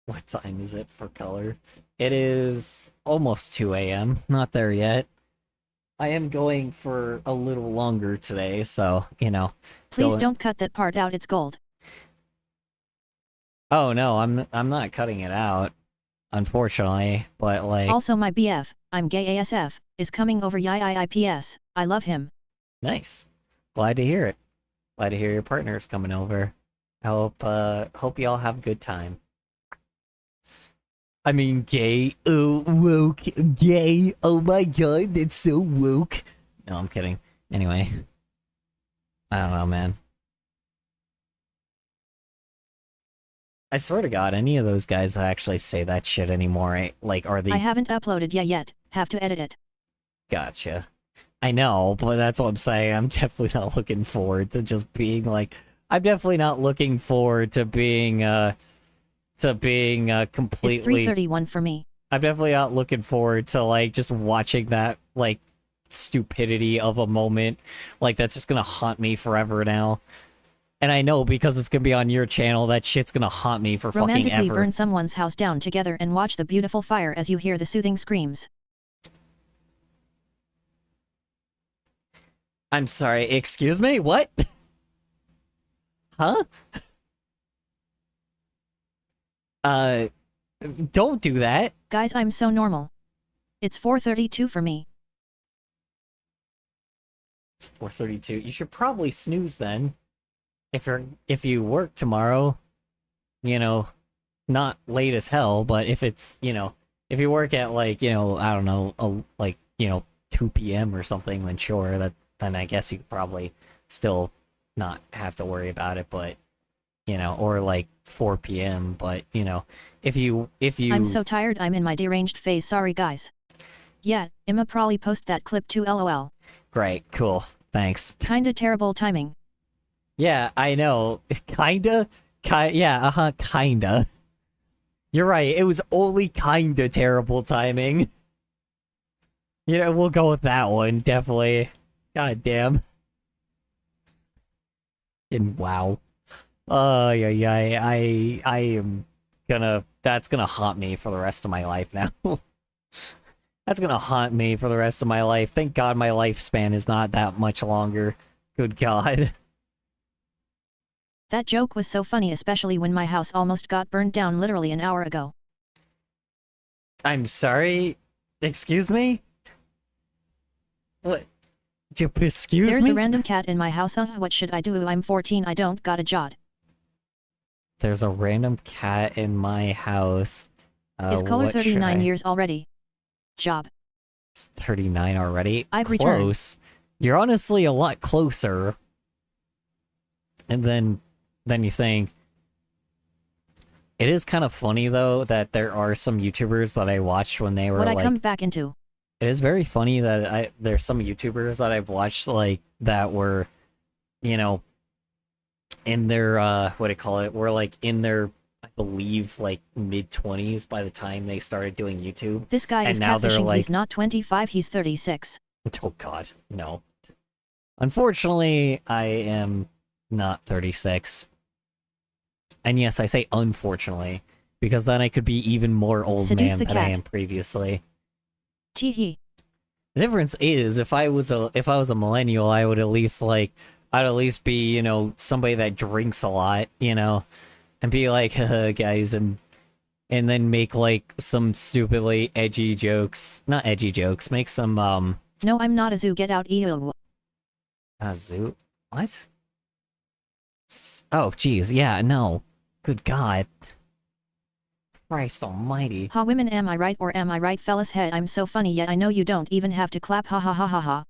What time is it for color? It is almost 2 a.m. Not there yet. I am going for a little longer today, so, you know. Please don't cut that part out, it's gold. Oh no, I'm not cutting it out, unfortunately, but like... Also my BF, I'm gay ASF, is coming over YIIPS, I love him. Nice. Glad to hear it. Glad to hear your partner's coming over. I hope y'all have a good time. I mean, gay. Oh, woke. Gay. Oh my god, that's so woke. No, I'm kidding. Anyway. I don't know, man. I swear to god, any of those guys that actually say that shit anymore, like, are they... I haven't uploaded yet, have to edit it. Gotcha. I know, but that's what I'm saying. I'm definitely not looking forward to just being, like... I'm definitely not looking forward to being, completely... It's 3:31 for me. I'm definitely not looking forward to, like, just watching that, like, stupidity of a moment. Like, that's just gonna haunt me forever now. And I know, because it's gonna be on your channel, that shit's gonna haunt me for fucking ever. Romantically burn someone's house down together and watch the beautiful fire as you hear the soothing screams. I'm sorry, excuse me? What? Huh? Don't do that. Guys, I'm so normal. It's 4:32 for me. It's 4:32. You should probably snooze then. If you work tomorrow, you know, not late as hell, but if it's, you know, if you work at, like, you know, I don't know, like, you know, 2 p.m. or something, then sure, then I guess you could probably still not have to worry about it, but you know, or like 4 p.m. But, you know, if you... I'm so tired, I'm in my deranged phase, sorry guys. Yeah, I'ma probably post that clip too, lol. Great, cool, thanks. Kinda terrible timing. Yeah, I know. Kinda? Yeah, kinda. You're right, it was only kinda terrible timing. You know, we'll go with that one, definitely. God damn. And wow. Yeah, I am gonna... That's gonna haunt me for the rest of my life now. That's gonna haunt me for the rest of my life. Thank God my lifespan is not that much longer. Good God. That joke was so funny, especially when my house almost got burned down literally an hour ago. I'm sorry? Excuse me? What? Excuse There's me? a random cat in my house, what should I do? I'm 14, I don't got a job. There's a random cat in my house. Is color 39 years already? Job. It's 39 already? I've Close. You're honestly a lot closer. And then you think... It is kind of funny, though, that there are some YouTubers that I watched when they were, What like... I come back into. It is very funny that there's some YouTubers that I've watched, like, that were, you know, in their, what do you call it? Were, like, in their, I believe, like, mid-20s by the time they started doing YouTube. This guy is now they're catfishing, like, he's not 25, he's 36. Oh God, no. Unfortunately, I am not 36. And yes, I say unfortunately, because then I could be even more old Seduce man the than I cat. am previously. Teehee. The difference is, if I was a millennial, I would at least I'd at least be, you know, somebody that drinks a lot, you know, and be like, guys, and then make like some stupidly edgy jokes, not edgy jokes, make some No, I'm not a zoo, get out, ew. A zoo? What? Oh, geez, yeah, no. Good God. Christ almighty. Ha, women, am I right or am I right, fellas? Hey, I'm so funny, yet I know you don't even have to clap, ha ha ha ha ha.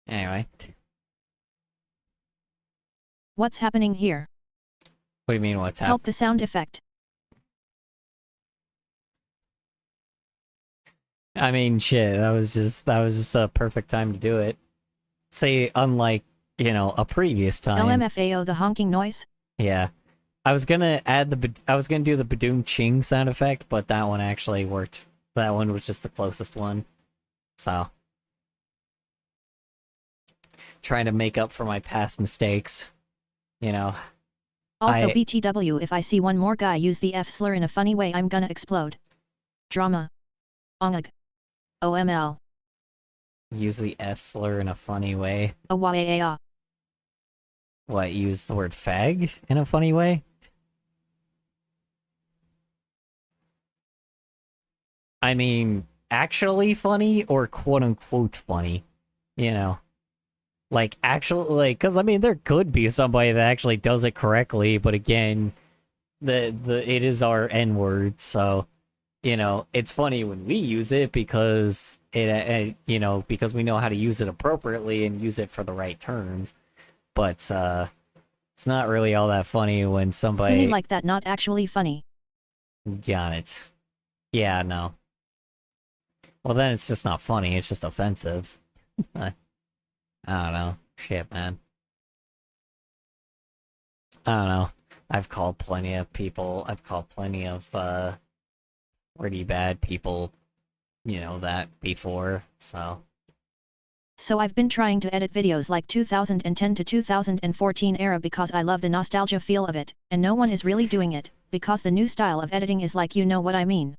Anyway. What's happening here? What do you mean, what's happening? Help the sound effect. I mean, shit, that was just a perfect time to do it. Say, unlike, you know, a previous time. LMFAO, the honking noise? Yeah. I was gonna do the Badoom Ching sound effect, but that one actually worked. That one was just the closest one. So. Trying to make up for my past mistakes. You know. Also BTW, if I see one more guy use the F slur in a funny way, I'm gonna explode. Drama. Ongag. OML. Use the F slur in a funny way. Awaya. What, use the word fag in a funny way? I mean, actually funny or quote-unquote funny? You know. Like, actually, like, because, I mean, there could be somebody that actually does it correctly, but again, it is our N-word, so, you know, it's funny when we use it because you know, because we know how to use it appropriately and use it for the right terms, but, it's not really all that funny when somebody... Funny like that, not actually funny. Got it. Yeah, no. Well, then it's just not funny, it's just offensive. I don't know. Shit, man. I don't know. I've called plenty of pretty bad people, you know, that before, so. So I've been trying to edit videos like 2010 to 2014 era because I love the nostalgia feel of it, and no one is really doing it, because the new style of editing is like, you know what I mean.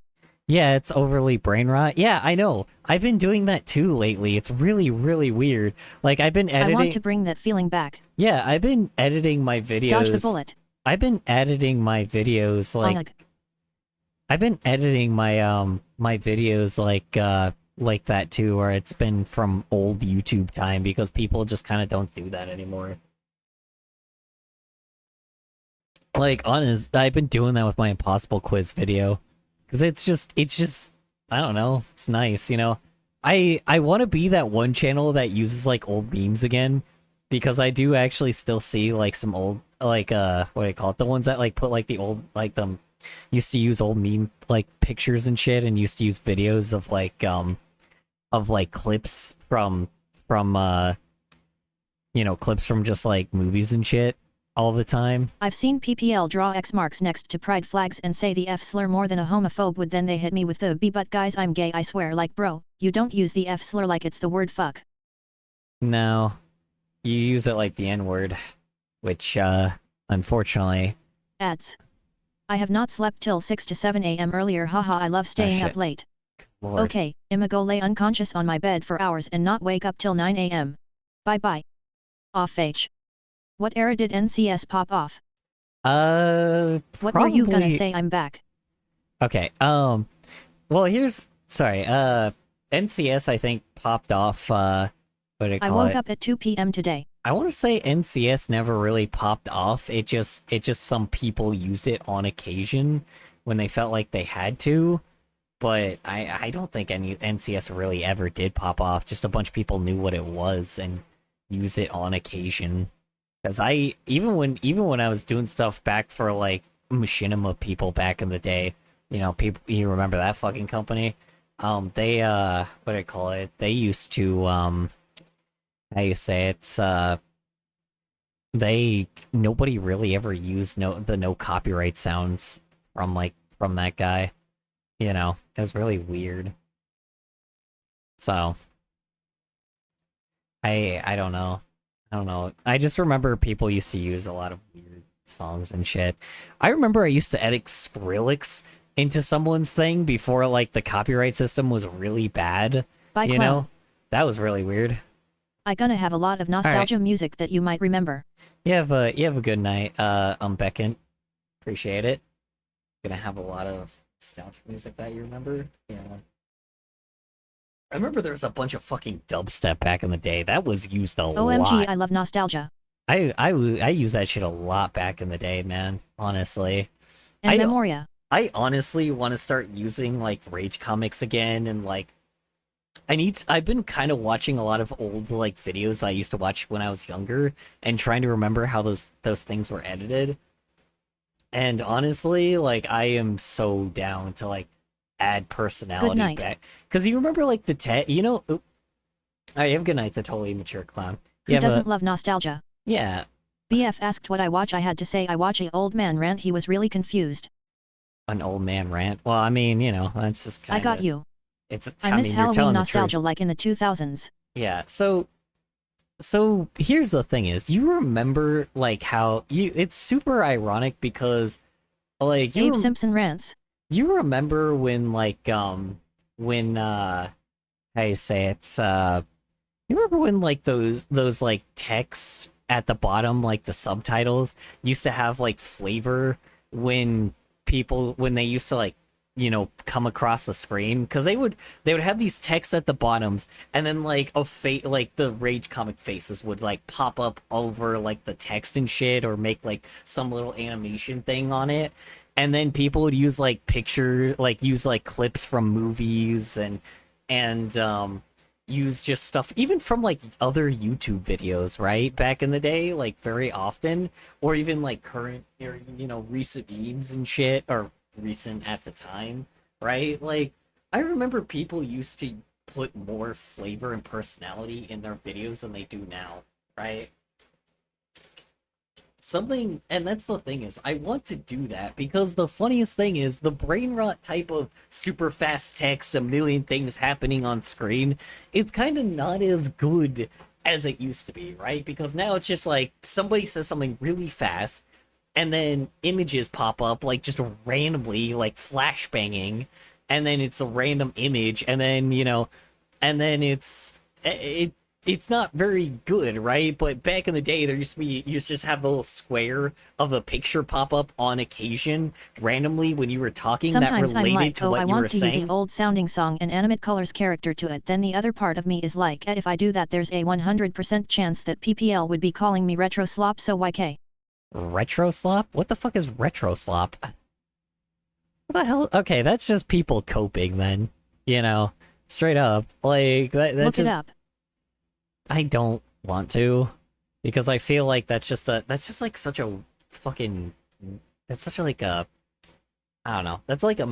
Yeah, it's overly brain rot. Yeah, I know. I've been doing that too lately. It's really, really weird. Like, I've been editing... I want to bring that feeling back. Yeah, I've been editing my videos... Dodge the bullet. I've been editing my videos, like... I've been editing my, my videos, like that too, where it's been from old YouTube time, because people just kind of don't do that anymore. Like, honest, I've been doing that with my Impossible Quiz video. Because it's just, I don't know, it's nice, you know? I want to be that one channel that uses, like, old memes again, because I do actually still see, like, some old, like, what do you call it? The ones that, like, put, like, the old, like, them, used to use old meme, like, pictures and shit, and used to use videos of, like, clips from, you know, clips from just, like, movies and shit all the time. I've seen PPL draw X marks next to pride flags and say the F slur more than a homophobe would, then they hit me with the B, but guys, I'm gay, I swear, like, bro, you don't use the F slur like it's the word fuck. No. You use it like the N-word, which, unfortunately... Ads. I have not slept till 6 to 7 a.m. earlier, haha, I love staying up late. Lord. Okay, I'ma go lay unconscious on my bed for hours and not wake up till 9 a.m. Bye bye. Off H. What era did NCS pop off? What were you gonna say? I'm back. Okay, well, sorry, NCS, I think, popped off, what do you call it? I woke up at 2 p.m. today. I want to say NCS never really popped off. It just some people used it on occasion when they felt like they had to. But I don't think any NCS really ever did pop off. Just a bunch of people knew what it was and used it on occasion. Because even when I was doing stuff back for, like, Machinima people back in the day, you know, people, you remember that fucking company? They what do I call it? They used to how you say it's nobody really ever used the no copyright sounds from that guy. You know, it was really weird. So I don't know. I don't know. I just remember people used to use a lot of weird songs and shit. I remember I used to edit Skrillex into someone's thing before, like, the copyright system was really bad. You know? That was really weird. I gonna have a lot of nostalgia music that you might remember. You have a good night, Beckett. Appreciate it. Gonna have a lot of nostalgia music that you remember. Yeah. I remember there was a bunch of fucking dubstep back in the day. That was used a lot. OMG, I love nostalgia. I use that shit a lot back in the day, man. Honestly. And Memoria. I honestly want to start using, like, Rage comics again, and, like, I've been kind of watching a lot of old, like, videos I used to watch when I was younger and trying to remember how those things were edited. And honestly, like, I am so down to, like, add personality back. Because you remember, like, you know... I have good night, the totally mature clown. Who doesn't love nostalgia? Yeah. BF asked what I watch. I had to say I watch a old man rant. He was really confused. An old man rant? Well, I mean, you know, that's just kind of... I got you. I miss Halloween nostalgia like in the 2000s. Yeah, so here's the thing is, you remember, like, how it's super ironic because, like, Abe Simpson rants. You remember when, like, how you say it's, you remember when, like, those like texts at the bottom, like the subtitles, used to have, like, flavor when they used to, like, you know, come across the screen, because they would have these texts at the bottoms, and then, like, like the Rage comic faces would, like, pop up over, like, the text and shit, or make, like, some little animation thing on it, and then people would use, like, pictures, like, use, like, clips from movies and use just stuff even from, like, other YouTube videos, right, back in the day, like, very often, or even, like, current, or, you know, recent memes and shit, or recent at the time, right? Like, I remember people used to put more flavor and personality in their videos than they do now, right? And that's the thing is, I want to do that, because the funniest thing is, the brain rot type of super fast text, a million things happening on screen, is kind of not as good as it used to be, right? Because now it's just like, somebody says something really fast, and then images pop up, like, just randomly, like, flashbanging, and then it's a random image, and then, you know, and then it's not very good, right? But back in the day, you used to just have the little square of a picture pop up on occasion, randomly, when you were talking. Sometimes that related I'm like, to what I you were want to saying. use an old sounding song and animate colors character to it. Then the other part of me is like, if I do that, there's a 100% chance that PPL would be calling me retro slop, so YK. Retro slop? What the fuck is retro slop? What the hell? Okay, that's just people coping then. You know, straight up. Like, that's Look just... it up. I don't want to. Because I feel like that's just like such a fucking... That's such a, like a... I don't know. That's like a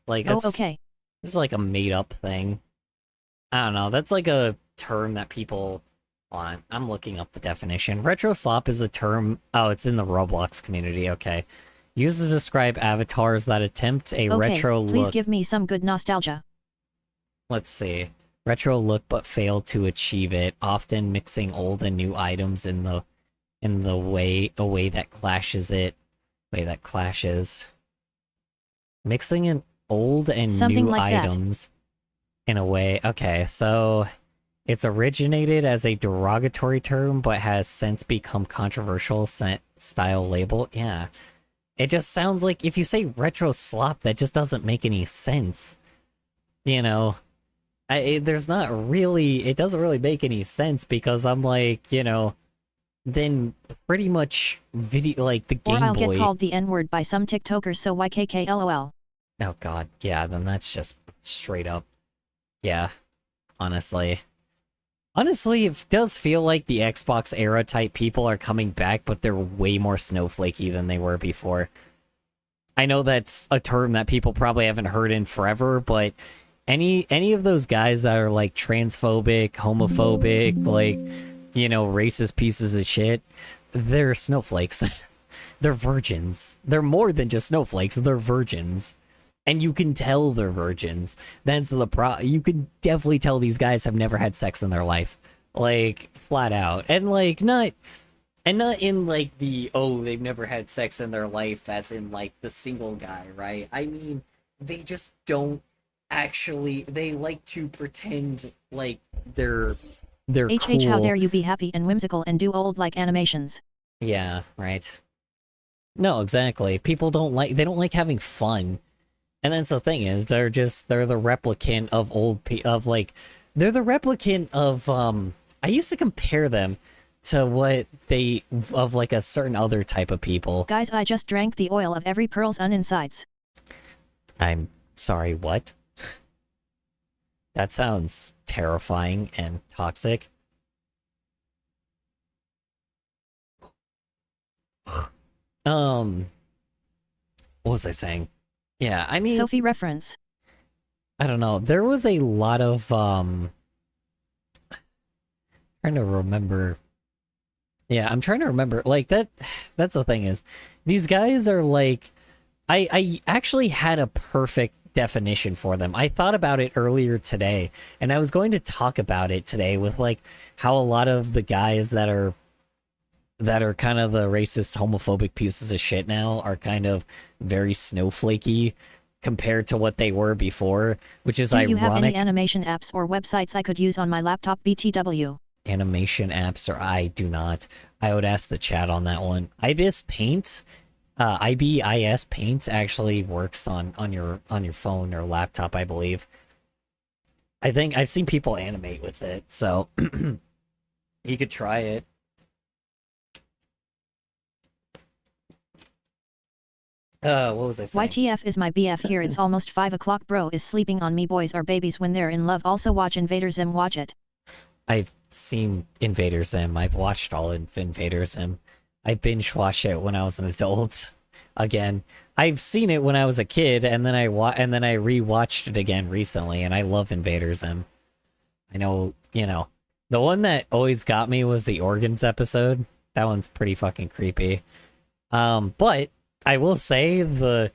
like, that's... Oh, okay. This is like a made-up thing. I don't know. That's like a term that people want. I'm looking up the definition. Retro slop is a term... Oh, it's in the Roblox community. Okay. Used to describe avatars that attempt a retro look. Please give me some good nostalgia. Let's see. Retro look but fail to achieve it, often mixing old and new items in the way that clashes it. Mixing in old and Something new like items in a way. Okay, so it's originated as a derogatory term but has since become controversial style label. Yeah. It just sounds like if you say retro slop, that just doesn't make any sense. You know, there's not really, it doesn't really make any sense because I'm like, you know, then pretty much video, like the Game Boy. Or I'll get called the N-word by some TikTokers, so YKK LOL. Oh god, yeah, then that's just straight up. Yeah, honestly. Honestly, it does feel like the Xbox era type people are coming back, but they're way more snowflakey than they were before. I know that's a term that people probably haven't heard in forever, but any of those guys that are like transphobic, homophobic, like, you know, racist pieces of shit, they're snowflakes. They're virgins. They're more than just snowflakes, they're virgins. And you can tell they're virgins. That's the you can definitely tell these guys have never had sex in their life. Like, flat out. And like, not in like the, oh, they've never had sex in their life as in like the single guy, right? I mean, they just don't actually, they like to pretend like they're cool. How dare you be happy and whimsical and do old like animations. Yeah, right. No, exactly. People don't like having fun. And that's the thing is, they're the replicant of they're the replicant of, I used to compare them to of like a certain other type of people. Guys, I just drank the oil of every pearl's insides. I'm sorry, what? That sounds terrifying and toxic. What was I saying? Yeah, I mean... Sophie reference. I don't know. There was a lot of, trying to remember... Yeah, I'm trying to remember. Like, that's the thing is, these guys are like... I actually had a perfect definition for them. I thought about it earlier today, and I was going to talk about it today with, like, how a lot of the guys that are kind of the racist, homophobic pieces of shit now are kind of very snowflakey compared to what they were before, which is ironic. Do you have any animation apps or websites I could use on my laptop BTW? Animation apps, or I do not. I would ask the chat on that one. IBIS Paint, IBIS Paint actually works on your phone or laptop, I believe. I think I've seen people animate with it, so you could try it. What was I saying? YTF is my BF here. It's almost 5 o'clock. Bro is sleeping on me. Boys are babies when they're in love. Also watch Invader Zim. Watch it. I've seen Invader Zim. I've watched all of Invader Zim. I binge watched it when I was an adult. Again, I've seen it when I was a kid, and then I rewatched it again recently, and I love Invader Zim. I know, you know, the one that always got me was the organs episode. That one's pretty fucking creepy. But I will say the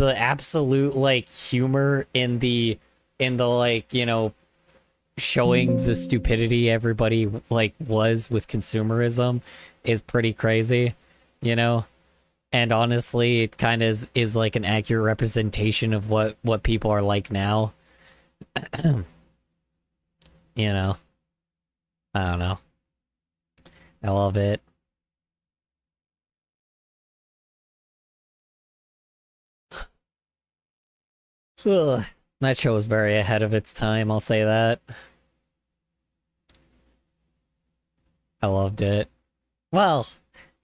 absolute like humor in the like, you know, showing the stupidity everybody like was with consumerism is pretty crazy, you know? And honestly, it kind of is like an accurate representation of what people are like now. You know? I don't know. I love it. Ugh. That show was very ahead of its time, I'll say that. I loved it. Well,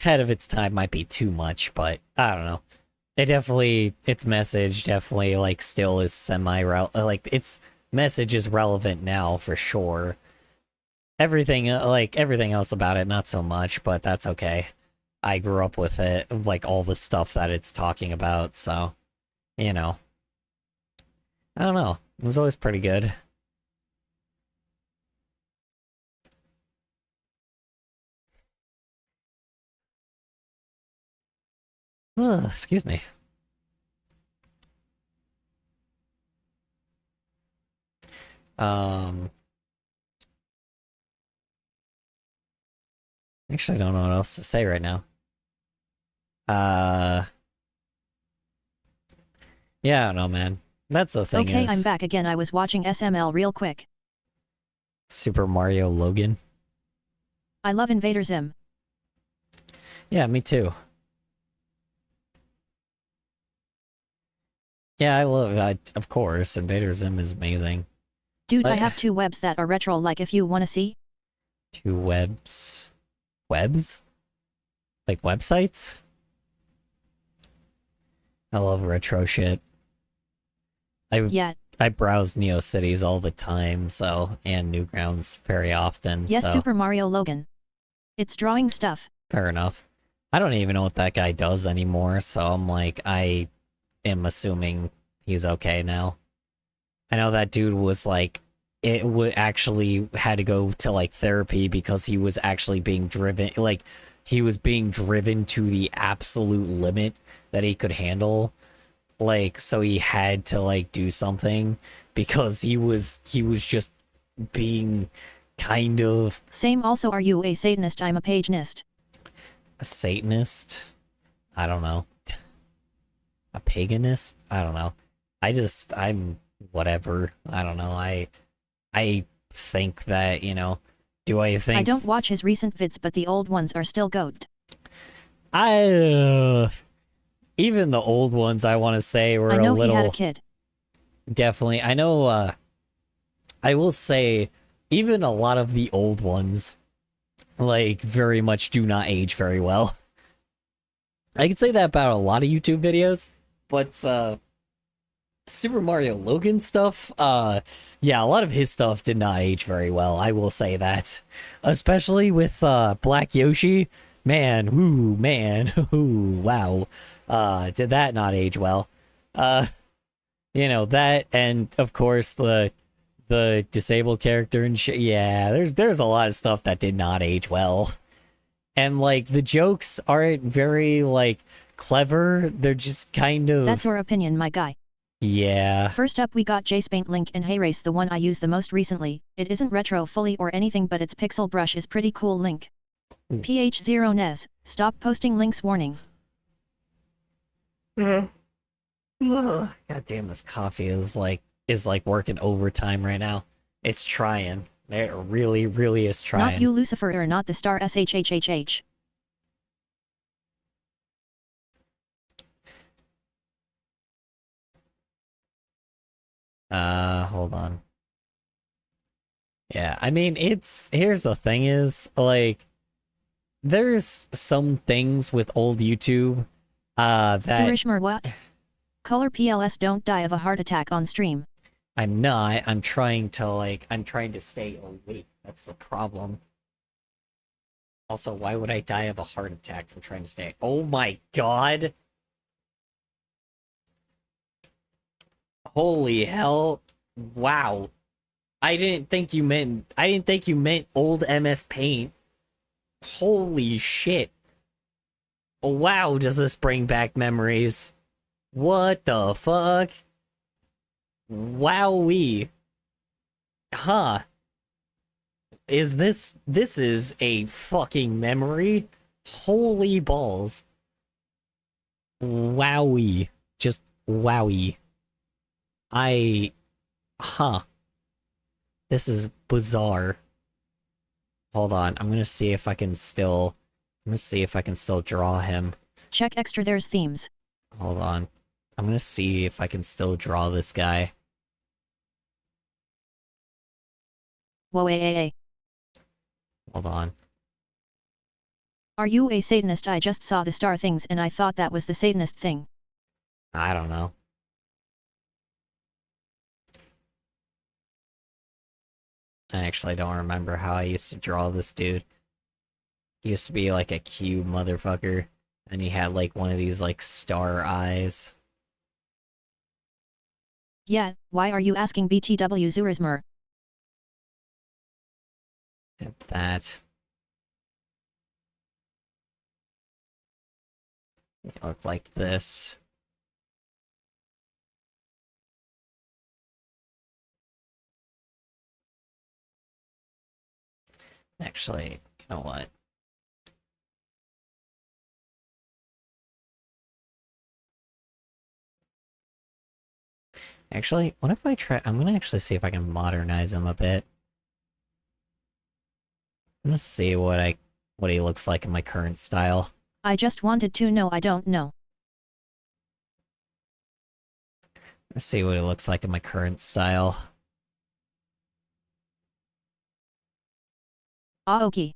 ahead of its time might be too much, but I don't know. its message definitely like still is like its message is relevant now for sure. Everything everything else about it, not so much, but that's okay. I grew up with it, like all the stuff that it's talking about, so you know. I don't know. It was always pretty good. Ugh, excuse me. Actually, I don't know what else to say right now. Yeah, I don't know, man. That's the thing. Okay, I'm back again. I was watching SML real quick. Super Mario Logan. I love Invader Zim. Yeah, me too. Yeah, of course, Invader Zim is amazing. Dude, I have 2 webs that are retro, like if you wanna see. 2 webs? Webs? Like websites? I love retro shit. I browse NeoCities all the time, so, and Newgrounds very often, yes, so. Super Mario Logan. It's drawing stuff. Fair enough. I don't even know what that guy does anymore, so I'm like, I am assuming he's okay now. I know that dude was like, actually had to go to like therapy because he was actually being driven, like, he was being driven to the absolute limit that he could handle. Like, so he had to like do something because he was just being kind of... Same. Also, are you a Satanist? I'm a paganist. A Satanist? I don't know. A paganist? I don't know. I'm whatever. I don't know. I think that, you know, do I think... I don't watch his recent vids, but the old ones are still goat. Even the old ones, I want to say, were a little... I know he had a kid. Definitely. I know, I will say, even a lot of the old ones, like, very much do not age very well. I can say that about a lot of YouTube videos, but, Super Mario Logan stuff, yeah, a lot of his stuff did not age very well, I will say that. Especially with, Black Yoshi. Man, ooh, wow. Did that not age well? You know, that, and, of course, the disabled character and shit, yeah, there's a lot of stuff that did not age well. And, like, the jokes aren't very, like, clever, they're just kind of... That's your opinion, my guy. Yeah. First up we got JSpaint Link and Hayrace, the one I use the most recently. It isn't retro fully or anything, but its pixel brush is pretty cool. Link. PH0NES, stop posting links warning. God damn, this coffee is like working overtime right now. It's trying. It really, really is trying. Not you, Lucifer, or not the star SHHHH. Hold on. Yeah, I mean, here's the thing is, like, there's some things with old YouTube, that... Surishmer, what? Color PLS, don't die of a heart attack on stream. I'm not, I'm trying to stay awake, that's the problem. Also, why would I die of a heart attack from trying to stay... Oh my god! Holy hell. Wow. I didn't think you meant old MS Paint. Holy shit. Wow, does this bring back memories? What the fuck? Wowee. Huh. This is a fucking memory? Holy balls. Wowee. Just wowee. Huh. This is bizarre. Hold on, I'm gonna see if I can still draw him. Check extra, there's themes. Hold on. I'm gonna see if I can still draw this guy. Whoa, Hold on. Are you a Satanist? I just saw the star things and I thought that was the Satanist thing. I don't know. I actually don't remember how I used to draw this dude. He used to be like a cube motherfucker, and he had like one of these like star eyes. Yeah, why are you asking BTW Zurismer? At that. You look like this. Actually, you know what? Actually, what if I try? I'm gonna actually see if I can modernize him a bit. I'm gonna see what he looks like in my current style. I just wanted to know. I don't know. Let's see what he looks like in my current style. Aoki.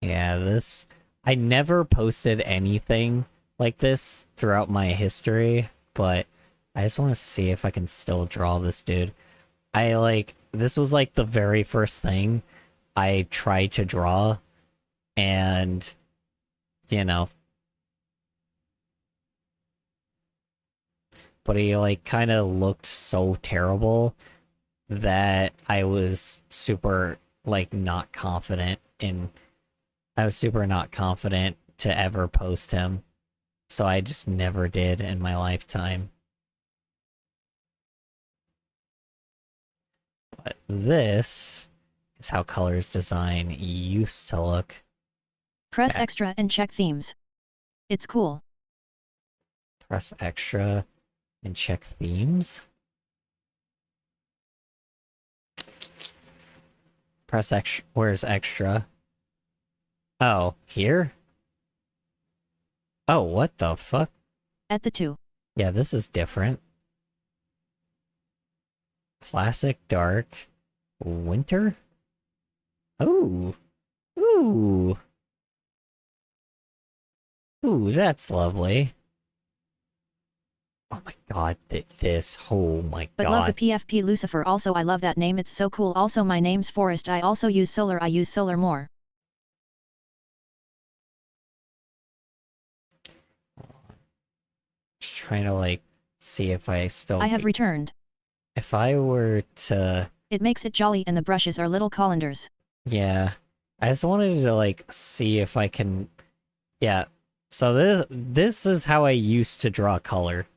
Yeah, this... I never posted anything like this throughout my history, but I just want to see if I can still draw this dude. This was like the very first thing I tried to draw, and, you know. But he, like, kind of looked so terrible that I was super, like, not confident in... I was super not confident to ever post him, so I just never did in my lifetime. But this is how Colors Design used to look. Press extra and check themes. It's cool. Press extra and check themes. Press extra. Where's extra? Oh, here? Oh, what the fuck? At the 2. Yeah, this is different. Classic dark. Winter? Ooh. Ooh. Ooh, that's lovely. Oh my god, this. Oh my But god. love the PFP Lucifer also. I love that name. It's so cool. Also my name's Forest. I also use solar. I use solar more. Just trying to like see if I still... I have returned. If I were to... It makes it jolly and the brushes are little colanders. Yeah. I just wanted to like see if I can... Yeah. So this is how I used to draw color.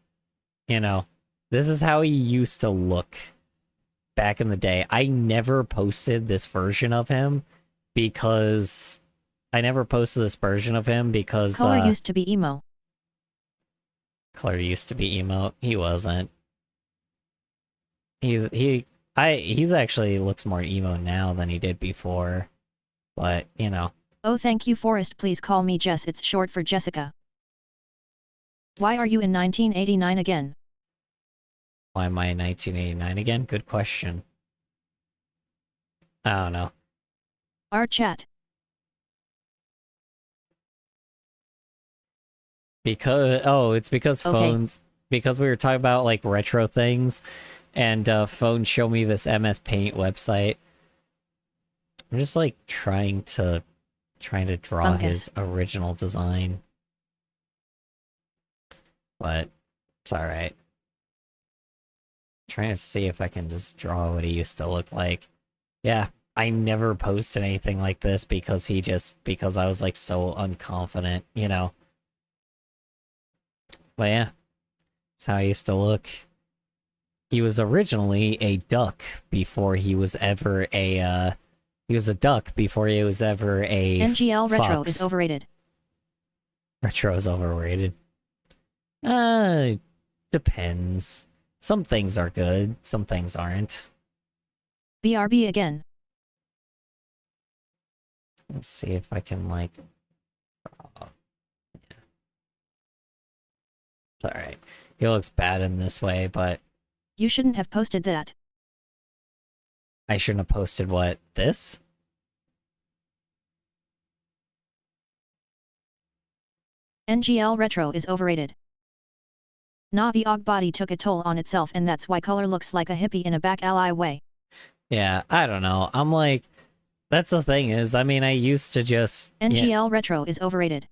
You know, this is how he used to look back in the day. I never posted this version of him because... Color used to be emo. Color used to be emo. He wasn't. He's actually looks more emo now than he did before. But, you know. Oh, thank you, Forest. Please call me Jess. It's short for Jessica. Why are you in 1989 again? Why am I in 1989 again? Good question. I don't know. Our chat. It's because phones... Okay. Because we were talking about, like, retro things, and phones show me this MS Paint website. I'm just, like, trying to draw his original design. But it's alright. Trying to see if I can just draw what he used to look like. Yeah, I never posted anything like this because because I was, like, so unconfident, you know. But yeah, that's how he used to look. He was originally a duck before he was ever a, he was a duck before he was ever a NGL fox. Retro is overrated. Retro is overrated. Depends. Some things are good, some things aren't. BRB again. Let's see if I can, like... It's alright. He looks bad in this way, but... You shouldn't have posted that. I shouldn't have posted what? This? NGL Retro is overrated. Nah, the Og body took a toll on itself and that's why color looks like a hippie in a back alley way. Yeah, I don't know. I'm like, that's the thing is, I mean, I used to just... NGL Retro is overrated.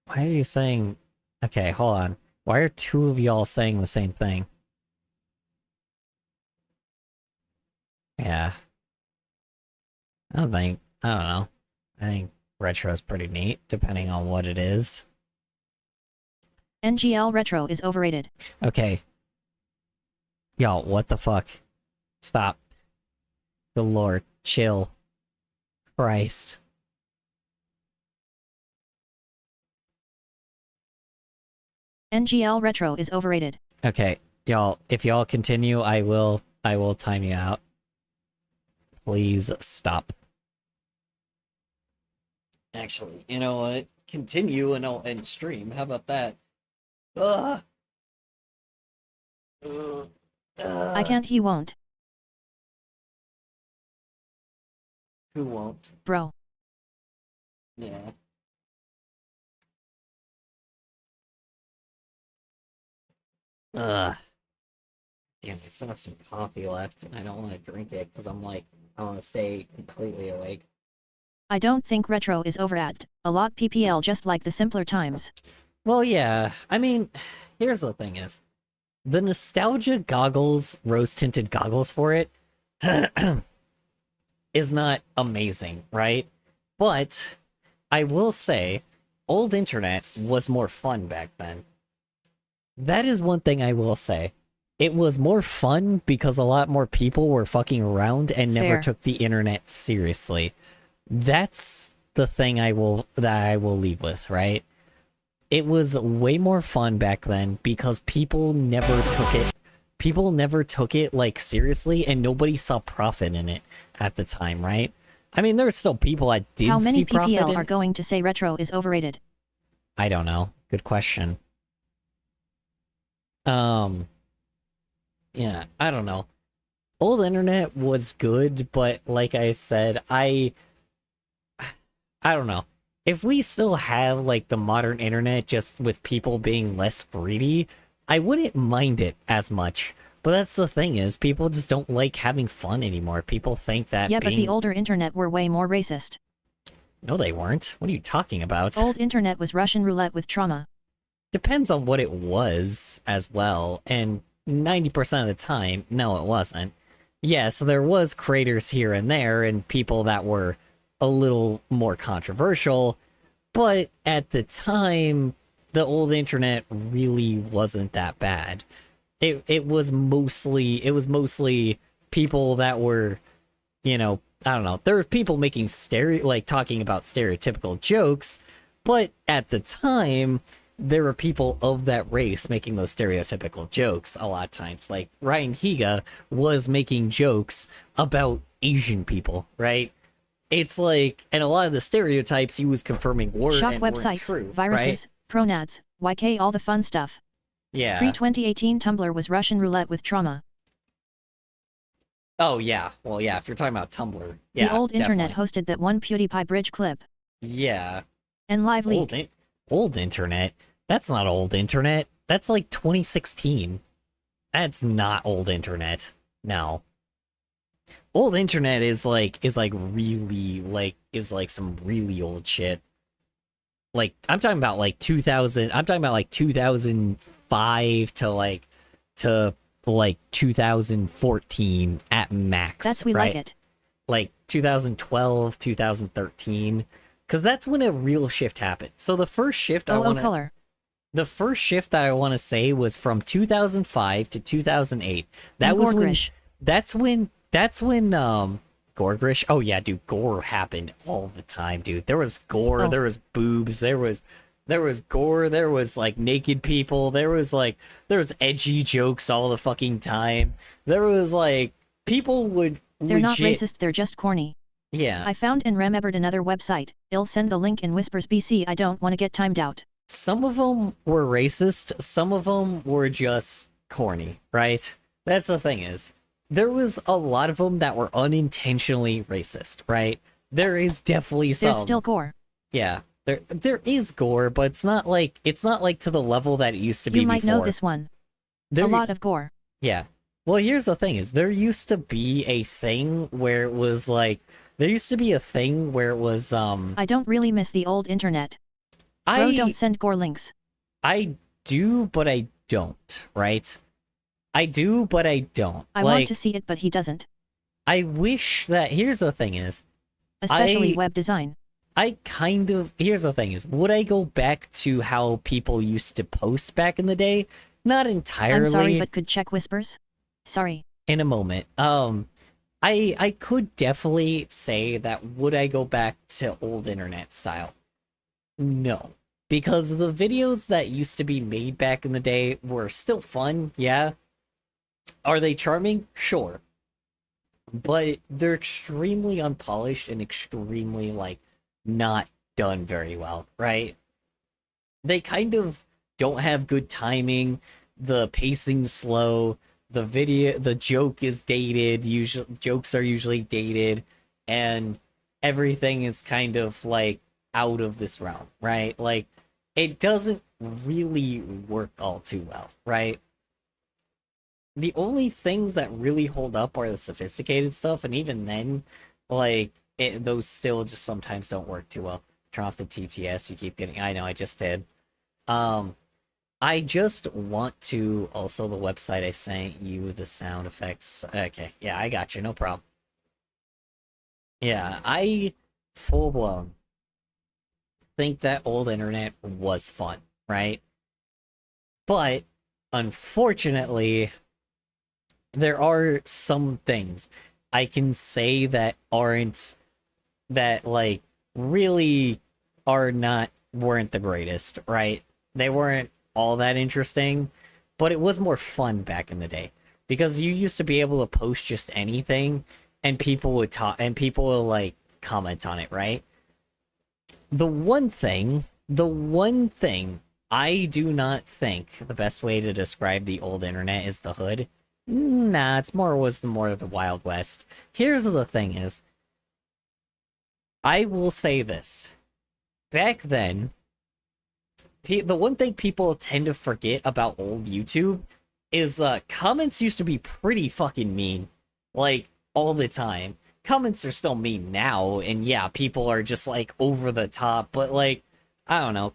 Why are you saying... Okay, hold on. Why are two of y'all saying the same thing? Yeah. I don't know. I think retro's pretty neat, depending on what it is. NGL Retro is overrated. Okay. Y'all, what the fuck? Stop. Good lord. Chill. Christ. NGL Retro is overrated. Okay, y'all, if y'all continue, I will time you out. Please stop. Actually, you know what? Continue and I'll end stream. How about that? Ugh. I can't, he won't. Who won't? Bro. Yeah. Ugh. Damn, I still have some coffee left, and I don't want to drink it, because I'm like, I want to stay completely awake. I don't think retro is overacted. A lot PPL just like the simpler times. Well, yeah. I mean, here's the thing is, the nostalgia goggles, rose-tinted goggles for it, is not amazing, right? But, I will say, old internet was more fun back then. That is one thing I will say. It was more fun because a lot more people were fucking around and never Fair. took the internet seriously. That's the thing I will leave with, right? It was way more fun back then because people never took it like seriously and nobody saw profit in it at the time, right? I mean, there were still people that did How many see profit PPL in are it. going to say retro is overrated? I don't know. Good question. Yeah, I don't know. Old internet was good, but like I said, I don't know. If we still have like the modern internet just with people being less greedy, I wouldn't mind it as much. But that's the thing is, people just don't like having fun anymore. People think that Yeah, but the older internet were way more racist. No, they weren't. What are you talking about? Old internet was Russian roulette with trauma. Depends on what it was as well, and 90% of the time, no, it wasn't. Yes, there was creators here and there, and people that were a little more controversial, but at the time, the old internet really wasn't that bad. It was mostly people that were, you know, I don't know. There were people making talking about stereotypical jokes, but at the time, there were people of that race making those stereotypical jokes a lot of times. Like, Ryan Higa was making jokes about Asian people, right? It's like, and a lot of the stereotypes he was confirming were Shock and websites, weren't true, viruses, pronads, YK, all the fun stuff. Yeah. Pre-2018 Tumblr was Russian roulette with trauma. Oh, yeah. Well, yeah, if you're talking about Tumblr. Yeah, the old internet definitely. hosted that one PewDiePie bridge clip. Yeah. And live leak. Old internet? That's not old internet. That's like 2016. That's not old internet. No. Old internet is like some really old shit. Like, I'm talking about like 2005 to 2014 at max. That's we right? like it. Like 2012, 2013. Because that's when a real shift happened. So the first shift color. The first shift that I want to say was from 2005 to 2008. That was Gorgrish. when Gorgrish. Oh yeah, dude, gore happened all the time, dude. There was gore, there was boobs, there was gore, there was like naked people, there was edgy jokes all the fucking time. There was like people would They're not racist, they're just corny. Yeah. I found and remembered another website. I'll send the link in Whispers BC. I don't want to get timed out. Some of them were racist, some of them were just corny, right? That's the thing is, there was a lot of them that were unintentionally racist, right? There is definitely some. There's still gore. Yeah, There is gore, but it's not like to the level that it used to be You might before. know this one. There, a lot of gore. Yeah. Well, here's the thing: is there used to be a thing where it was like I don't really miss the old internet. Bro, don't send gore links. I do, but I don't. Right? I do, but I don't. I want to see it, but he doesn't. I wish that. Here's the thing: is especially web design. Here's the thing: is would I go back to how people used to post back in the day? Not entirely. I'm sorry, but could check whispers. Sorry. In a moment. I could definitely say that would I go back to old internet style? No. Because the videos that used to be made back in the day were still fun, yeah. Are they charming? Sure. But they're extremely unpolished and extremely, like, not done very well, right? They kind of don't have good timing, the pacing's slow, the joke is dated, jokes are usually dated, and everything is kind of, like, out of this realm, right? Like, it doesn't really work all too well, right? The only things that really hold up are the sophisticated stuff, and even then, like, those still just sometimes don't work too well. Turn off the TTS, you keep getting... I know, I just did. I just want to... Also, the website I sent you, the sound effects... Okay, yeah, I got you, no problem. Yeah, I full-blown think that old internet was fun, right? But, unfortunately... there are some things I can say that like really weren't the greatest, right? They weren't all that interesting, but it was more fun back in the day because you used to be able to post just anything and people would like comment on it, right? The one thing I do not think the best way to describe the old internet is the hood. Nah, was more of the Wild West. Here's the thing is, I will say this. Back then, the one thing people tend to forget about old YouTube is comments used to be pretty fucking mean. Like, all the time. Comments are still mean now, and yeah, people are just, like, over the top, but, like, I don't know,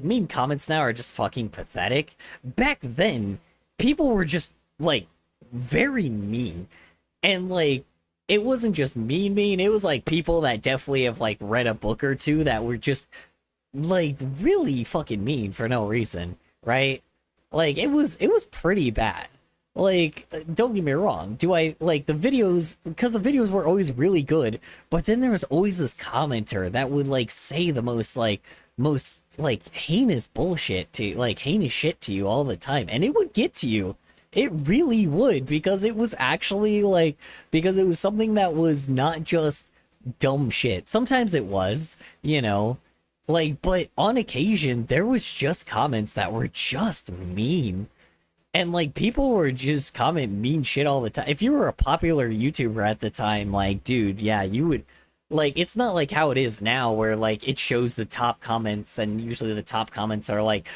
mean comments now are just fucking pathetic. Back then, people were just like very mean, and like it wasn't just mean, it was like people that definitely have like read a book or two that were just like really fucking mean for no reason, right? Like it was pretty bad. Like, don't get me wrong, do I like the videos, because the videos were always really good, but then there was always this commenter that would like say the most heinous bullshit to like heinous shit to you all the time, and it would get to you. It really would, because it was actually like, because it was something that was not just dumb shit. Sometimes it was, you know, like, but on occasion there was just comments that were just mean. And like people were just comment mean shit all the time. If you were a popular YouTuber at the time, like, dude, yeah, you would, like, it's not like how it is now where like it shows the top comments, and usually the top comments are like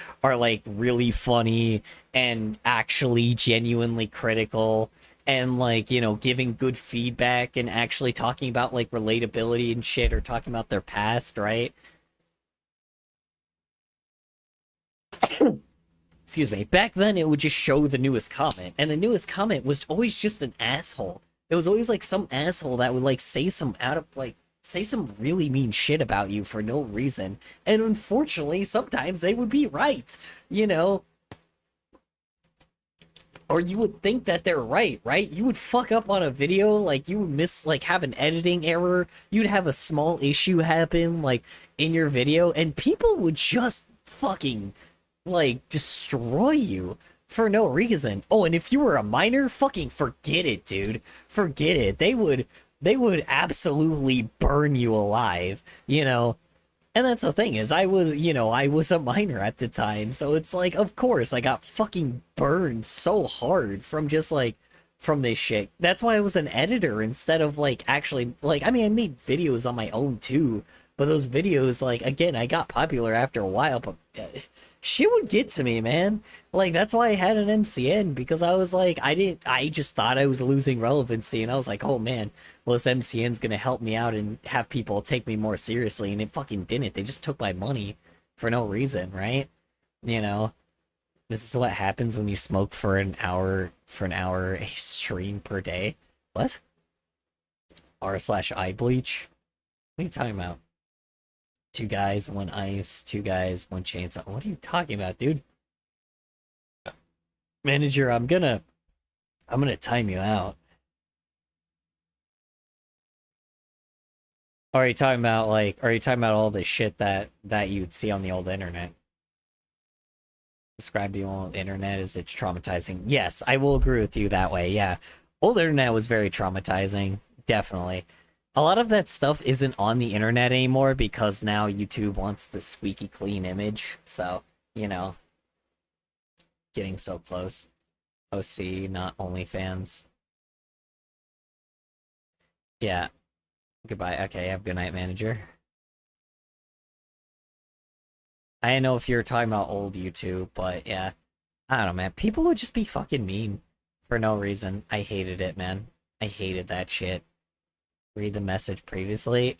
really funny and actually genuinely critical and like, you know, giving good feedback and actually talking about like relatability and shit, or talking about their past, right? Excuse me. Back then it would just show the newest comment, and the newest comment was always just an asshole. It was always like some asshole that would like say some really mean shit about you for no reason. And unfortunately, sometimes they would be right, you know? Or you would think that they're right? You would fuck up on a video, like you would miss, like have an editing error, you'd have a small issue happen, like in your video, and people would just fucking, like, destroy you for no reason. Oh, and if you were a minor, fucking forget it, dude. Forget it. They would absolutely burn you alive, you know? And that's the thing is, I was a minor at the time, so it's like, of course, I got fucking burned so hard from just, like, from this shit. That's why I was an editor instead of, like, actually, like, I mean, I made videos on my own, too, But those videos, like, again, I got popular after a while, but shit would get to me, man. Like, that's why I had an MCN, because I was like, I just thought I was losing relevancy, and I was like, oh man, well, this MCN's gonna help me out and have people take me more seriously, and it fucking didn't. They just took my money for no reason, right? You know, this is what happens when you smoke for an hour a stream per day. What? R/eye bleach? What are you talking about? 2 guys, 1 ice, 2 guys, 1 chainsaw. What are you talking about, dude? Manager, I'm gonna time you out. Are you talking about all the shit that you'd see on the old internet? Describe the old internet as it's traumatizing. Yes, I will agree with you that way. Yeah. Old internet was very traumatizing, definitely. A lot of that stuff isn't on the internet anymore because now YouTube wants the squeaky clean image. So, you know, getting so close. OC, not OnlyFans. Yeah. Goodbye. Okay, have a good night, manager. I don't know if you're talking about old YouTube, but yeah. I don't know, man. People would just be fucking mean for no reason. I hated it, man. I hated that shit. Read the message previously?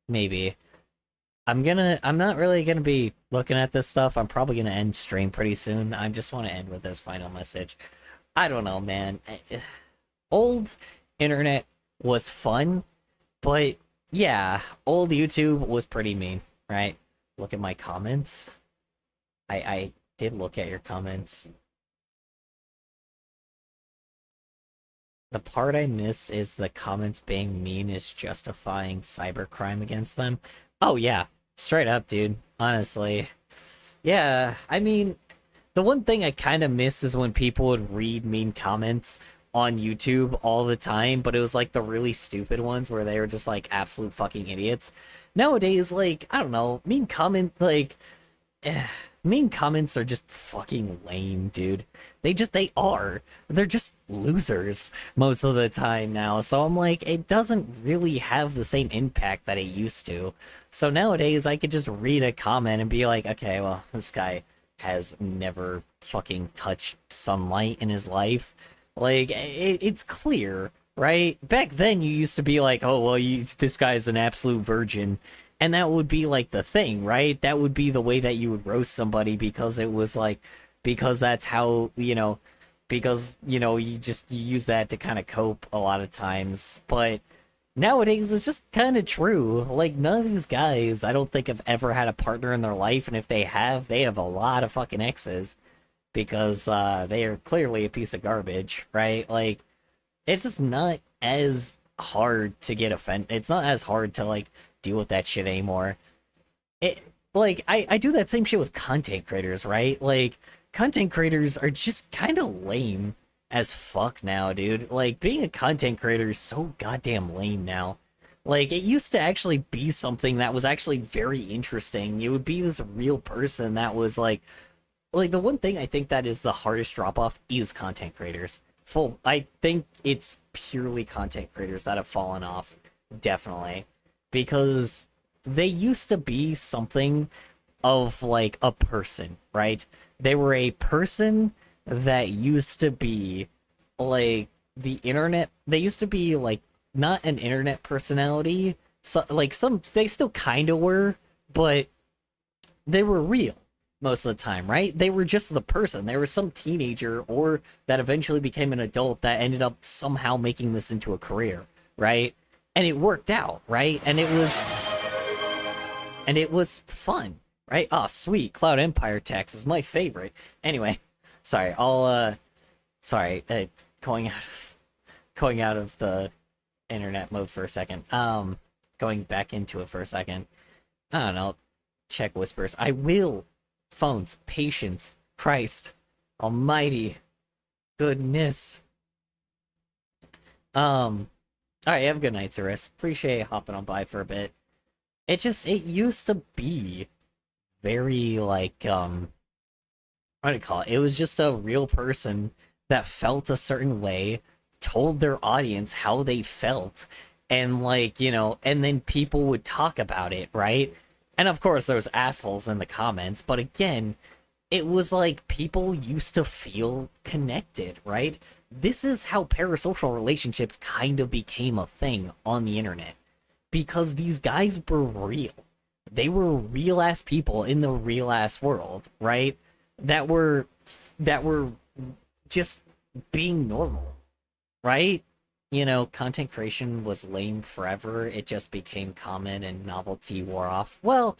Maybe. I'm not really gonna be looking at this stuff. I'm probably gonna end stream pretty soon. I just want to end with this final message. I don't know, man. Old internet was fun, but yeah, old YouTube was pretty mean, right? Look at my comments. I did look at your comments. The part I miss is the comments being mean is justifying cybercrime against them. Oh yeah, straight up, dude. Honestly. Yeah, I mean, the one thing I kind of miss is when people would read mean comments on YouTube all the time, but it was like the really stupid ones where they were just like absolute fucking idiots. Nowadays, like, I don't know, mean comments are just fucking lame, dude. They are. They're just losers most of the time now. So I'm like, it doesn't really have the same impact that it used to. So nowadays, I could just read a comment and be like, okay, well, this guy has never fucking touched sunlight in his life. Like, it's clear, right? Back then, you used to be like, oh, well, this guy's an absolute virgin. And that would be like the thing, right? That would be the way that you would roast somebody because it was like, because that's how, you use that to kind of cope a lot of times. But nowadays, it's just kind of true. Like, none of these guys, I don't think, have ever had a partner in their life. And if they have a lot of fucking exes because they are clearly a piece of garbage, right? Like, it's just not as hard to get offended. It's not as hard to, like, deal with that shit anymore. I do that same shit with content creators, right? Like, content creators are just kind of lame as fuck now, dude. Like, being a content creator is so goddamn lame now. Like, it used to actually be something that was actually very interesting. You would be this real person that was like the one thing I think that is the hardest drop off is content creators. I think it's purely content creators that have fallen off, definitely. Because they used to be something of like a person, right? They were a person that used to be like the internet. They used to be like not an internet personality. So like they still kind of were, but they were real most of the time, right? They were just the person. There was some teenager or that eventually became an adult that ended up somehow making this into a career, right? And it worked out, right? And it was fun, right? Oh, sweet. Cloud Empire Tax is my favorite. Anyway, sorry. Going out of the internet mode for a second. Going back into it for a second. I don't know. Check whispers. I will. Phones. Patience. Christ. Almighty. Goodness. Alright, have a good night, Cirrus. Appreciate hopping on by for a bit. It used to be very, like, what do you call it? It was just a real person that felt a certain way, told their audience how they felt, And like, you know, and then people would talk about it, right? And of course there's assholes in the comments, but again, it was like people used to feel connected, right? This is how parasocial relationships kind of became a thing on the internet, because these guys were real. They were real ass people in the real ass world, right? That were just being normal, right? You know, content creation was lame forever. It just became common and novelty wore off. Well,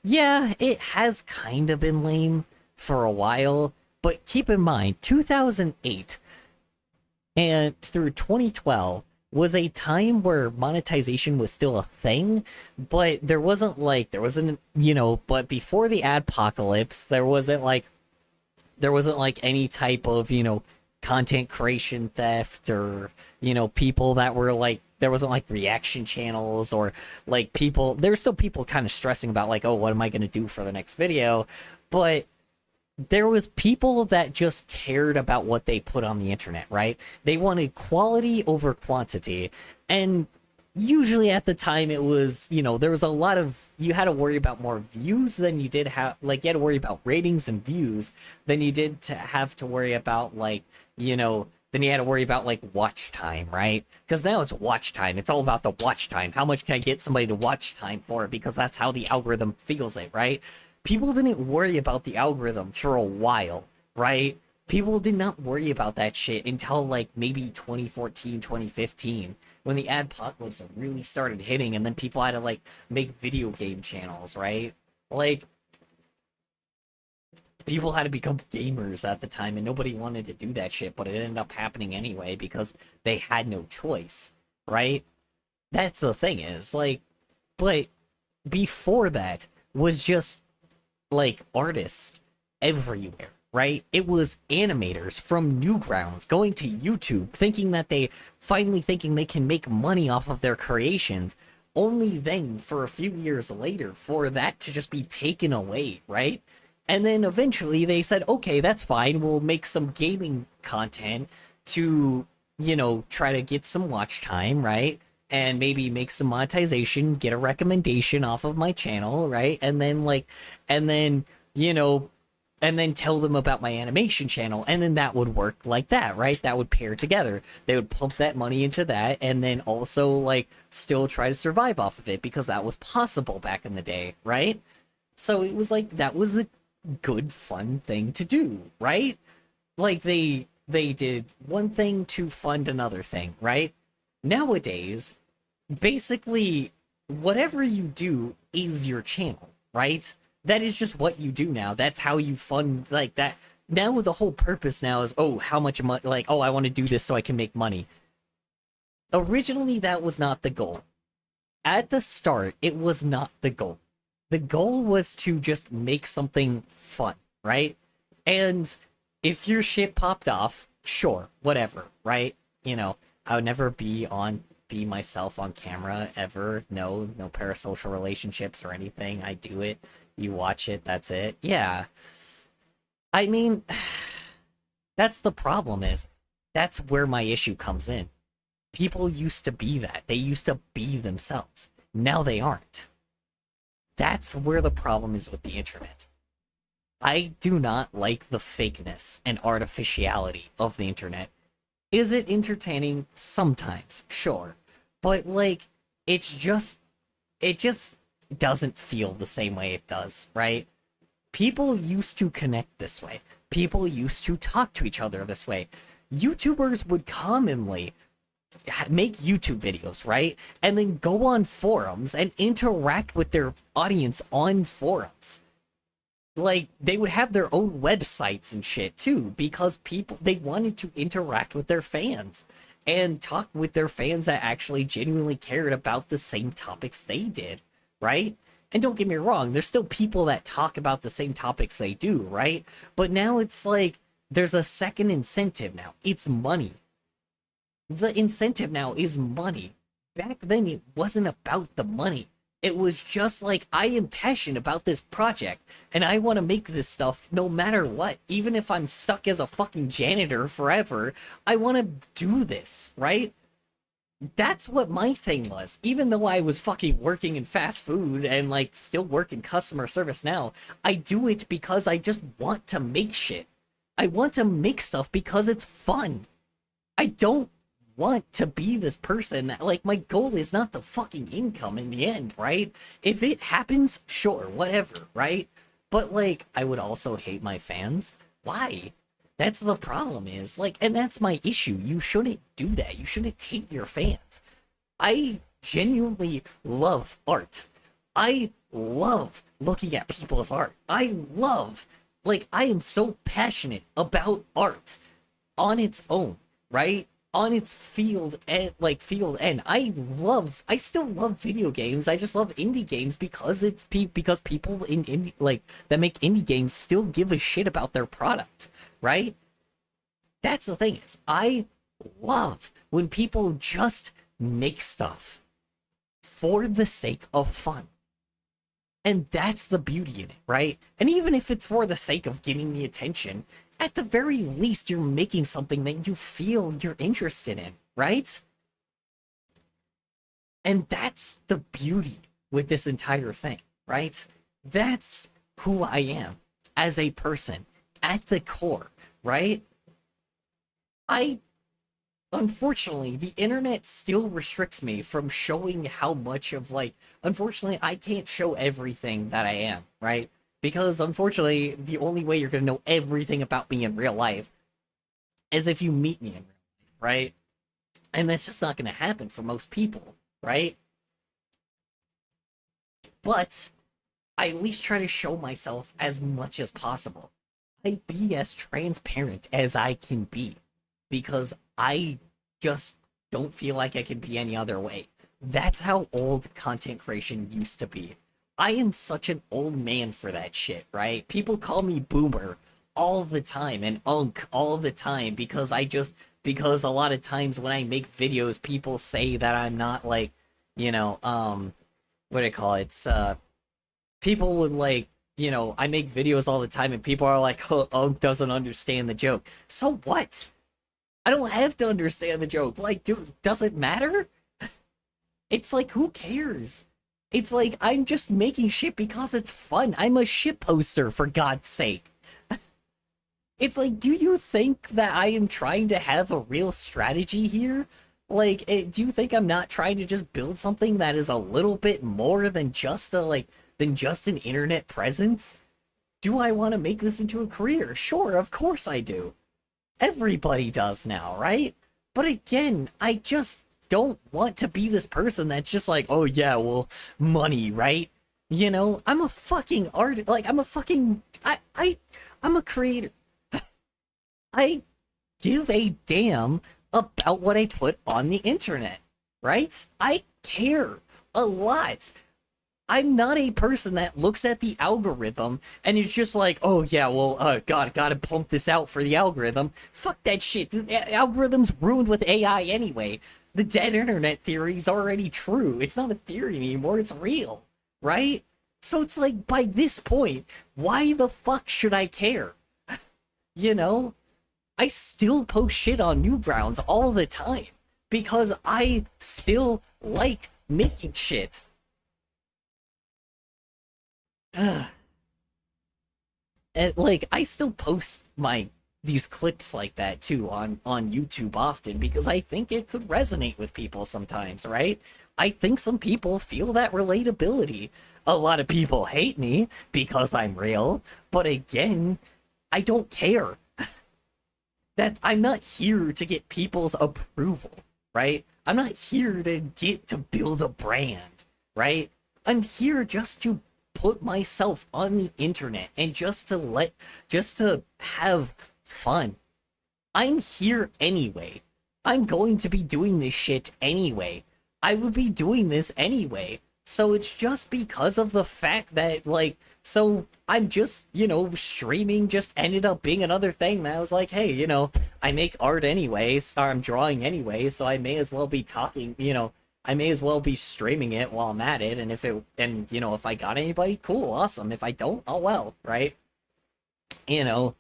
yeah, it has kind of been lame for a while, but keep in mind, 2008 and through 2012 was a time where monetization was still a thing, but there wasn't, you know, but before the adpocalypse, there wasn't like any type of, you know, content creation theft, or, you know, people that were like, there wasn't like reaction channels, or like people, there were still people kind of stressing about like, oh, what am I going to do for the next video? But there was people that just cared about what they put on the internet, right? They wanted quality over quantity. And usually at the time it was, you know, there was a lot of, you had to worry about more views than you did have, like, you had to worry about ratings and views than you did to have to worry about, like, you know, then you had to worry about like watch time, right? Because now it's watch time. It's all about the watch time. How much can I get somebody to watch time for? Because that's how the algorithm feels it, right? People didn't worry about the algorithm for a while, right? People did not worry about that shit until like maybe 2014, 2015, when the adpocalypse really started hitting, and then people had to like make video game channels, right? Like, people had to become gamers at the time, and nobody wanted to do that shit, but it ended up happening anyway because they had no choice, right? That's the thing is, like, but before that was just like artists everywhere, right? It was animators from Newgrounds going to YouTube thinking they can make money off of their creations, only then for a few years later for that to just be taken away, right? And then eventually they said, okay, that's fine, we'll make some gaming content to, you know, try to get some watch time, right? And maybe make some monetization, get a recommendation off of my channel, right? And then, you know, and then tell them about my animation channel, and then that would work like that, right? That would pair together. They would pump that money into that, and then also, like, still try to survive off of it, because that was possible back in the day, right? So it was like, that was a good, fun thing to do, right? Like, they did one thing to fund another thing, right? Nowadays, basically, whatever you do is your channel, right? That is just what you do now. That's how you fund, like, that. Now the whole purpose now is, oh, how much money, like, oh, I want to do this so I can make money. Originally, that was not the goal. At the start, it was not the goal. The goal was to just make something fun, right? And if your shit popped off, sure, whatever, right? You know, I would never be myself on camera ever. No parasocial relationships or anything. I do it, you watch it, that's it. Yeah. I mean, that's the problem is, that's where my issue comes in. People used to be that. They used to be themselves. Now they aren't. That's where the problem is with the internet. I do not like the fakeness and artificiality of the internet. Is it entertaining? Sometimes, sure. But, like, it just doesn't feel the same way it does, right? People used to connect this way. People used to talk to each other this way. YouTubers would commonly make YouTube videos, right? And then go on forums and interact with their audience on forums. Like, they would have their own websites and shit too, because they wanted to interact with their fans and talk with their fans that actually genuinely cared about the same topics they did, right? And don't get me wrong, there's still people that talk about the same topics they do, right? But now it's like, there's a second incentive now. It's money. The incentive now is money. Back then, it wasn't about the money. It was just like, I am passionate about this project, and I want to make this stuff no matter what. Even if I'm stuck as a fucking janitor forever, I want to do this, right? that's what my thing was. Even though I was fucking working in fast food and like still work in customer service now, I do it because I just want to make shit. I want to make stuff because it's fun. I don't want to be this person that, like, my goal is not the fucking income in the end, right? If it happens, sure, whatever, right? But like, I would also hate my fans. Why? That's the problem is, like, and that's my issue. You shouldn't do that. You shouldn't hate your fans. I genuinely love art. I love looking at people's art. I am so passionate about art on its own, right? On its field and I still love video games. I just love indie games because because people in indie, like, that make indie games still give a shit about their product, right? That's the thing is, I love when people just make stuff for the sake of fun. And that's the beauty in it, right? And even if it's for the sake of getting the attention, at the very least, you're making something that you feel you're interested in, right? And that's the beauty with this entire thing, right? That's who I am as a person at the core, right? Unfortunately, the internet still restricts me from showing how much of, like, unfortunately, I can't show everything that I am, right? Because, unfortunately, the only way you're going to know everything about me in real life is if you meet me in real life, right? And that's just not going to happen for most people, right? But I at least try to show myself as much as possible. I be as transparent as I can be, because I just don't feel like I can be any other way. That's how old content creation used to be. I am such an old man for that shit, right? People call me boomer all the time and unk all the time because because a lot of times when I make videos, people say that I'm not, like, you know, what do you call it? People would, like, you know, I make videos all the time and people are like, oh, Unk doesn't understand the joke. So what? I don't have to understand the joke. Like, dude, does it matter? It's like, who cares? It's like, I'm just making shit because it's fun. I'm a shit poster, for God's sake. It's like, do you think that I am trying to have a real strategy here? Like, do you think I'm not trying to just build something that is a little bit more than just than just an internet presence? Do I want to make this into a career? Sure, of course I do. Everybody does now, right? But again, I just don't want to be this person that's just like, oh yeah, well, money, right? You know, I'm a fucking artist. Like, I'm a fucking, I'm a creator. I give a damn about what I put on the internet, right? I care a lot. I'm not a person that looks at the algorithm and is just like, oh yeah, well, gotta pump this out for the algorithm. Fuck that shit. The algorithm's ruined with AI anyway. The dead internet theory's already true. It's not a theory anymore, it's real, right? So it's like, by this point, why the fuck should I care? You know? I still post shit on Newgrounds all the time because I still like making shit. And, like, I still post these clips like that too on YouTube often because I think it could resonate with people sometimes, right? I think some people feel that relatability. A lot of people hate me because I'm real, but again, I don't care. That I'm not here to get people's approval, right? I'm not here to build a brand, right? I'm here just to put myself on the internet and just to have fun. I'm here anyway. I'm going to be doing this shit anyway. I would be doing this anyway. So it's just because of the fact that, like, so I'm just, you know, streaming just ended up being another thing that I was like, hey, you know, I make art anyways, or I'm drawing anyway, so I may as well be talking, you know, I may as well be streaming it while I'm at it, and you know, if I got anybody, cool, awesome. If I don't, oh well, right? You know,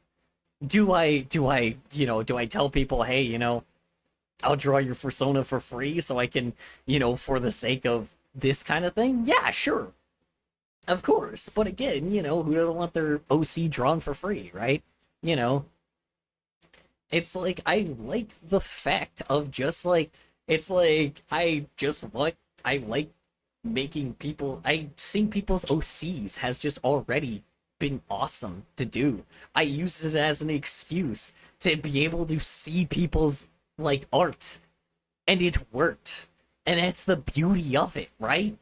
do I tell people, hey, you know, I'll draw your persona for free so I can, for the sake of this kind of thing? Yeah, sure. Of course. But again, who doesn't want their OC drawn for free, right? It's like, I like the fact of just like, it's like, I like making people, seeing people's OCs has just already been awesome to do. I use it as an excuse to be able to see people's like art, and it worked, and that's the beauty of it, right?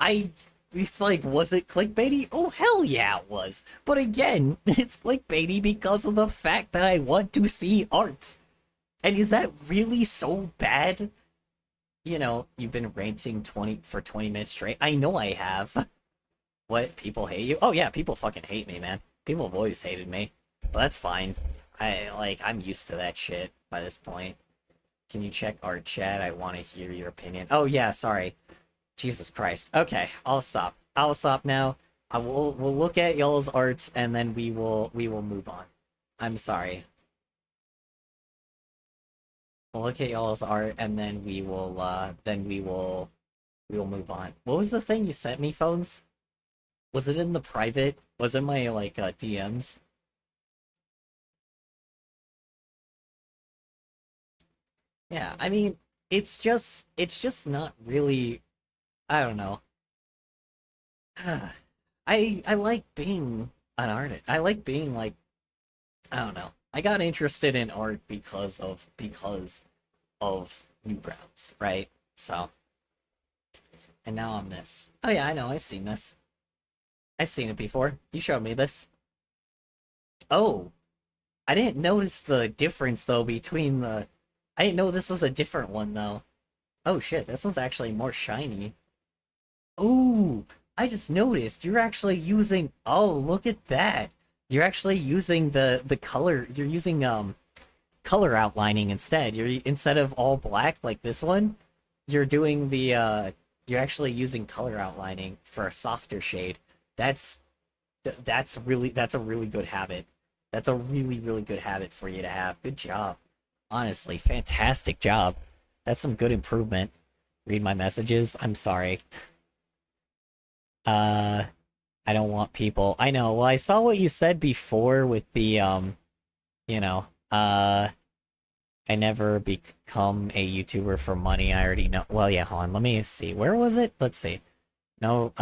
It's like, was it clickbaity? Oh hell yeah it was. But again, it's clickbaity because of the fact that I want to see art. And is that really so bad? You've been ranting for 20 minutes straight. I know I have. What? People hate you? Oh yeah, people fucking hate me, man. People have always hated me. But that's fine. I'm used to that shit by this point. Can you check our chat? I want to hear your opinion. Oh yeah, sorry. Jesus Christ. Okay, I'll stop. I'll stop now. We'll look at y'all's arts and then we will move on. I'm sorry. We'll look at y'all's art and then we will move on. What was the thing you sent me, Phones? Was it in the private? Was it my like DMs? Yeah, I mean, it's just not really, I don't know. I like being an artist. I like being like, I don't know. I got interested in art because of Newgrounds, right? So, and now I'm this. Oh yeah, I know. I've seen this. I've seen it before. You showed me this. Oh, I didn't notice the difference though between the. I didn't know this was a different one though. Oh shit, this one's actually more shiny. Ooh, I just noticed you're actually using. Oh, look at that. You're actually using the color. You're using color outlining instead. Instead of all black like this one, you're doing the you're actually using color outlining for a softer shade. That's a really good habit. That's a really good habit for you to have. Good job. Honestly, fantastic job. That's some good improvement. Read my messages. I'm sorry. I don't want people. I know. Well, I saw what you said before with the I never become a YouTuber for money. I already know. Well, yeah, hold on. Let me see. Where was it? Let's see. No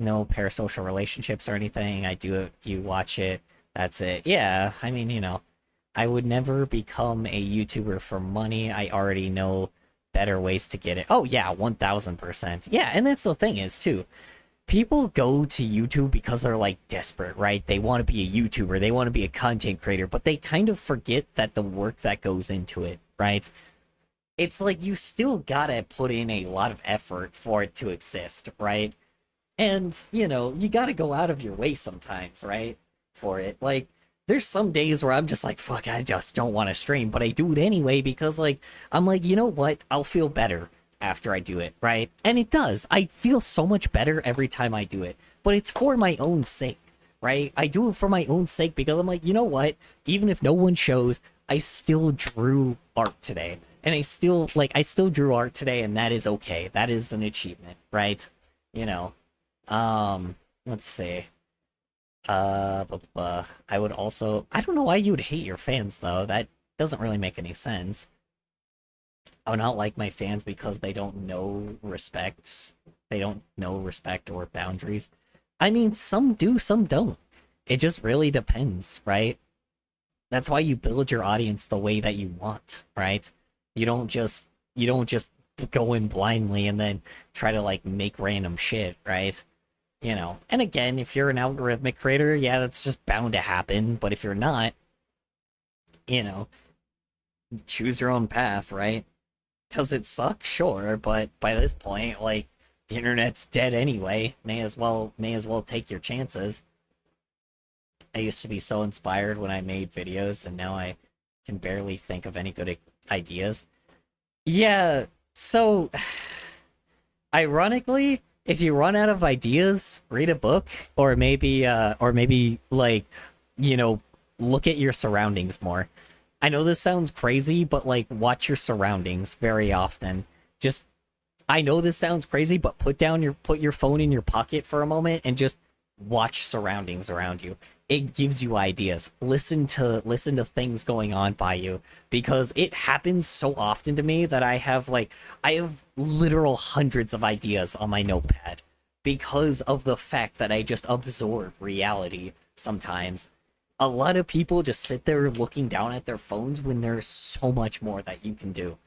parasocial relationships or anything. I do it. You watch it. That's it. Yeah, I mean, I would never become a YouTuber for money. I already know better ways to get it. Oh, yeah, 1000%. Yeah, and that's the thing is, too. People go to YouTube because they're, like, desperate, right? They want to be a YouTuber. They want to be a content creator. But they kind of forget that the work that goes into it, right? It's like you still gotta put in a lot of effort for it to exist, right? And, you gotta go out of your way sometimes, right? For it. Like, there's some days where I'm just like, fuck, I just don't want to stream, but I do it anyway because, like, I'm like, you know what? I'll feel better after I do it, right? And it does. I feel so much better every time I do it, but it's for my own sake, right? I do it for my own sake because I'm like, you know what? Even if no one shows, I still drew art today. And I still drew art today, and that is okay. That is an achievement, right? Let's see. I would also, I don't know why you would hate your fans though. That doesn't really make any sense. I would not like my fans because they don't know respect. They don't know respect or boundaries. I mean, some do, some don't. It just really depends, right? That's why you build your audience the way that you want, right? You don't just go in blindly and then try to like make random shit, right? And again, if you're an algorithmic creator, yeah, that's just bound to happen. But if you're not, choose your own path, right? Does it suck? Sure, but by this point, like, the internet's dead anyway. May as well take your chances. I used to be so inspired when I made videos, and now I can barely think of any good ideas. Yeah, so, ironically, if you run out of ideas, read a book, or maybe like, look at your surroundings more. I know this sounds crazy, but like watch your surroundings very often. Just I know this sounds crazy, but put your phone in your pocket for a moment and just watch surroundings around you. It gives you ideas. Listen to things going on by you, because it happens so often to me that I have literal hundreds of ideas on my notepad because of the fact that I just absorb reality sometimes. A lot of people just sit there looking down at their phones when there's so much more that you can do.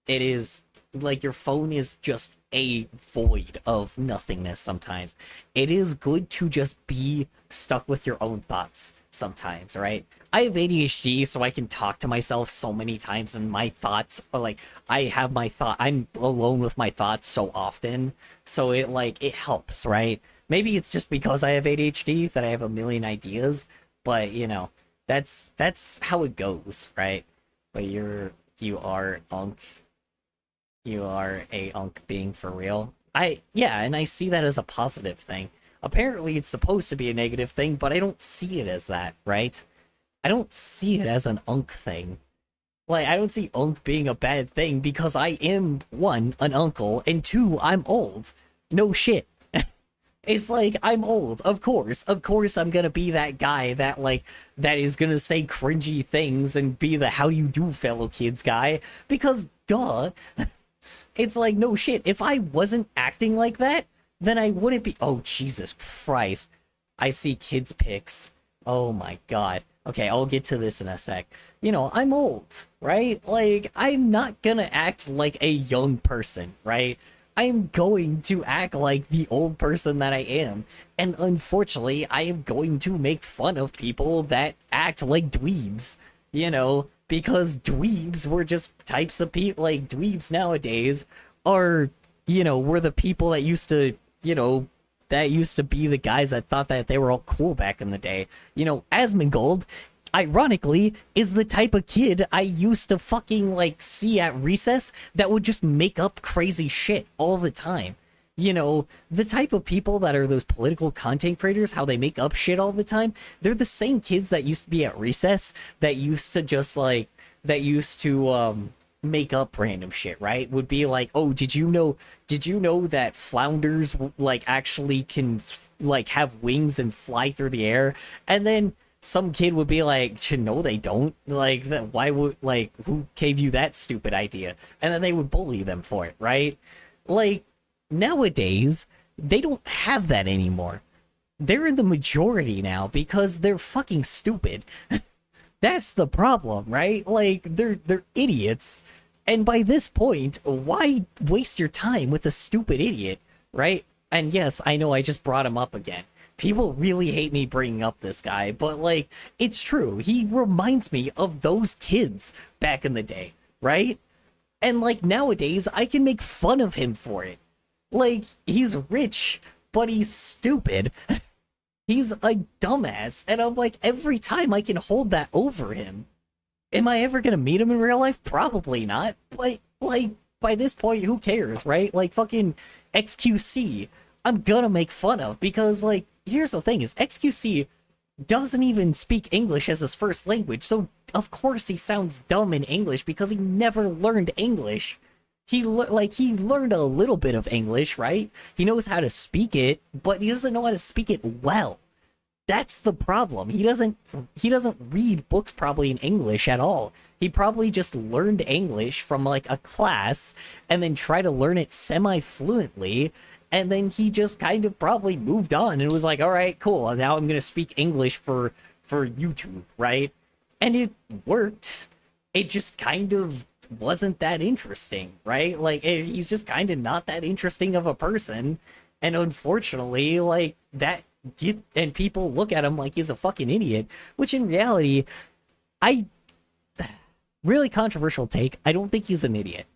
It is like your phone is just a void of nothingness sometimes. It is good to just be stuck with your own thoughts sometimes, right? I have ADHD, so I can talk to myself so many times, and my thoughts are like, I'm alone with my thoughts so often, so it helps, right? Maybe it's just because I have ADHD that I have a million ideas, but that's how it goes, right? But you are Unk. You are a Unk being for real. And I see that as a positive thing. Apparently it's supposed to be a negative thing, but I don't see it as that, right? I don't see it as an Unk thing. Like, I don't see Unk being a bad thing because I am, one, an uncle, and two, I'm old. No shit. It's like, I'm old, of course I'm gonna be that guy that is gonna say cringy things and be the how do you do fellow kids guy, because duh. It's like, no shit, if I wasn't acting like that, then I wouldn't be. Oh, Jesus Christ. I see kids' pics. Oh my god. Okay, I'll get to this in a sec. I'm old, right? Like, I'm not gonna act like a young person, right? I'm going to act like the old person that I am. And unfortunately, I am going to make fun of people that act like dweebs, because dweebs were just types of people. Like, dweebs nowadays are, were the people that used to, be the guys that thought that they were all cool back in the day. Asmongold, ironically, is the type of kid I used to fucking see at recess that would just make up crazy shit all the time. The type of people that are those political content creators, how they make up shit all the time, they're the same kids that used to be at recess that used to just make up random shit, right? Would be like, oh, did you know that flounders actually can have wings and fly through the air? And then some kid would be like, no, they don't. Why would, who gave you that stupid idea? And then they would bully them for it, right? Nowadays, they don't have that anymore. They're in the majority now because they're fucking stupid. That's the problem, right? They're idiots. And by this point, why waste your time with a stupid idiot, right? And yes, I know I just brought him up again. People really hate me bringing up this guy, but it's true. He reminds me of those kids back in the day, right? And nowadays, I can make fun of him for it. He's rich, but he's stupid. He's a dumbass, and I'm every time I can hold that over him. Am I ever gonna meet him in real life? Probably not. But by this point, who cares, right? Fucking XQC, I'm gonna make fun of, because here's the thing: is XQC doesn't even speak English as his first language, so of course he sounds dumb in English because he never learned English. He learned a little bit of English, right? He knows how to speak it, but he doesn't know how to speak it well. That's the problem. He doesn't read books probably in English at all. He probably just learned English from a class and then tried to learn it semi-fluently, and then he just kind of probably moved on and was like, all right, cool, now I'm gonna speak English for YouTube, right? And it worked. It just kind of wasn't that interesting, right? He's just kind of not that interesting of a person, and unfortunately, and people look at him like he's a fucking idiot, which in reality, really controversial take, I don't think he's an idiot.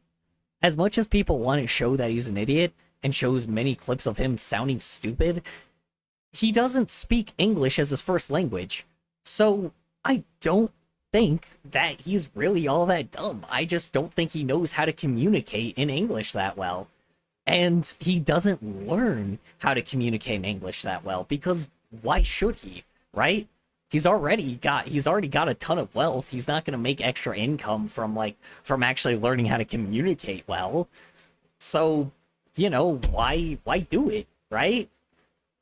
As much as people want to show that he's an idiot, and shows many clips of him sounding stupid, he doesn't speak English as his first language, so I don't think that he's really all that dumb. I just don't think he knows how to communicate in English that well. And he doesn't learn how to communicate in English that well, because why should he, right? He's already got a ton of wealth. He's not gonna make extra income from actually learning how to communicate well. So, why do it, right?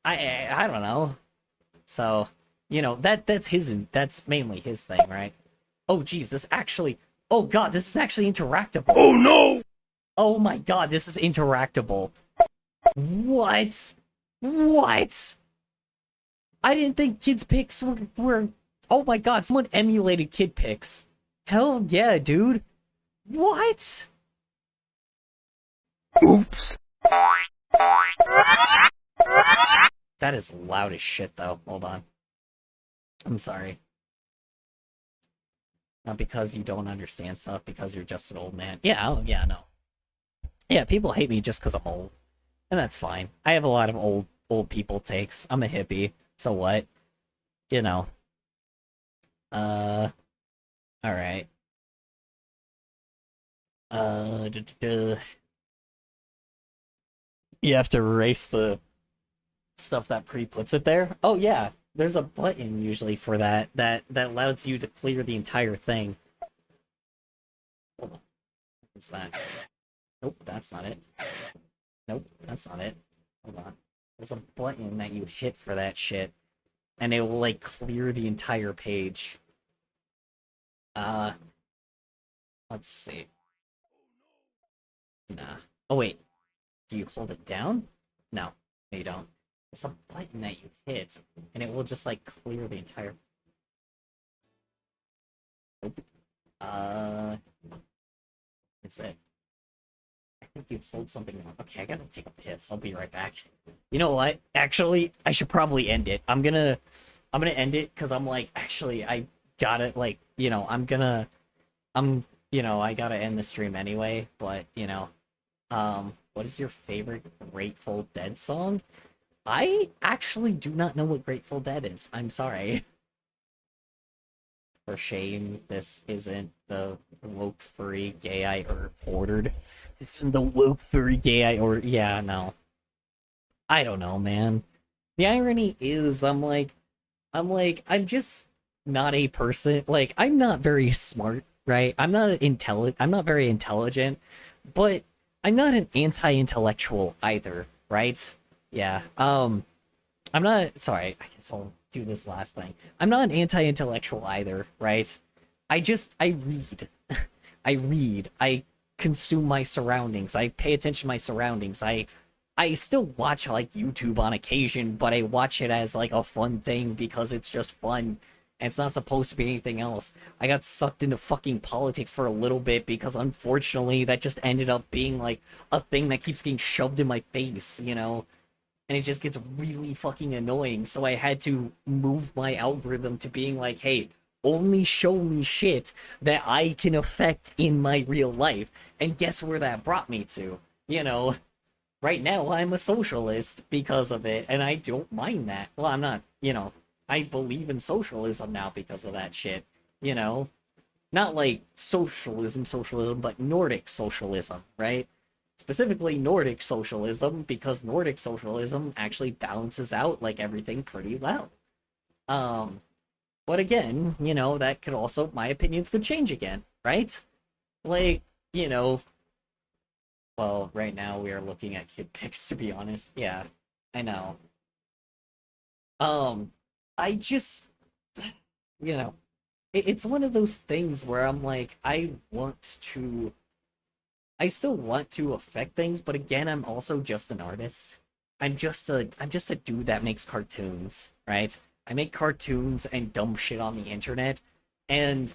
I don't know. So, that's mainly his thing, right? Oh geez, oh god, this is actually interactable. Oh no! Oh my god, this is interactable. What? What? I didn't think kids pics were oh my god, someone emulated kid pics. Hell yeah, dude. What? Oops. That is loud as shit though. Hold on. I'm sorry. Not because you don't understand stuff, because you're just an old man. Yeah, yeah, no. Yeah, people hate me just because I'm old. And that's fine. I have a lot of old people takes. I'm a hippie. So what? Alright. You have to erase the stuff that pre-puts it there? Oh yeah, there's a button usually for that allows you to clear the entire thing. Hold on. What's that? Nope, that's not it. Nope, that's not it. Hold on. There's a button that you hit for that shit, and it will, like, clear the entire page. Let's see. Nah. Oh, wait. Do you hold it down? No, you don't. There's a button that you hit, and it will just, like, clear the entire... Nope. Is it? I think you hold something wrong. Okay, I gotta take a piss. I'll be right back. You know what? Actually, I should probably end it. I'm gonna end it because I'm like, actually, I gotta, like, I gotta end the stream anyway, but, what is your favorite Grateful Dead song? I actually do not know what Grateful Dead is. I'm sorry. For shame, this isn't the woke furry gay I ordered. This isn't the woke furry gay I ordered. Yeah, no. I don't know, man. The irony is, I'm just not a person. Like, I'm not very smart, right? I'm not very intelligent, but I'm not an anti-intellectual either, right? Yeah. I'm not. Sorry, I guess I'll do this last thing. I'm not an anti-intellectual either, right? I read. I read. I consume my surroundings. I pay attention to my surroundings. I still watch, like, YouTube on occasion, but I watch it as, like, a fun thing because it's just fun. And it's not supposed to be anything else. I got sucked into fucking politics for a little bit because, unfortunately, that just ended up being, like, a thing that keeps getting shoved in my face, And it just gets really fucking annoying, so I had to move my algorithm to being like, hey, only show me shit that I can affect in my real life. And guess where that brought me to? Right now I'm a socialist because of it, and I don't mind that. Well, I'm not, I believe in socialism now because of that shit, Not like socialism, but Nordic socialism, right? Specifically Nordic socialism, because Nordic socialism actually balances out, like, everything pretty well. But again, that could also, my opinions could change again, right? Like, well, right now we are looking at kid pics, to be honest. Yeah, I know. I just, it's one of those things where I'm like, I still want to affect things, but again, I'm also just an artist. I'm just a dude that makes cartoons, right? I make cartoons and dumb shit on the internet, and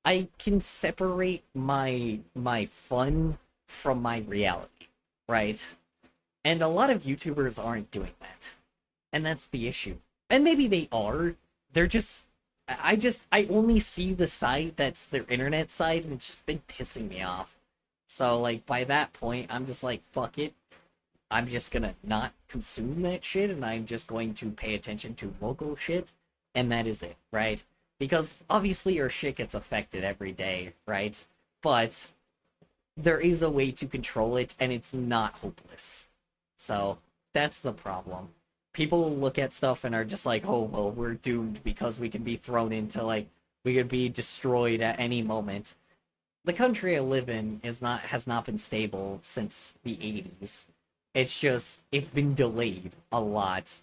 I can separate my fun from my reality, right? And a lot of YouTubers aren't doing that. And that's the issue. And maybe they are. They're just I only see the side that's their internet side, and it's just been pissing me off. So, like, by that point, I'm just like, fuck it. I'm just gonna not consume that shit, and I'm just going to pay attention to local shit, and that is it, right? Because, obviously, our shit gets affected every day, right? But there is a way to control it, and it's not hopeless. So, that's the problem. people look at stuff and are just like, oh, well, we're doomed because we can be thrown into, like, we could be destroyed at any moment. The country I live in has not been stable since the 80s. It's just, it's been delayed a lot.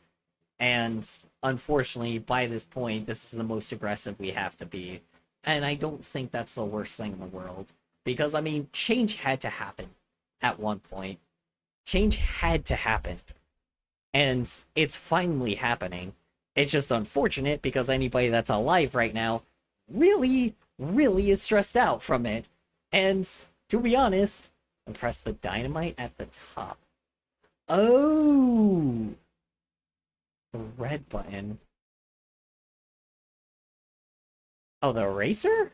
And unfortunately, by this point, this is the most aggressive we have to be. And I don't think that's the worst thing in the world. Because, I mean, change had to happen at one point. Change had to happen. And it's finally happening. It's just unfortunate because anybody that's alive right now really, really is stressed out from it. And to be honest, I press the dynamite at the top. Oh! The red button. Oh, the eraser?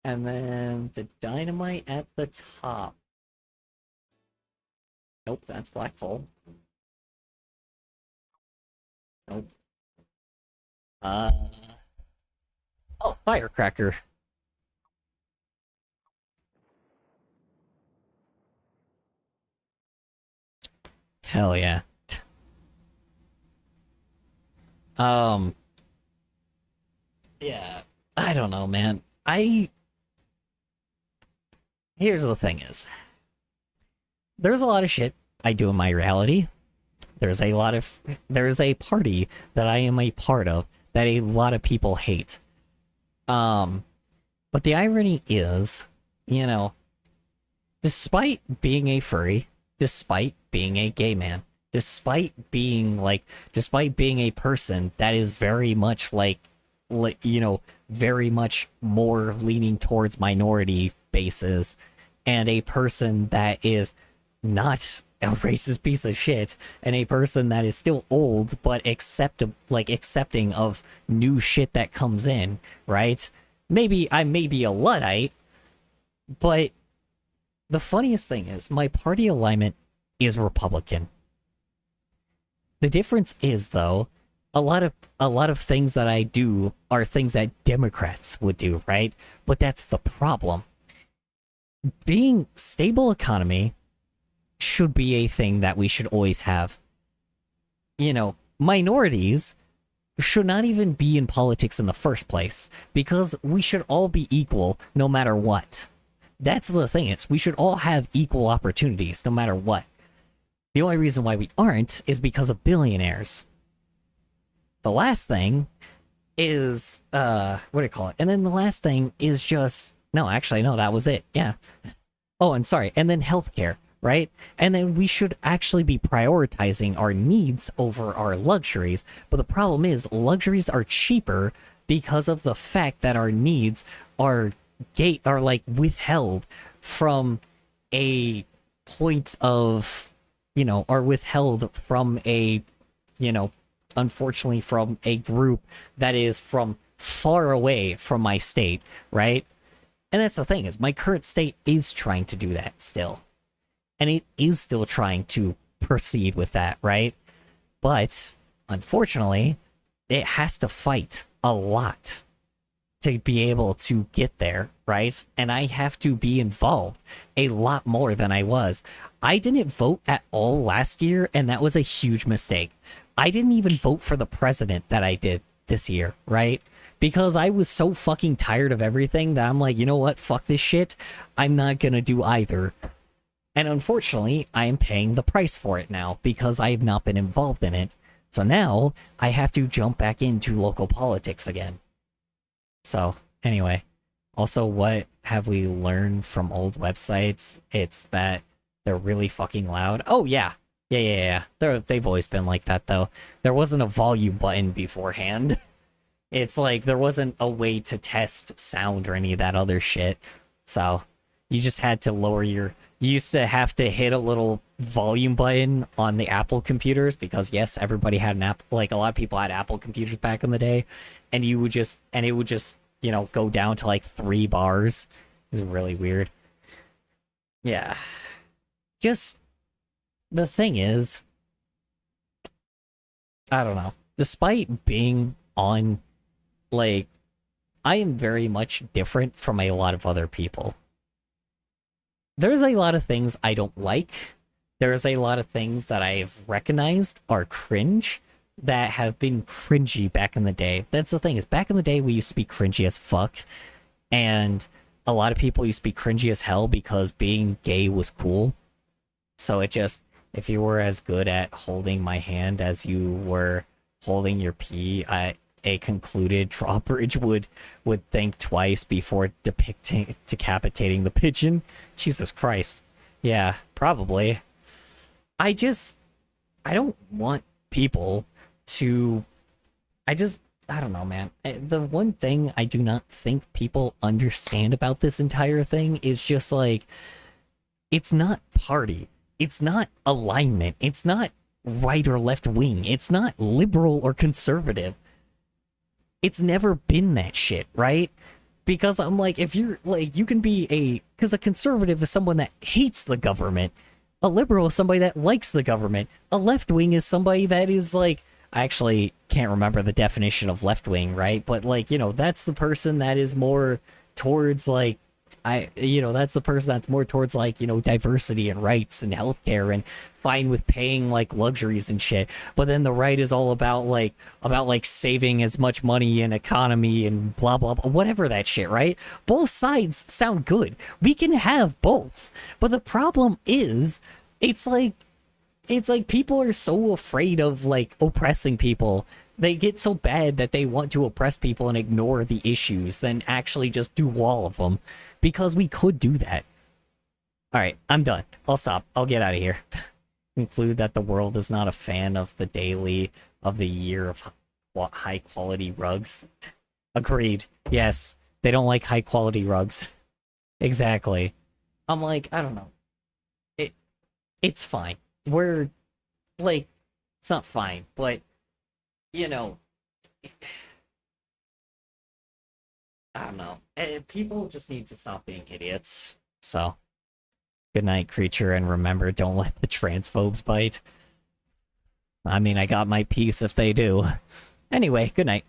And then the dynamite at the top. Nope, that's black hole. Nope. Oh, firecracker. Hell yeah. Yeah, I don't know, man. Here's the thing is, there's a lot of shit I do in my reality. There's a party that I am a part of that a lot of people hate. But the irony is, you know, despite being a furry, despite being a gay man, despite being a person that is very much very much more leaning towards minority bases, and a person that is not a racist piece of shit, and a person that is still old but accepting of new shit that comes in, right? Maybe I may be a Luddite, but the funniest thing is my party alignment is Republican. The difference is, though, a lot of things that I do are things that Democrats would do, right? But that's the problem. Being stable economy should be a thing that we should always have. You know, minorities should not even be in politics in the first place, because we should all be equal no matter what. That's the thing, is we should all have equal opportunities no matter what. The only reason why we aren't is because of billionaires. The last thing is, what do you call it? And then the last thing is just, no, actually, no, that was it. Yeah. Oh, and sorry. And then healthcare, right? And then we should actually be prioritizing our needs over our luxuries. But the problem is, luxuries are cheaper because of the fact that our needs are withheld from a point of, are withheld from a, unfortunately from a group that is from far away from my state, right? And that's the thing, is my current state is trying to do that still. And it is still trying to proceed with that, right? But unfortunately, it has to fight a lot to be able to get there, right? And I have to be involved a lot more than I was. I didn't vote at all last year, and that was a huge mistake. I didn't even vote for the president that I did this year, right? Because I was so fucking tired of everything that I'm like, you know what? Fuck this shit. I'm not gonna do either. And unfortunately, I am paying the price for it now because I have not been involved in it. So now I have to jump back into local politics again. So anyway, also, what have we learned from old websites? It's that they're really fucking loud. Oh yeah. Yeah. They've always been like that, though. There wasn't a volume button beforehand. It's like there wasn't a way to test sound or any of that other shit. So you just had to lower your... You used to have to hit a little volume button on the Apple computers because, yes, everybody had an Apple... Like, a lot of people had Apple computers back in the day. And it would just, go down to, 3 bars. It was really weird. Yeah. Just... The thing is... I don't know. Despite being on... I am very much different from a lot of other people. There's a lot of things I don't like. there's a lot of things that I've recognized are cringe that have been cringy back in the day. That's the thing, is back in the day we used to be cringy as fuck, and a lot of people used to be cringy as hell because being gay was cool. So it just, if you were as good at holding my hand as you were holding your pee, a concluded drawbridge would think twice before decapitating the pigeon. Jesus Christ. Yeah, probably. I don't want people to... I don't know, man. The one thing I do not think people understand about this entire thing is just, like, it's not party. It's not alignment. It's not right or left wing. It's not liberal or conservative. It's never been that shit, right? Because I'm like, if you're, like, you can be because a conservative is someone that hates the government. A liberal is somebody that likes the government. A left wing is somebody that is, like, I actually can't remember the definition of left wing, right? But, like, you know, that's the person that is more towards, like, that's the person that's more towards, like, you know, diversity and rights and healthcare and fine with paying, like, luxuries and shit. But then the right is all about saving as much money and economy and blah, blah, blah, whatever that shit, right? Both sides sound good. We can have both. But the problem is, it's like people are so afraid of, like, oppressing people. They get so bad that they want to oppress people and ignore the issues than actually just do all of them. Because we could do that. Alright, I'm done. I'll stop. I'll get out of here. Conclude that the world is not a fan of the daily of the year of high quality rugs. Agreed. Yes, they don't like high quality rugs. Exactly. I'm like, I don't know. It's fine. We're, like, it's not fine, but, you know, I don't know. People just need to stop being idiots. So, good night, creature, and remember, don't let the transphobes bite. I mean, I got my piece if they do. Anyway, good night.